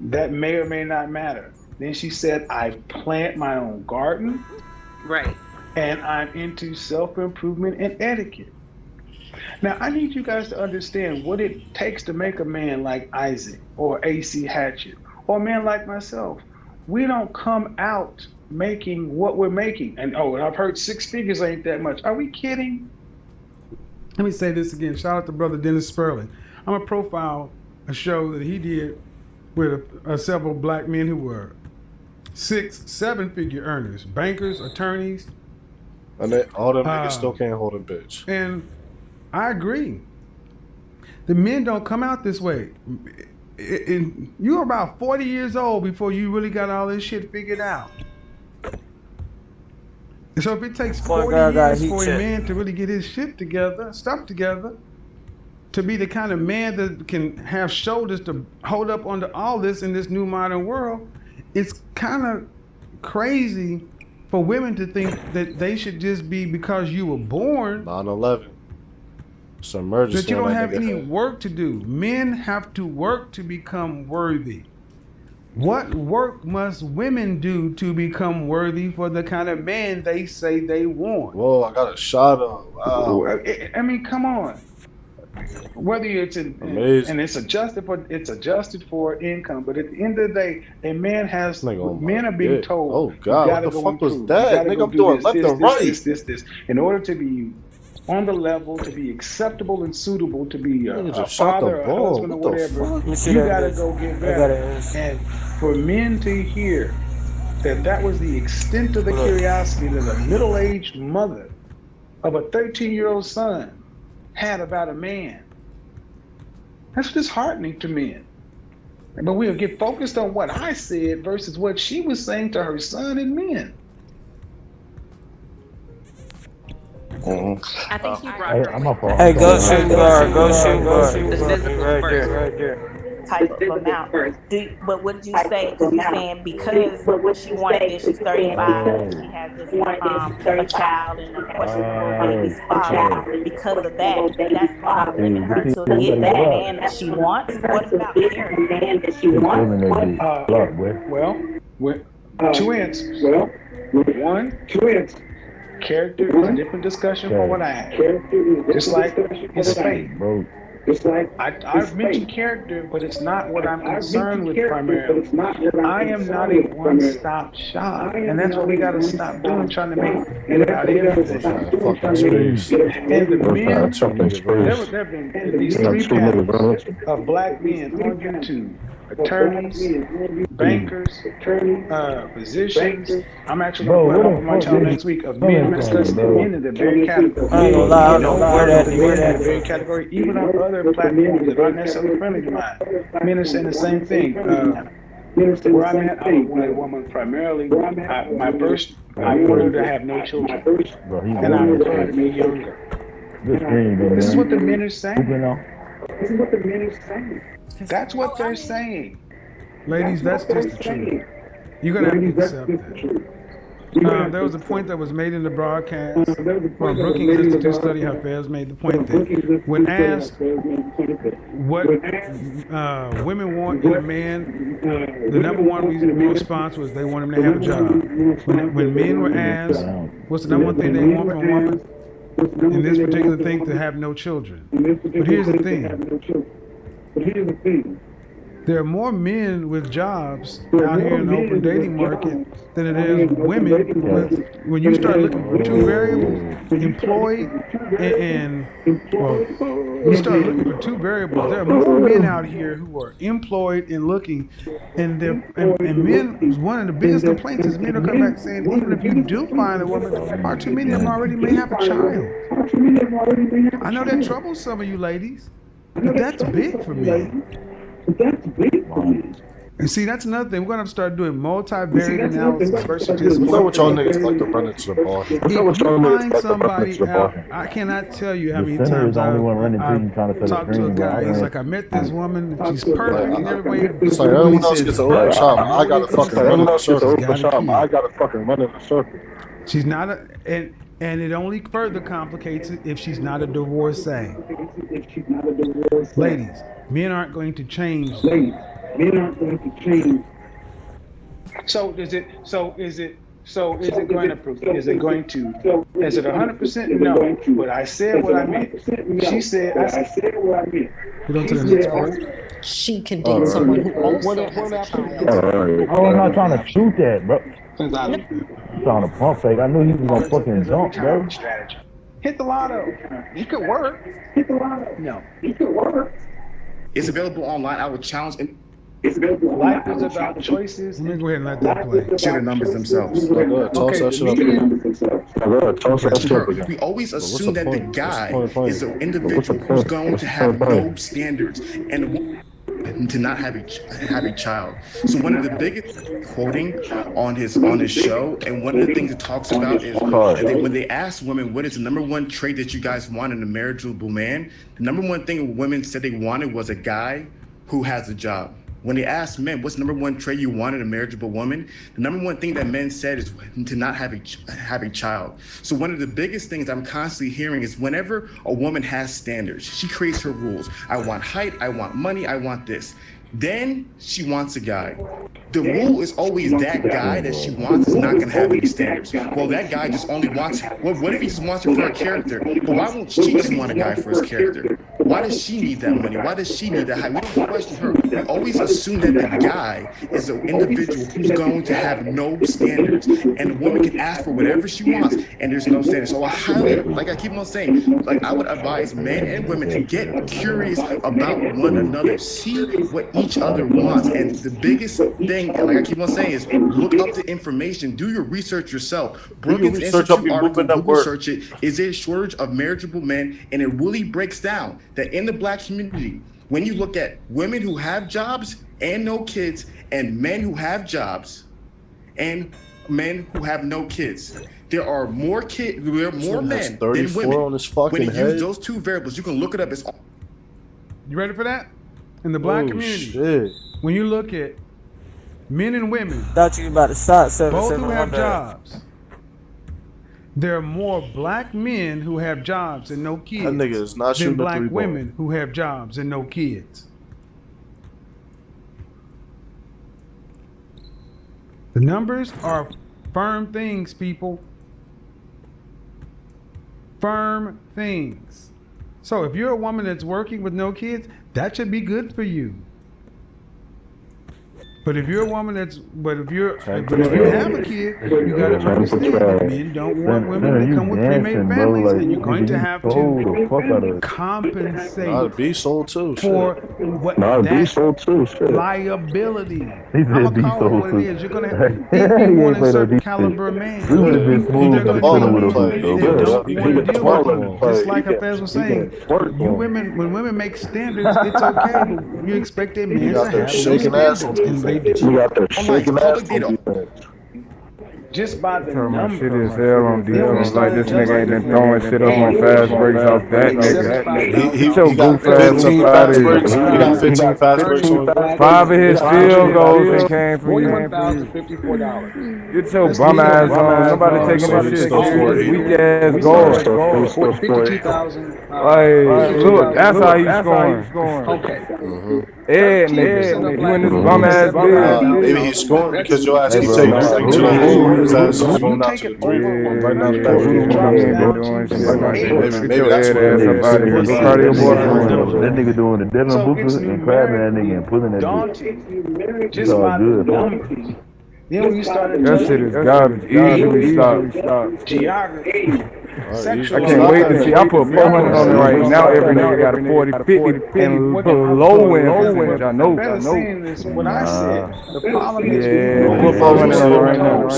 that may or may not matter. Then she said, I plant my own garden. Right. And I'm into self-improvement and etiquette. Now, I need you guys to understand what it takes to make a man like Isaac or AC Hatchet or a man like myself. We don't come out making what we're making. And I've heard 6 figures ain't that much. Are we kidding? Let me say this again. Shout out to brother Dennis Sperling. I'm gonna profile a show that he did with several black men who were 6-7 figure earners, bankers, attorneys. And all them niggas still can't hold a bitch. And I agree. The men don't come out this way. You're about 40 years old before you really got all this shit figured out. So if it takes 40 years for a man to really get his shit together, stuff together, to be the kind of man that can have shoulders to hold up under all this in this new modern world, it's kind of crazy for women to think that they should just be, because you were born 9/11. It's an emergency. That you don't have any work to do. Men have to work to become worthy. What work must women do to become worthy for the kind of man they say they want? Whoa, I got a shot of. Wow. I mean, come on. Whether it's amazing, and it's adjusted for income, but at the end of the day, a man has men are being told. Oh God, what the fuck was that? Nigga, I'm doing left and right. This. In order to be on the level, to be acceptable and suitable, to be a father, a husband, or whatever, you gotta go get better. And for men to hear that was the extent of the curiosity that a middle-aged mother of a 13-year-old son had about a man, that's disheartening to men. But we'll get focused on what I said versus what she was saying to her son and men. I think she brought Hey, go shoot guard. the physical Right first. there. Type of amount. But what did you say? Because you're saying because she wanted this, she's 35, she has this a child and a questionable baby's father. Because of that, that's why women her to get that man that she wants. What about marrying the man that she wants? Well, 2 answers. One, character is a different discussion from what I have. Just like his faith. I've mentioned character, but it's not what I'm concerned with primarily. I am not a one-stop shop, and that's what we got to stop doing, trying to make it about everything. And the men, there have been these 3 panels of black men on YouTube. Attorneys, bankers, physicians. I'm actually going to put up on my channel next week of men discussing the men in the very category. I ain't gonna lie, I don't know where that in the very category, even on other platforms that aren't necessarily friendly to mine. Men are saying the same thing. Where I'm at, I want a woman primarily. I want her to have no children, and I want her to be younger. This is what the men are saying. That's what they're saying. Ladies, that's just the truth. You're gonna have to accept that. There was a point that was made in the broadcast. Well, Brookings Institute study Hafez made the point that when asked what women want in a man, the number one response was they want him to have a job. When men were asked what's the number one thing they want from a woman, in this particular thing, to have no children. But here's the thing. There are more men with jobs out here in the open dating market than it is women. When you start looking for two variables, employed you start looking for two variables. There are more men out here who are employed and looking, and men. One of the biggest complaints is men are coming back saying, even if you do find a woman, far too many of them already may have a child. I know that troubles some of you ladies, but that's big for me. And see, that's another thing. We're gonna start doing multivariate analysis versus just. What's up with y'all niggas like to run into the bar? If you find somebody out, I cannot tell you how many times I've talked to a guy. He's like, I met this woman. She's perfect in every way. It's like everyone else gets an open shop. I gotta fucking run in the circle. She's not and it only further complicates it if she's not a divorcee. Ladies, men aren't going to change. So is it going to is it 100%? No. But I said what I meant. She said I said what I meant. We don't the next part. She can date someone who also has a child. Oh, I'm not trying to shoot that, bro. I'm trying to pump fake. I knew he was gonna fucking jump, bro. Hit the lotto. It could work. Hit the lotto. No, it could work. It's available online. I would challenge. Life is about choices. Let me go ahead and let that play. Share the numbers themselves. We always assume that the guy is an individual who's going to have no standards and to not have a child. So one of the biggest quoting on his show, and one of the things it talks about is that when they ask women what is the number one trait that you guys want in a marriageable man, the number one thing women said they wanted was a guy who has a job. When they asked men, what's the number one trait you want in a marriageable woman? The number one thing that men said is to not have a child. So one of the biggest things I'm constantly hearing is whenever a woman has standards, she creates her rules. I want height, I want money, I want this. Then she wants a guy. The rule is always that guy that she wants is not going to have any standards. Well, that guy just only wants, what if he just wants her for her character? But why won't she just want a guy for his character? Why does she need that money? Why does she need that height? We don't question her. We always assume that the guy is an individual who's going to have no standards. And the woman can ask for whatever she wants, and there's no standards. So I highly, like I keep on saying, like I would advise men and women to get curious about one another. See what each other wants. And the biggest thing, like I keep on saying, is look up the information. Do your research yourself. Brookings Institute article, Google search it. Is there a shortage of marriageable men? And it really breaks down that in the black community, when you look at women who have jobs and no kids, and men who have jobs and men who have no kids, there are more men than women. When you use those two variables, you can look it up. You ready for that? In the black community, when you look at men and women, thought you about to start both who have jobs, there are more black men who have jobs and no kids that nigga is not than black women who have jobs and no kids. The numbers are firm things, people. Firm things. So if you're a woman that's working with no kids, that should be good for you. But if you're a woman if you have a kid, you gotta understand that men don't want women to come with pre-made families, and you're going to have to compensate for what that liability. I'm gonna call it what it is. You're gonna if you want a certain caliber of man, they're gonna tell you they don't want to deal with you. Just like Hafez was saying, you women, when women make standards, it's okay, but you expect a man to have those standards. You got that shaking ass. just by the Talking about shit is numbers. hell on Then when you defense. Like start this nigga ain't been adjusting throwing shit up on fast breaks off that nigga. Get your He got goof ass up 15 out of fast breaks. He got here. 15 fast breaks on him. 5 of his field goals that came from you. $41,054. Get your bum ass on. Nobody taking this shit serious. Weak ass guard. Like, look, that's how he's scoring. Okay. Ed nigga, you in this bum ass bid. Maybe he's scoring because your ass keep taking it like to the hole. His ass is going out to the three. Right now, the back. Maybe that's what ass up out of here. Go cardio boy. That nigga doing the Devin Booker and crabbing that nigga and pulling that bitch. It's all good. Then when you start that shit is garbage. Easily stop. Geography. I can't wait to see. I put 400 on it right now. Every nigga got a 40, 50, and low end. I know. What I said. The problem is, put 400 on it right now.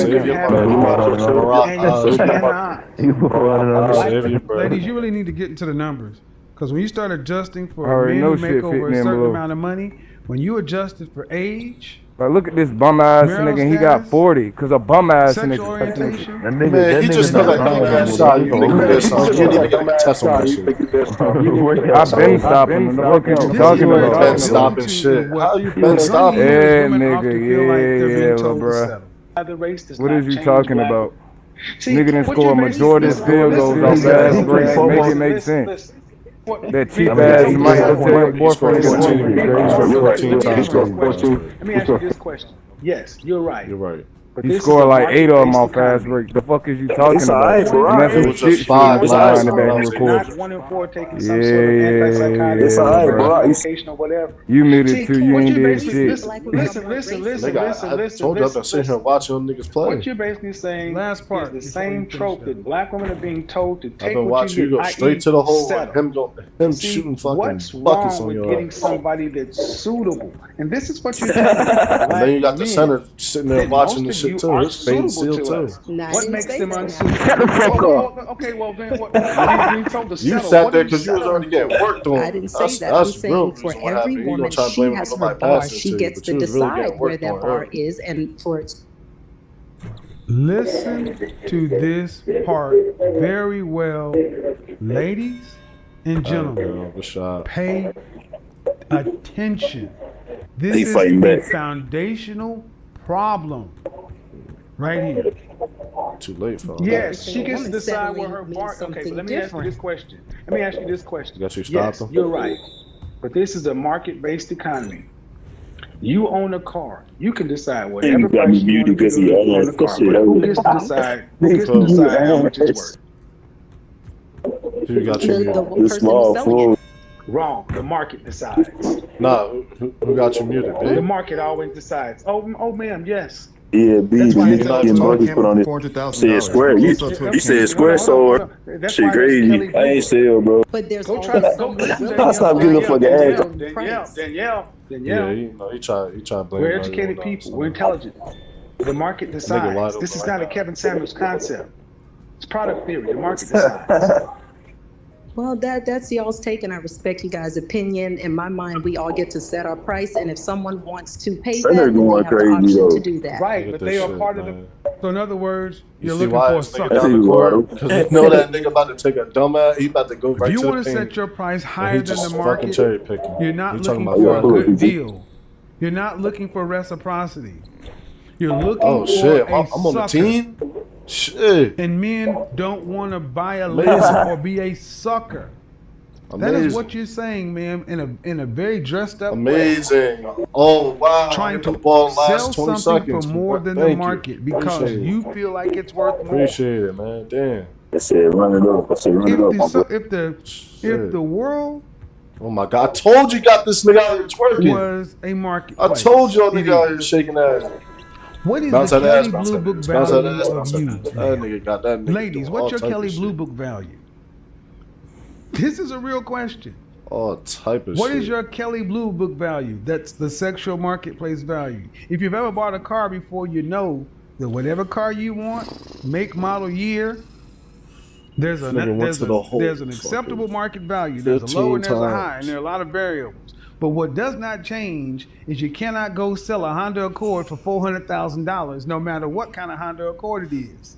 Ladies, you really need to get into the numbers. Because when you start adjusting for men who make over a certain amount of money, when you adjusted for age, but look at this bum ass nigga, he got 40, cause a bum ass nigga. That nigga, he just took a dumbass shot. You can't even get a test on that shit. I've been stopping. What you talking about? Been stopping shit. How you been stopping? Yeah, nigga, yeah, bro. What is you talking about? Nigga didn't score a majority of field goals off fast breaks. Make it make sense. That cheap ass might go tell your boyfriend. Let me ask you this question. Yes, you're right. You're right. You score like 8 of them off fast breaks. The fuck is you talking about? And that's what shit behind the back record. Not 1 in 4 taking some sort of antipsychotic it's alright, bro. Medication or whatever. You muted too. You ain't did shit. Listen. I told you I've been sitting here watching them niggas play. What you're basically saying is the same trope that black women are being told to take what watching you get, go straight to the hole and him shooting fucking what's buckets wrong on with your getting ass. somebody that's suitable? And this is what you're telling And then you got the center sitting there watching this shit too. It's fading seal too. What makes them unsuitable? Okay, well then what? You sat there because you was already getting worked on. I didn't say that. I'm saying for every woman, she has her bar. She gets to decide where that bar is, and for listen to this part very well, ladies and gentlemen. Pay attention. This is a foundational problem right here. Too late for yes, she gets to decide where her bar. Okay, but let me ask you this question. You got you yes, stop them? you're right. But this is a market-based economy. You own a car. You can decide whatever price you want to get on the car. But who gets to decide? Who gets to decide how much it's worth? Who got you muted? The small fool. Wrong. The market decides. Nah, who got you muted, The babe? market always decides. Oh, ma'am, yes. Yeah, B, That's why you it's getting mortgage put on it. Said square. You said square, so shit crazy. I ain't sell, bro. But there's Go try to I'll stop giving a fucking ass. Danielle. Yeah, he tried to blame. We're educated people. We're intelligent. The market decides. This is not a Kevin Samuels concept. It's product theory. The market decides. Well, that's y'all's take, and I respect you guys' opinion. In my mind, we all get to set our price, and if someone wants to pay that, then they have the option to do that. Right, but they are part of the. So in other words, you're see looking why for a this nigga sucker. down the court? Because you know that nigga about to take a dumbass. He about to go right If you to want the to paint. set your price And higher he than just the fucking market, cherry picking. you're not He looking talking for a about good deal. You're not looking for reciprocity. You're looking for shit, a I'm on the sucker. team. Shit. And men don't want to buy a lap or be a sucker. That is what you're saying, ma'am, in a very dressed up Amazing. way. Oh wow. Trying the to ball sell last 20 something seconds. for more than the Thank market you. because Appreciate you it. feel like it's worth more. Appreciate it, man. Damn. I said run it up. I said run it up, my boy. If the world Oh my god, I told you got this nigga out here twerking. was a market, I told y'all nigga out here shaking ass. What is Bounce the that ass, Kelly bounce Blue that Book ass, bounce that ass, value bounce of that you? ass. That nigga got that nigga. Ladies, doing what's all your type of Kelly shit. Blue Book value? This is a real question. All type of What shit. is your Kelly Blue Book value? That's the sexual marketplace value. If you've ever bought a car before, you know that whatever car you want, make, model, year, there's an acceptable market value. There's a low and there's a high, and there are a lot of variables. But what does not change is you cannot go sell a Honda Accord for $400,000, no matter what kind of Honda Accord it is.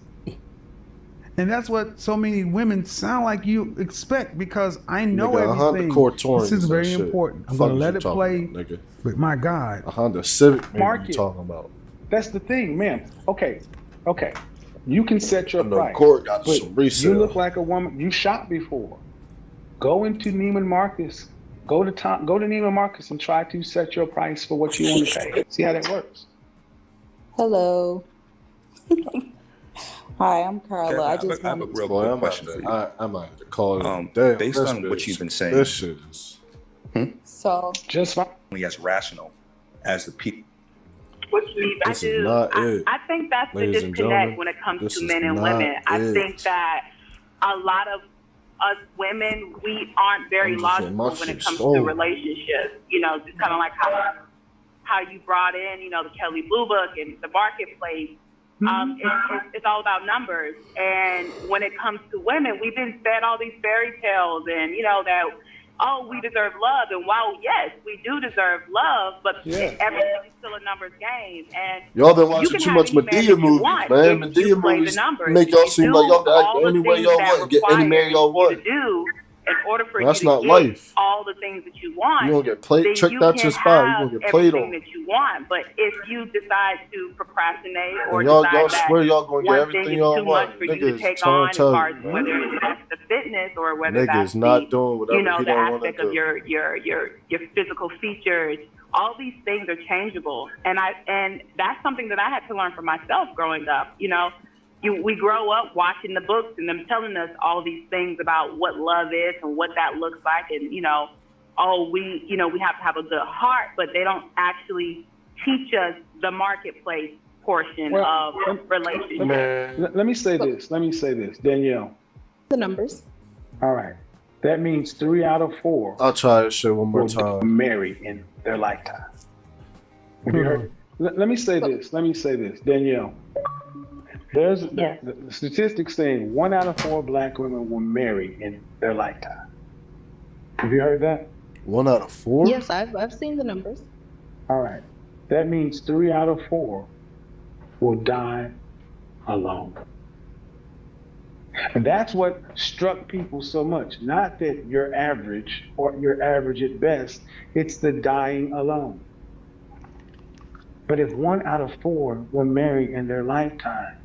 And that's what so many women sound like you expect, because I know everything. This is very important. I'm going to let it play. But my God. A Honda Civic, maybe Market. you're talking about. That's the thing, man. Okay. You can set your price. Accord got but some resale. You look like a woman. You shop before. Go into Neiman Marcus. Go to Neiman Marcus and try to set your price for what you want to pay. See how that works. Hello. Hi, I'm Carla. Kevin, I I just have a wanted real Boy, quick question for you. I might have to call it. Based on what you've been saying, this shit is So just fine. As rational as the people. This is not it. I think that's the Ladies and disconnect gentlemen, when it comes this to is men and not women. I it. think that a lot of us women, we aren't very I'm just saying, my logical when it shit's comes sold. to relationships. You know, just kind of like how you brought in, you know, the Kelly Blue Book and the marketplace. It's all about numbers. And when it comes to women, we've been fed all these fairy tales and, you know, that, oh, we deserve love. And while, yes, we do deserve love, but everything is still a numbers game. And y'all been watching too much Medea movies, man. Medea movies make y'all seem like y'all can act any way y'all want and get any man y'all want. In order for That's you to not get life. all the things that you want, You gonna get played, then tricked you out can your spot. You have gonna get played everything on. that you want. But if you decide to procrastinate or And y'all decide that swear y'all gonna get one everything thing is y'all too want. much for you Nigga to is take trying on, to as tell far you, as man. whether that's the fitness or whether Nigga that's is not doing you whatever know, he the don't want aspect to of do. your physical features. All these things are changeable, and that's something that I had to learn for myself growing up. You know, we grow up watching the books and them telling us all these things about what love is and what that looks like, and you know, we have to have a good heart, but they don't actually teach us the marketplace portion of relationships. Let me say this, Danielle. the numbers. All right. That means 3 out of 4 I'll try this shit one more time. marry in their lifetime. Have you heard? Let me say this, Danielle. There's the statistics saying 1 out of 4 black women will marry in their lifetime. Have you heard that? 1 out of 4? Yes, I've seen the numbers. All right. That means 3 out of 4 will die alone. And that's what struck people so much. Not that you're average or you're average at best, it's the dying alone. But if 1 out of 4 will marry in their lifetime,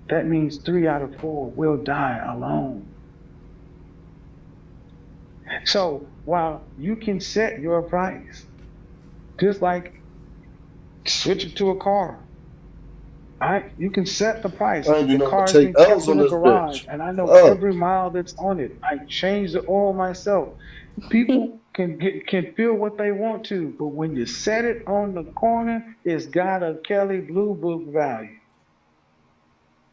that means 3 out of 4 will die alone. So while you can set your price, just like switch it to a car, you can set the price. The car's been kept in the garage, and I know every mile that's on it. I change the oil myself. People can feel what they want to, but when you set it on the corner, it's got a Kelly Blue Book value.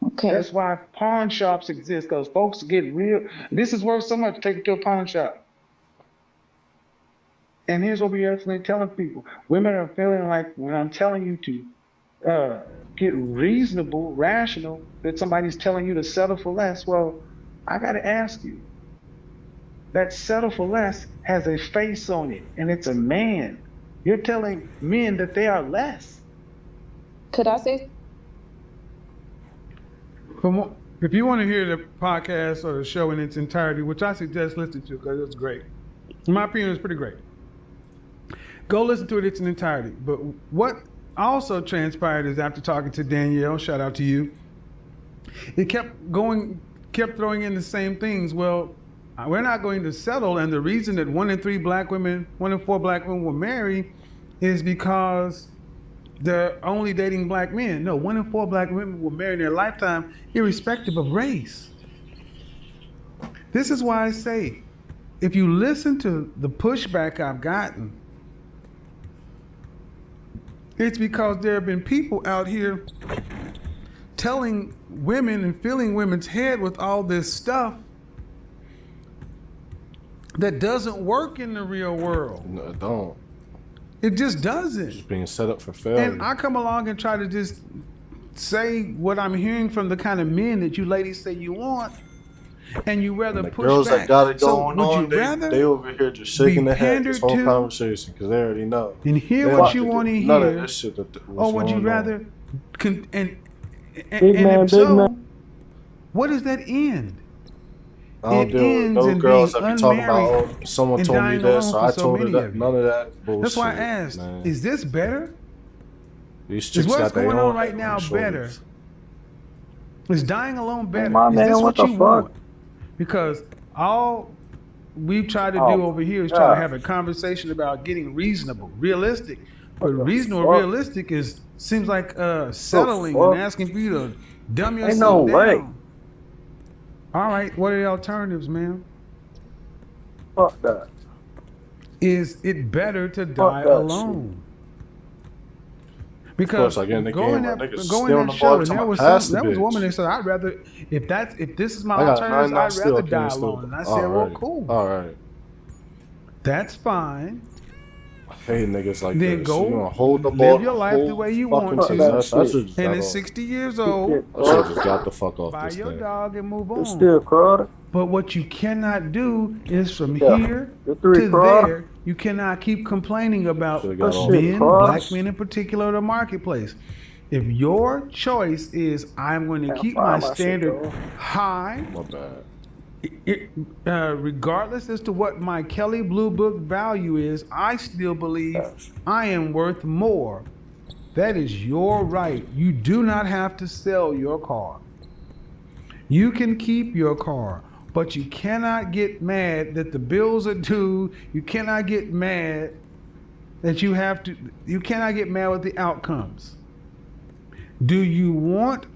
Okay. That's why pawn shops exist, because folks get real. This is worth so much. Take it to a pawn shop. And here's what we're actually telling people: women are feeling like when I'm telling you to get reasonable, rational, that somebody's telling you to settle for less. Well, I got to ask you, that settle for less has a face on it, and it's a man. You're telling men that they are less. Could I say? If you want to hear the podcast or the show in its entirety, which I suggest listening to because it's great. In my opinion, it's pretty great. Go listen to it in its entirety. But what also transpired is after talking to Danielle, shout out to you, it kept throwing in the same things. Well, we're not going to settle, and the reason that 1 in 4 black women will marry is because they're only dating black men. No, 1 in 4 black women will marry in their lifetime, irrespective of race. This is why I say, if you listen to the pushback I've gotten, it's because there have been people out here telling women and filling women's head with all this stuff that doesn't work in the real world. No, it don't. It just doesn't. It's being set up for failure. And I come along and try to just say what I'm hearing from the kind of men that you ladies say you want. and you rather And the push girls back. that got it So going would on, you rather they over here just shaking be their head this pandered whole to conversation because they already know. and hear They what don't you have to want to do none of hear, this shit that or what's would you going on. rather and Big man, if big so, man. what does that end? I don't It deal with ends no in girls being that be talking about, unmarried oh, someone and told me dying this, alone or for I so told her many that. of you. None of that bullshit. That's why I asked, man. is this better? These Is chicks what's got their going own on right head now on their better? shoulders. Is dying alone better? my Is man, this what what the you fuck? want? Because all we've tried to Oh do my over here is try to god. have a conversation about getting reasonable, realistic. But What the reasonable, fuck? realistic seems like The settling and fuck? asking for you to dumb Ain't no yourself way. down. All right, what are the alternatives, ma'am? Fuck that. Is it better to Fuck die that alone? Of Because course, I get in the going game, my that niggas going still on that the show, ball and till there I was pass the a woman bitch. that said, "I'd rather if this is my I got alternatives, 99 I'd still, rather can't die still. alone." And I said, "Well, cool, Alright. that's fine. I hate niggas like Then this. go You gonna hold the live ball your the life the whole way you fucking want to, possess. I should just and got at off. 60 years old, I should just got the fuck off buy this your thing. dog and move It's on." still crowded. But what you cannot do is from Yeah. here The three to crowded. there, you cannot keep complaining about Should've got off. shit men, black crowded. men in particular, the marketplace. If your choice is, I'm going to Can't keep find my my shit standard though. high, My bad. regardless as to what my Kelly Blue Book value is, I still believe I am worth more. That is your right. You do not have to sell your car. You can keep your car, but you cannot get mad that the bills are due. You cannot get mad that you cannot get mad with the outcomes. Do you want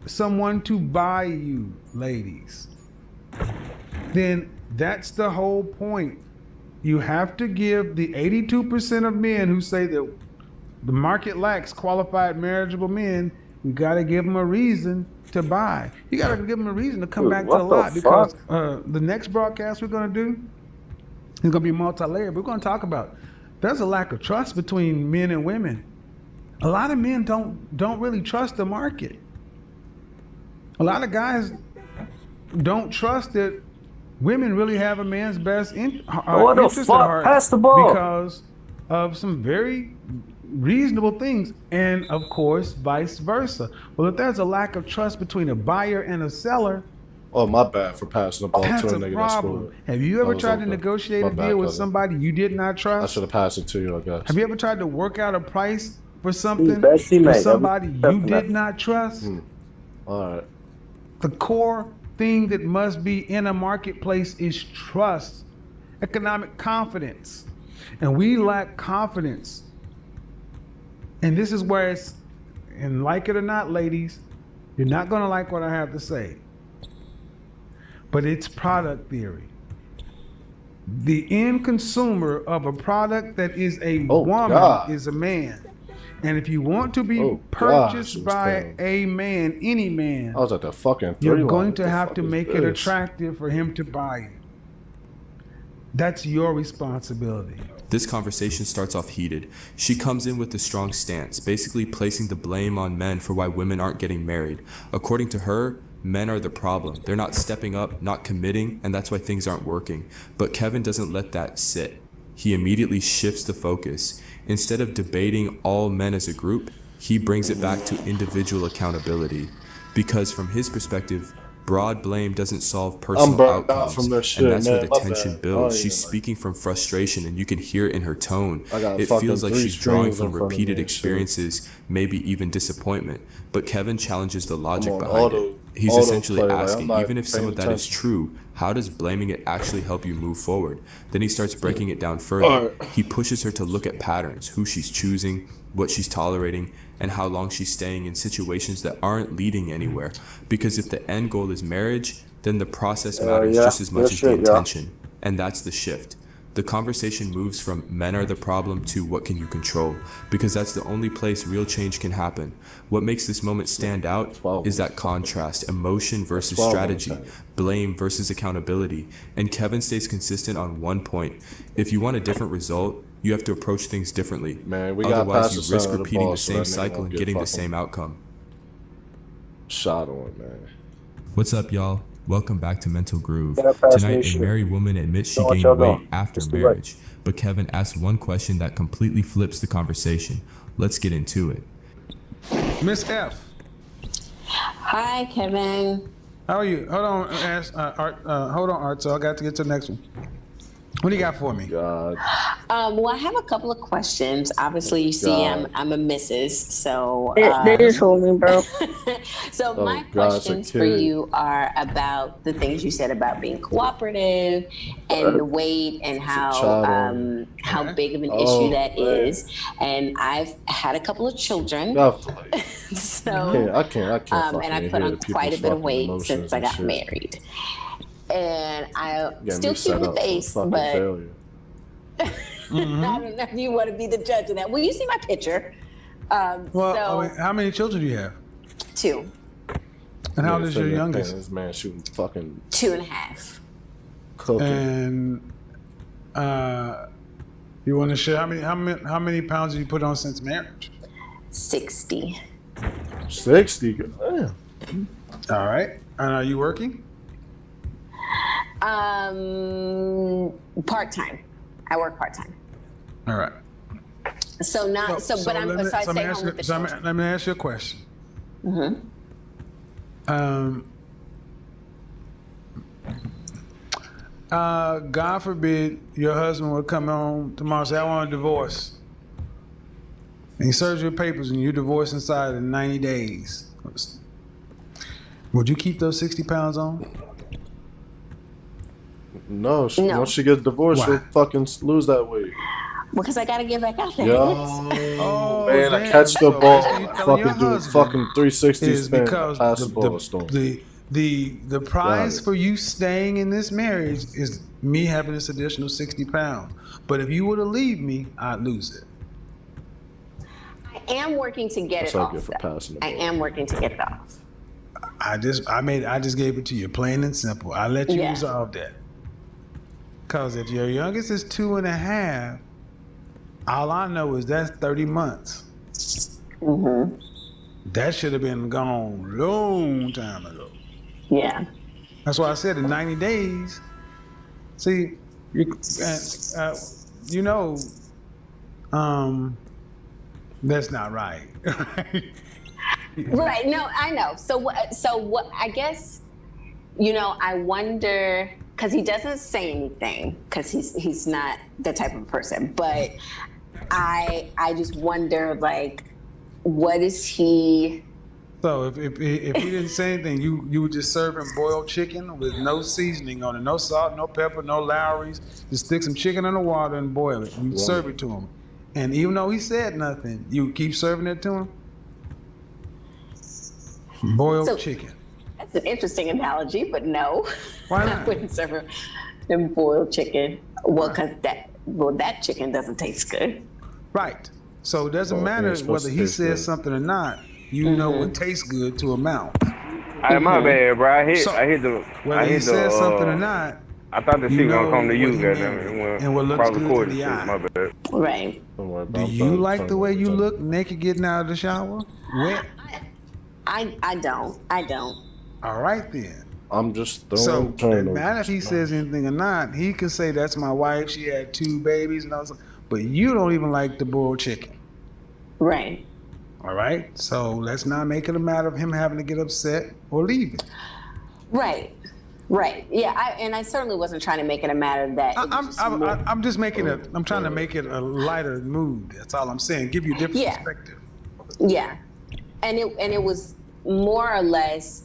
someone to buy you, ladies? Then that's the whole point. You have to give the 82% of men who say that the market lacks qualified marriageable men, you got to give them a reason to buy. You got to give them a reason to come back to the lot, because the next broadcast we're going to do is going to be multi-layered. We're going to talk about there's a lack of trust between men and women. A lot of men don't really trust the market. A lot of guys don't trust that women really have a man's best interest at heart Pass the ball. because of some very reasonable things, and of course vice versa. Well, if there's a lack of trust between a buyer and a seller, Oh, my bad for passing the ball that's to a a nigga that problem. scored. Have you That ever was tried to okay. negotiate My a bad, deal with cousin. somebody you did not I trust? should have passed it to you, I guess. Have you ever tried to work out a price for something best teammate for ever. somebody you Definitely. did not trust? Alright. The core thing that must be in a marketplace is trust, economic confidence. And we lack confidence. And this is where it's, and like it or not, ladies, you're not going to like what I have to say. But it's product theory. The end consumer of a product that is a woman God. is a man. And if you want to be Oh, God, purchased she was by terrible. a man, any man, I was at the fucking you're 3 line. going What to the have fuck to is make it this? attractive for him to buy it. That's your responsibility. This conversation starts off heated. She comes in with a strong stance, basically placing the blame on men for why women aren't getting married. According to her, men are the problem. They're not stepping up, not committing, and that's why things aren't working. But Kevin doesn't let that sit. He immediately shifts the focus. Instead of debating all men as a group, he brings it back to individual accountability. Because from his perspective, broad blame doesn't solve personal burnt out outcomes, from this shit, and that's where man. the My tension bad. builds. I She's ain't speaking from frustration, and you can hear it in her tone. I got It fucking feels like 3 she's drawing strings in from front of repeated me and shit. experiences, maybe even disappointment. But Kevin challenges the logic on behind it. He's essentially autoplay, like, I'm asking, not even if some paying of that is attention. true, how does blaming it actually help you move forward? Then he starts breaking it down further. Alright. He pushes her to look at patterns, who she's choosing, what she's tolerating, and how long she's staying in situations that aren't leading anywhere. Because if the end goal is marriage, then the process matters just as much as the intention. And that's the shift. The conversation moves from men are the problem to what can you control, because that's the only place real change can happen. What makes this moment stand out is that contrast, emotion versus 12 strategy, blame versus accountability. And Kevin stays consistent on one point. If you want a different result, you have to approach things differently. Man, we got Otherwise, past you the risk center of the repeating ball, the so same that nigga cycle won't and get getting the fucking same outcome. shot on, man. What's up, y'all? Welcome back to Mental Groove. Tonight, a married woman admits she gained weight after marriage, but Kevin asks one question that completely flips the conversation. Let's get into it. Miss F. Hi, Kevin. How are you? Hold on, Art. Hold on, Art. So I got to get to the next one. What do you got for me? God. Well, I have a couple of questions. Obviously, you see, I'm a Mrs. So They just told me, bro. So my questions for you are about the things you said about being cooperative and the weight and how big of an issue that is. And I've had a couple of children. So I can't and I put on quite a bit of weight since I got married. And I still keep the face, but I don't know if you want to be the judge of that. Well, you see my picture. How many children do you have? 2. And how old is your youngest? This man shooting fucking 2.5. Cooking. And you want to share how many pounds have you put on since marriage? 60. 60. Damn. All right. And are you working? Part-time. I work part-time. All right. So not so, but I'm so I stay home with the children. Let me ask you a question. God forbid your husband would come home tomorrow and say, I want a divorce. And he serves your papers and you divorce inside of 90 days. Would you keep those 60 pounds on? No. Once she gets divorced, she'll fucking lose that weight. Because I gotta get back out there. Yo, man, I catch the ball. Fucking do fucking 360 spin. Pass the ball, the prize for you staying in this marriage is me having this additional 60 pounds. But if you were to leave me, I'd lose it. I am working to get it off. I am working to get it off. I just gave it to you, plain and simple. I let you resolve that. Because if your youngest is 2.5, all I know is that's 30 months. That should have been gone long time ago. Yeah. That's why I said in 90 days. See, that's not right. Right. No, I know. So what? I guess, I wonder, because he doesn't say anything, because he's not that type of person. But I just wonder, like, what is he? So if he didn't say anything, you would just serve him boiled chicken with no seasoning on it, no salt, no pepper, no Lowry's. Just stick some chicken in the water and boil it. You serve it to him, and even though he said nothing, you keep serving it to him. Boiled chicken. That's an interesting analogy, but no. Why not? I wouldn't serve him boiled chicken. Well, because that chicken doesn't taste good. Right. So it doesn't matter whether he says something or not. You know what tastes good to a mouth. Hey, my bad, bro. I hit the. Whether he says something or not. I thought the shit gonna come to you, and what looks good to the eye. My bad. Right. Do you like the way you look naked getting out of the shower? Wet? I don't. All right then. I'm just throwing. So it doesn't matter if he says anything or not. He can say that's my wife. She had 2 babies and all that. But you don't even like the boiled chicken. Right. All right. So let's not make it a matter of him having to get upset or leaving. Right. Yeah. I certainly wasn't trying to make it a matter that. I'm just making it. I'm trying to make it a lighter mood. That's all I'm saying. Give you a different perspective. Yeah. And it was more or less,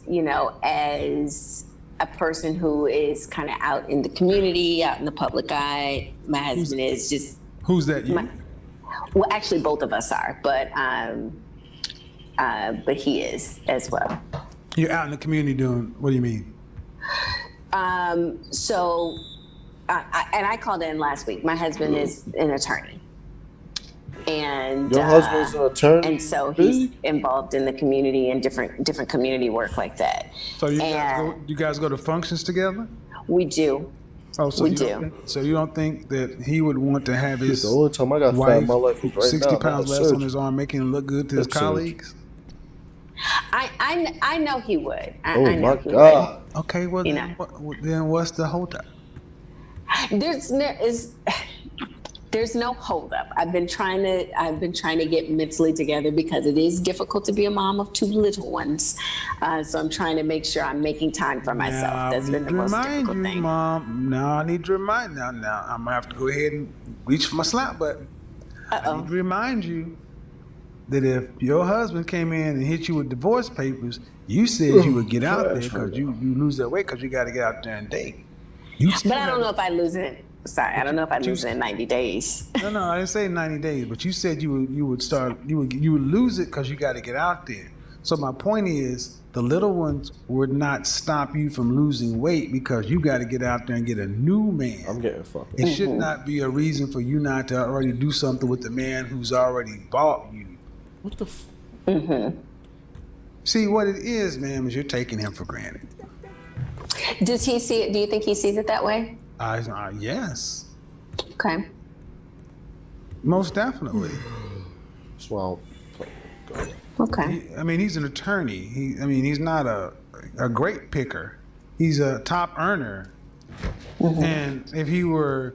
as a person who is kind of out in the community, out in the public eye. My husband is just. Who's that? You? Well, actually, both of us are, but he is as well. You're out in the community doing. What do you mean? So, I called in last week. My husband is an attorney. And your husband's an attorney, and so he's involved in the community and different community work like that. So you guys go to functions together? We do. Oh, so we do. So you don't think that he would want to have his the only time I got wife fat in my life was right 60 now, pounds less on his arm, making him look good to his colleagues? I know he would. Oh my God! Okay, well, then what's the holdup? There's no holdup. I've been trying to get mentally together because it is difficult to be a mom of 2 little ones. So I'm trying to make sure I'm making time for myself. That's been the most difficult thing. Mom. Now I need to remind now I'm gonna have to go ahead and reach for my slap button. I need to remind you that if your husband came in and hit you with divorce papers, you said you would get out there because you lose that weight because you got to get out there and date. But I don't know if I lose it. Sorry, I don't know if I lose it in 90 days. No, I didn't say 90 days, but you said you would lose it because you got to get out there. So my point is, the little ones would not stop you from losing weight because you got to get out there and get a new man. I'm getting fucking. It should not be a reason for you not to already do something with the man who's already bought you. What the? See, what it is, ma'am, is you're taking him for granted. Does he see it? Do you think he sees it that way? Yes. Okay. Most definitely. Well, okay. He's an attorney. He's not a great picker. He's a top earner. And if you were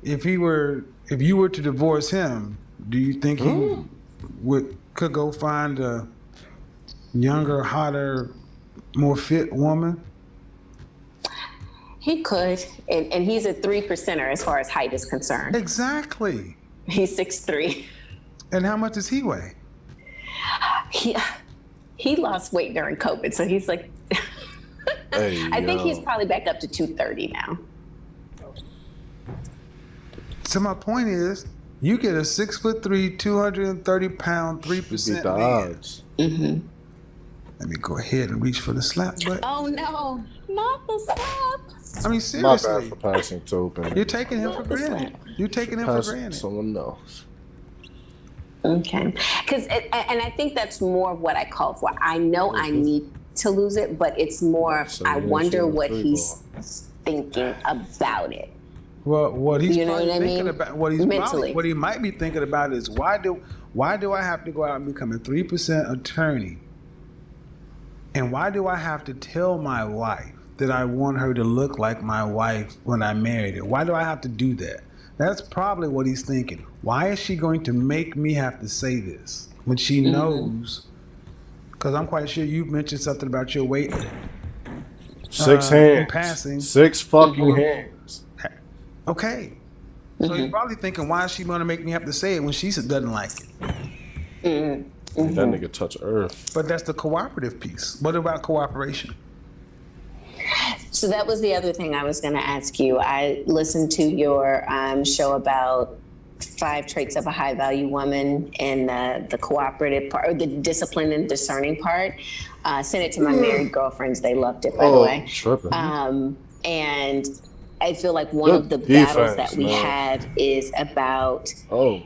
to divorce him, do you think he could go find a younger, hotter, more fit woman? He could, and he's a 3%er as far as height is concerned. Exactly. He's 6'3". And how much does he weigh? He lost weight during COVID, so he's like, I think he's probably back up to 230 now. So my point is, you get a 6'3", 230-pound, 3% man. Let me go ahead and reach for the slap button. Oh no, not the slap. Seriously. My bad for passing to open. You're taking him for granted. You're taking him for granted. Someone else. Okay, and I think that's more of what I call for. I know I need to lose it, but it's more. I wonder what he's thinking about it. Well, what he's probably thinking about, what he might be thinking about is why do I have to go out and become a 3% attorney? And why do I have to tell my wife that I want her to look like my wife when I married her? Why do I have to do that? That's probably what he's thinking. Why is she going to make me have to say this when she knows? Because I'm quite sure you've mentioned something about your weight. 6 hands. Passing. 6 fucking hands. Okay. So he's probably thinking, why is she going to make me have to say it when she doesn't like it? That nigga touch earth. But that's the cooperative piece. What about cooperation? So that was the other thing I was going to ask you. I listened to your show about 5 traits of a high value woman and the cooperative part, or the disciplined and discerning part. Sent it to my married girlfriends. They loved it, by the way. Tripping. And I feel like one of the battles that we had is about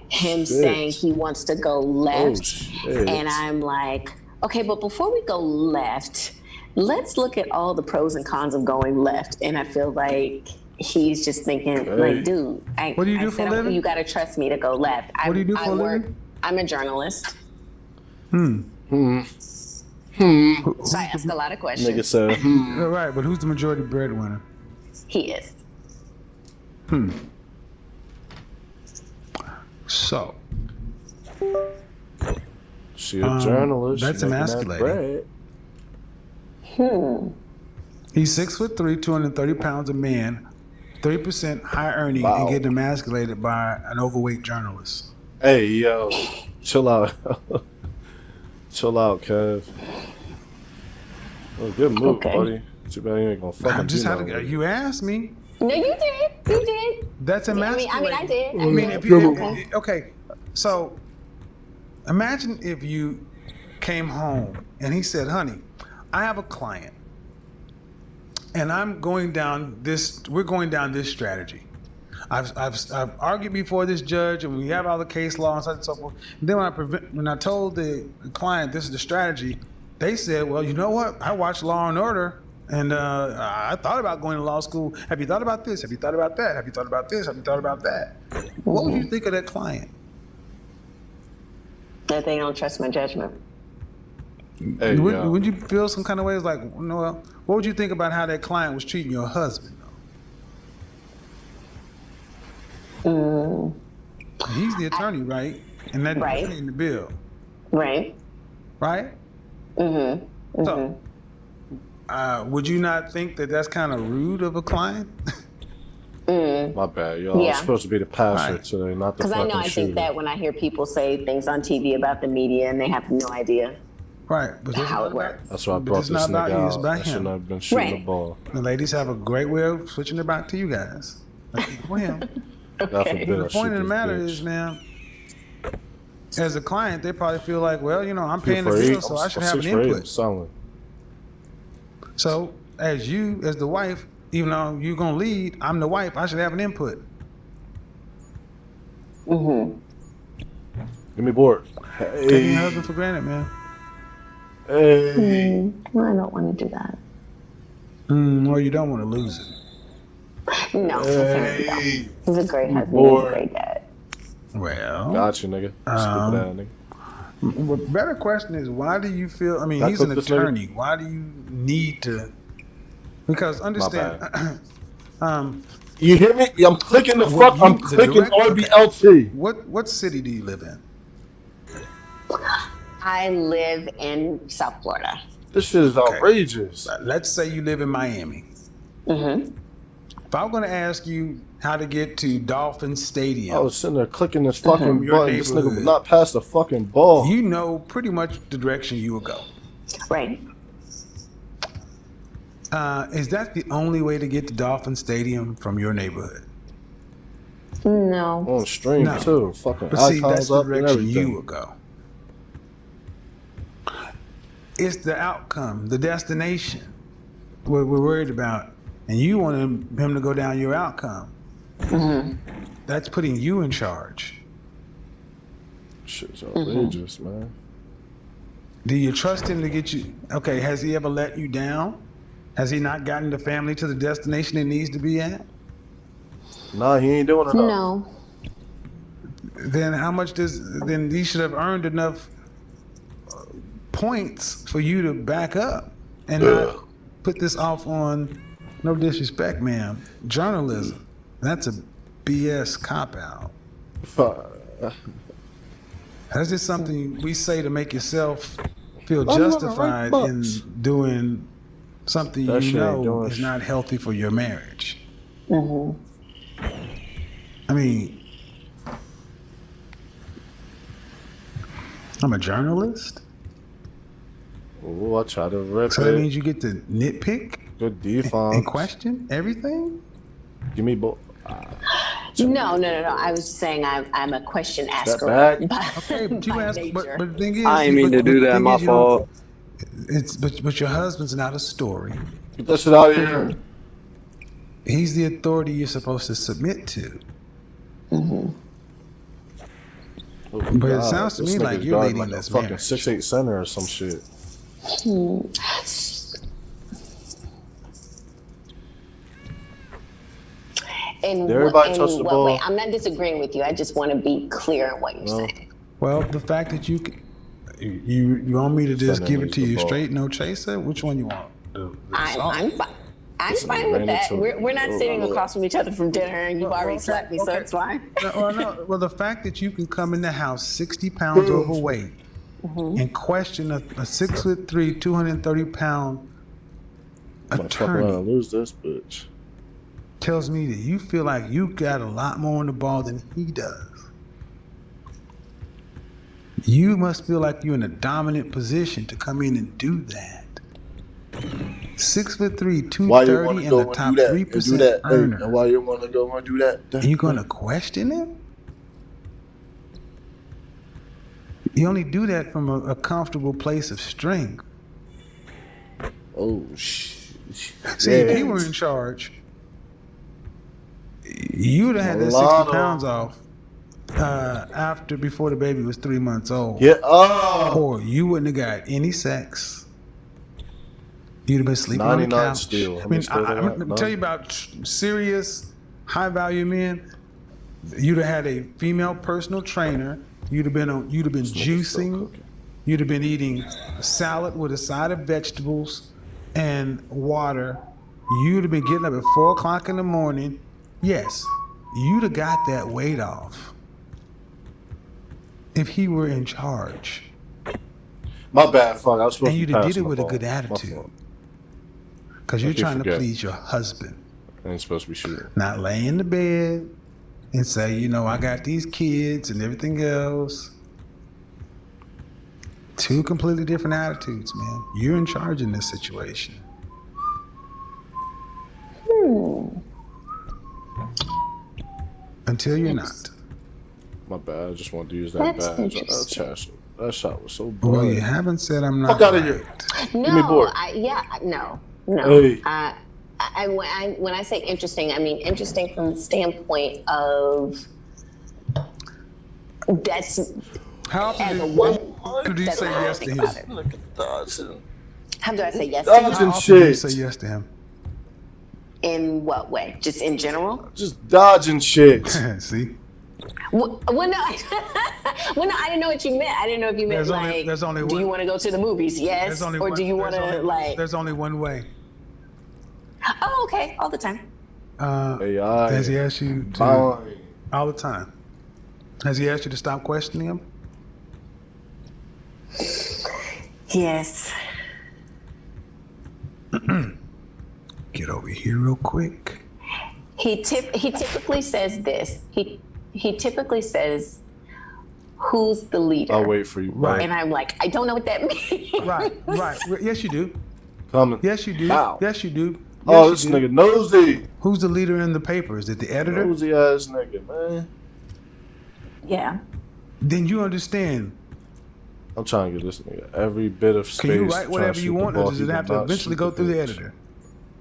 him saying he wants to go left. And I'm like, okay, but before we go left, let's look at all the pros and cons of going left. And I feel like he's just thinking, like, dude, what do you do for a living? You got to trust me to go left. What do you do for a living? I'm a journalist. So I ask a lot of questions. Nigga said, All right, but who's the majority breadwinner? He is. So. She a journalist. That's emasculating. He's 6'3", 230 pounds a man, 3% high earning, and getting emasculated by an overweight journalist. Hey, yo, chill out. Chill out, Kev. Oh, good move, buddy. Too bad you ain't gonna fucking just had to. You asked me. No, you did. You did. That's emasculating. I mean, I did. If you okay, so imagine if you came home and he said, "Honey, I have a client, and we're going down this strategy. I've argued before this judge, and we have all the case law and such and so forth. And then when I told the client this is the strategy, they said, well, you know what? I watched Law and Order, and I thought about going to law school. Have you thought about this? Have you thought about that? Have you thought about this? Have you thought about that? What would you think of that client? That they don't trust my judgment. Hey, would you feel some kind of way? It's like, what would you think about how that client was treating your husband? He's the attorney, right? And that paying the bill. Right. Right? Mm-hmm. So, would you not think that that's kind of rude of a client? My bad, y'all. I'm supposed to be the pastor today, not the fucking shooter. Because I think that when I hear people say things on TV about the media and they have no idea how it works. That's why I brought this nigga out. It's about I should him. not have been shooting the ball. The ladies have a great way of switching it back to you guys. For him. The point of the matter is, man, as a client, they probably feel like, well, I'm paying the bill, so I should have an input. So, as the wife, even though you're going to lead, I'm the wife, I should have an input. Give me board. Taking your husband for granted, man. Hey. Well, I don't want to do that. Or you don't want to lose it. No, he's a great husband. He's a great dad. Well, gotcha, nigga. Stupid ass nigga. The better question is, why do you feel? I mean, he's an attorney. Why do you need to? Because understand. You hear me? I'm clicking the fuck. I'm clicking RBLT. What city do you live in? I live in South Florida. This shit is outrageous. Let's say you live in Miami. Mm-hmm. If I'm going to ask you how to get to Dolphin Stadium, I was sitting there clicking this fucking button. This nigga would not pass the fucking ball. You know pretty much the direction you would go. Right. Is that the only way to get to Dolphin Stadium from your neighborhood? No. On stream too. Fucking but see, that's the up and direction everything. you would go. It's the outcome, the destination we're worried about. And you want him to go down your outcome. Mm-hmm. That's putting you in charge. Shit's outrageous, man. Do you trust him to get you? Okay, has he ever let you down? Has he not gotten the family to the destination it needs to be at? Nah, he ain't doing it. No. Then how much then he should have earned enough points for you to back up and not put this off on, no disrespect, ma'am, journalism. That's a BS cop-out. That's just something we say to make yourself feel justified in doing something that you know is not healthy for your marriage. Mm-hmm. I mean, I'm a journalist. Oh, I try to rip So that means you get to nitpick good defense and question everything? Give me both. No. I was just saying I'm a question asker. Okay, but you ask. But the thing is, I didn't mean to do that. My fault. But your husband's not a story. Get that shit out of here. He's the authority you're supposed to submit to. Mm-hmm. Oh, but it sounds to me like you're leading this fucking 6'8" center or some shit. In everybody touch the ball? Way? I'm not disagreeing with you. I just want to be clear in what you're saying. Well, the fact that you want me to just give it to you straight, no chaser? Which one you want? I'm fine. I'm fine with that. We're not sitting across from each other from dinner, and you've already slapped me, so it's fine. Well, the fact that you can come in the house 60 pounds overweight and question a 6'3", 230-pound attorney lose this bitch tells me that you feel like you got a lot more on the ball than he does. You must feel like you're in a dominant position to come in and do that. 6'3", 230, and the top 3% earner. And why you want to go and do that? And you're going to question him? You only do that from a comfortable place of strength. Oh, shit. See, if he were in charge, you'd have had that 60 pounds off before the baby was 3 months old. Yeah. Or you wouldn't have got any sex. You'd have been sleeping on the couch. Still. I'm going to tell you about serious, high-value men. You'd have had a female personal trainer. You'd have been juicing. you'd have been eating a salad with a side of vegetables and water. You'd have been getting up at 4 o'clock in the morning. Yes, you'd have got that weight off if he were in charge. My bad, fuck. I was supposed and to you'd be have did passing it the with a ball. good My attitude. fault. Because I you're keep trying to forgetting. please your husband. I ain't supposed to be shooting. Not lay in the bed and say, you know, I got these kids and everything else. Two completely different attitudes, man. You're in charge in this situation. Until you're not. My bad. I just wanted to use that That's badge. interesting. That shot was so bad. Well, you haven't said I'm not. Fuck out of right. here. No, Give me board. no. Hey. When I say interesting, I mean interesting from the standpoint of that's How often as a do woman. you that's say how I yes to think him? about it. How do I say yes Dodging to him? How often do you shit. say yes to him? In what way? Just in general? Just dodging shit. See? Well, no, well, no, I didn't know what you meant. I didn't know if you meant There's only do one. you want to go to the movies? Yes, There's only or one- do you want there's to only- like? There's only one way. Oh, okay, all the time. AI. Has he asked you to Fine. all the time? Has he asked you to stop questioning him? Yes. Get over here real quick. He typically says this. He typically says, "Who's the leader?" I'll wait for you. Right. And I'm like, I don't know what that means. Right. Yes, you do. Coming. Yes, you do. Wow. Yes, you do. Oh, Yes, this you do. nigga nosy. Who's the leader in the paper? Is it the editor? Nosy ass nigga, man. Yeah. Then you understand. I'm trying to get this nigga every bit of space. Can you write trying to whatever shoot you the want, ball. or does He it have did to not eventually shoot go the through the pitch. editor?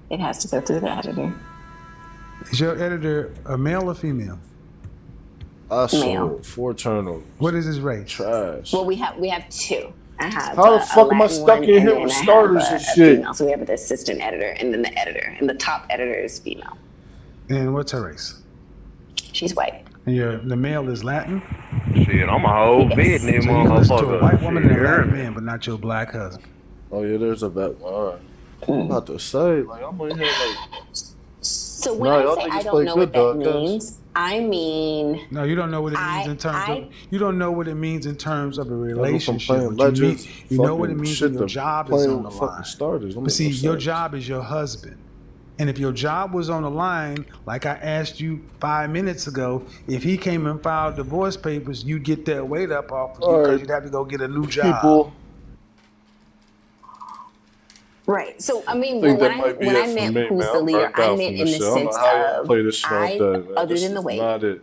It has to go through the editor. Is your editor a male or female? I saw Male. 4 turnovers. What is his race? Trash. Well, we have two. I have How the fuck a am I Latin stuck one, in and here then with I have starters and a shit? female. So we have the assistant editor, and then the editor, and the top editor is female. And what's her race? She's white. And the male is Latin? Shit, I'm a whole Yes. Vietnam So you can listen to a motherfucker. white woman and a Shit, Latin man, but not your black husband. Oh yeah, there's a vet one. All right. I'm about to say, like, I'm in here like. So when No, I y'all say niggas I play don't know good, what that dog, guys. means, I mean No, you don't know what it means in terms of. You don't know what it means in terms of a relationship. playing What you, Legends, you know what it fucking means shit when your to job is playing on the with fucking line. starters. Don't But make see, no your sense. job is your husband. And if your job was on the line, like I asked you 5 minutes ago, if he came and filed divorce papers, you'd get that weight up off of you because you'd have to go get a new job. People, right. So I mean, I think when that I might be when it I for meant me, who's man. the I'm leader, burnt I out meant from in this the shit. I don't sense know how y'all of play this shit like that, man. other This than the is weight. not it.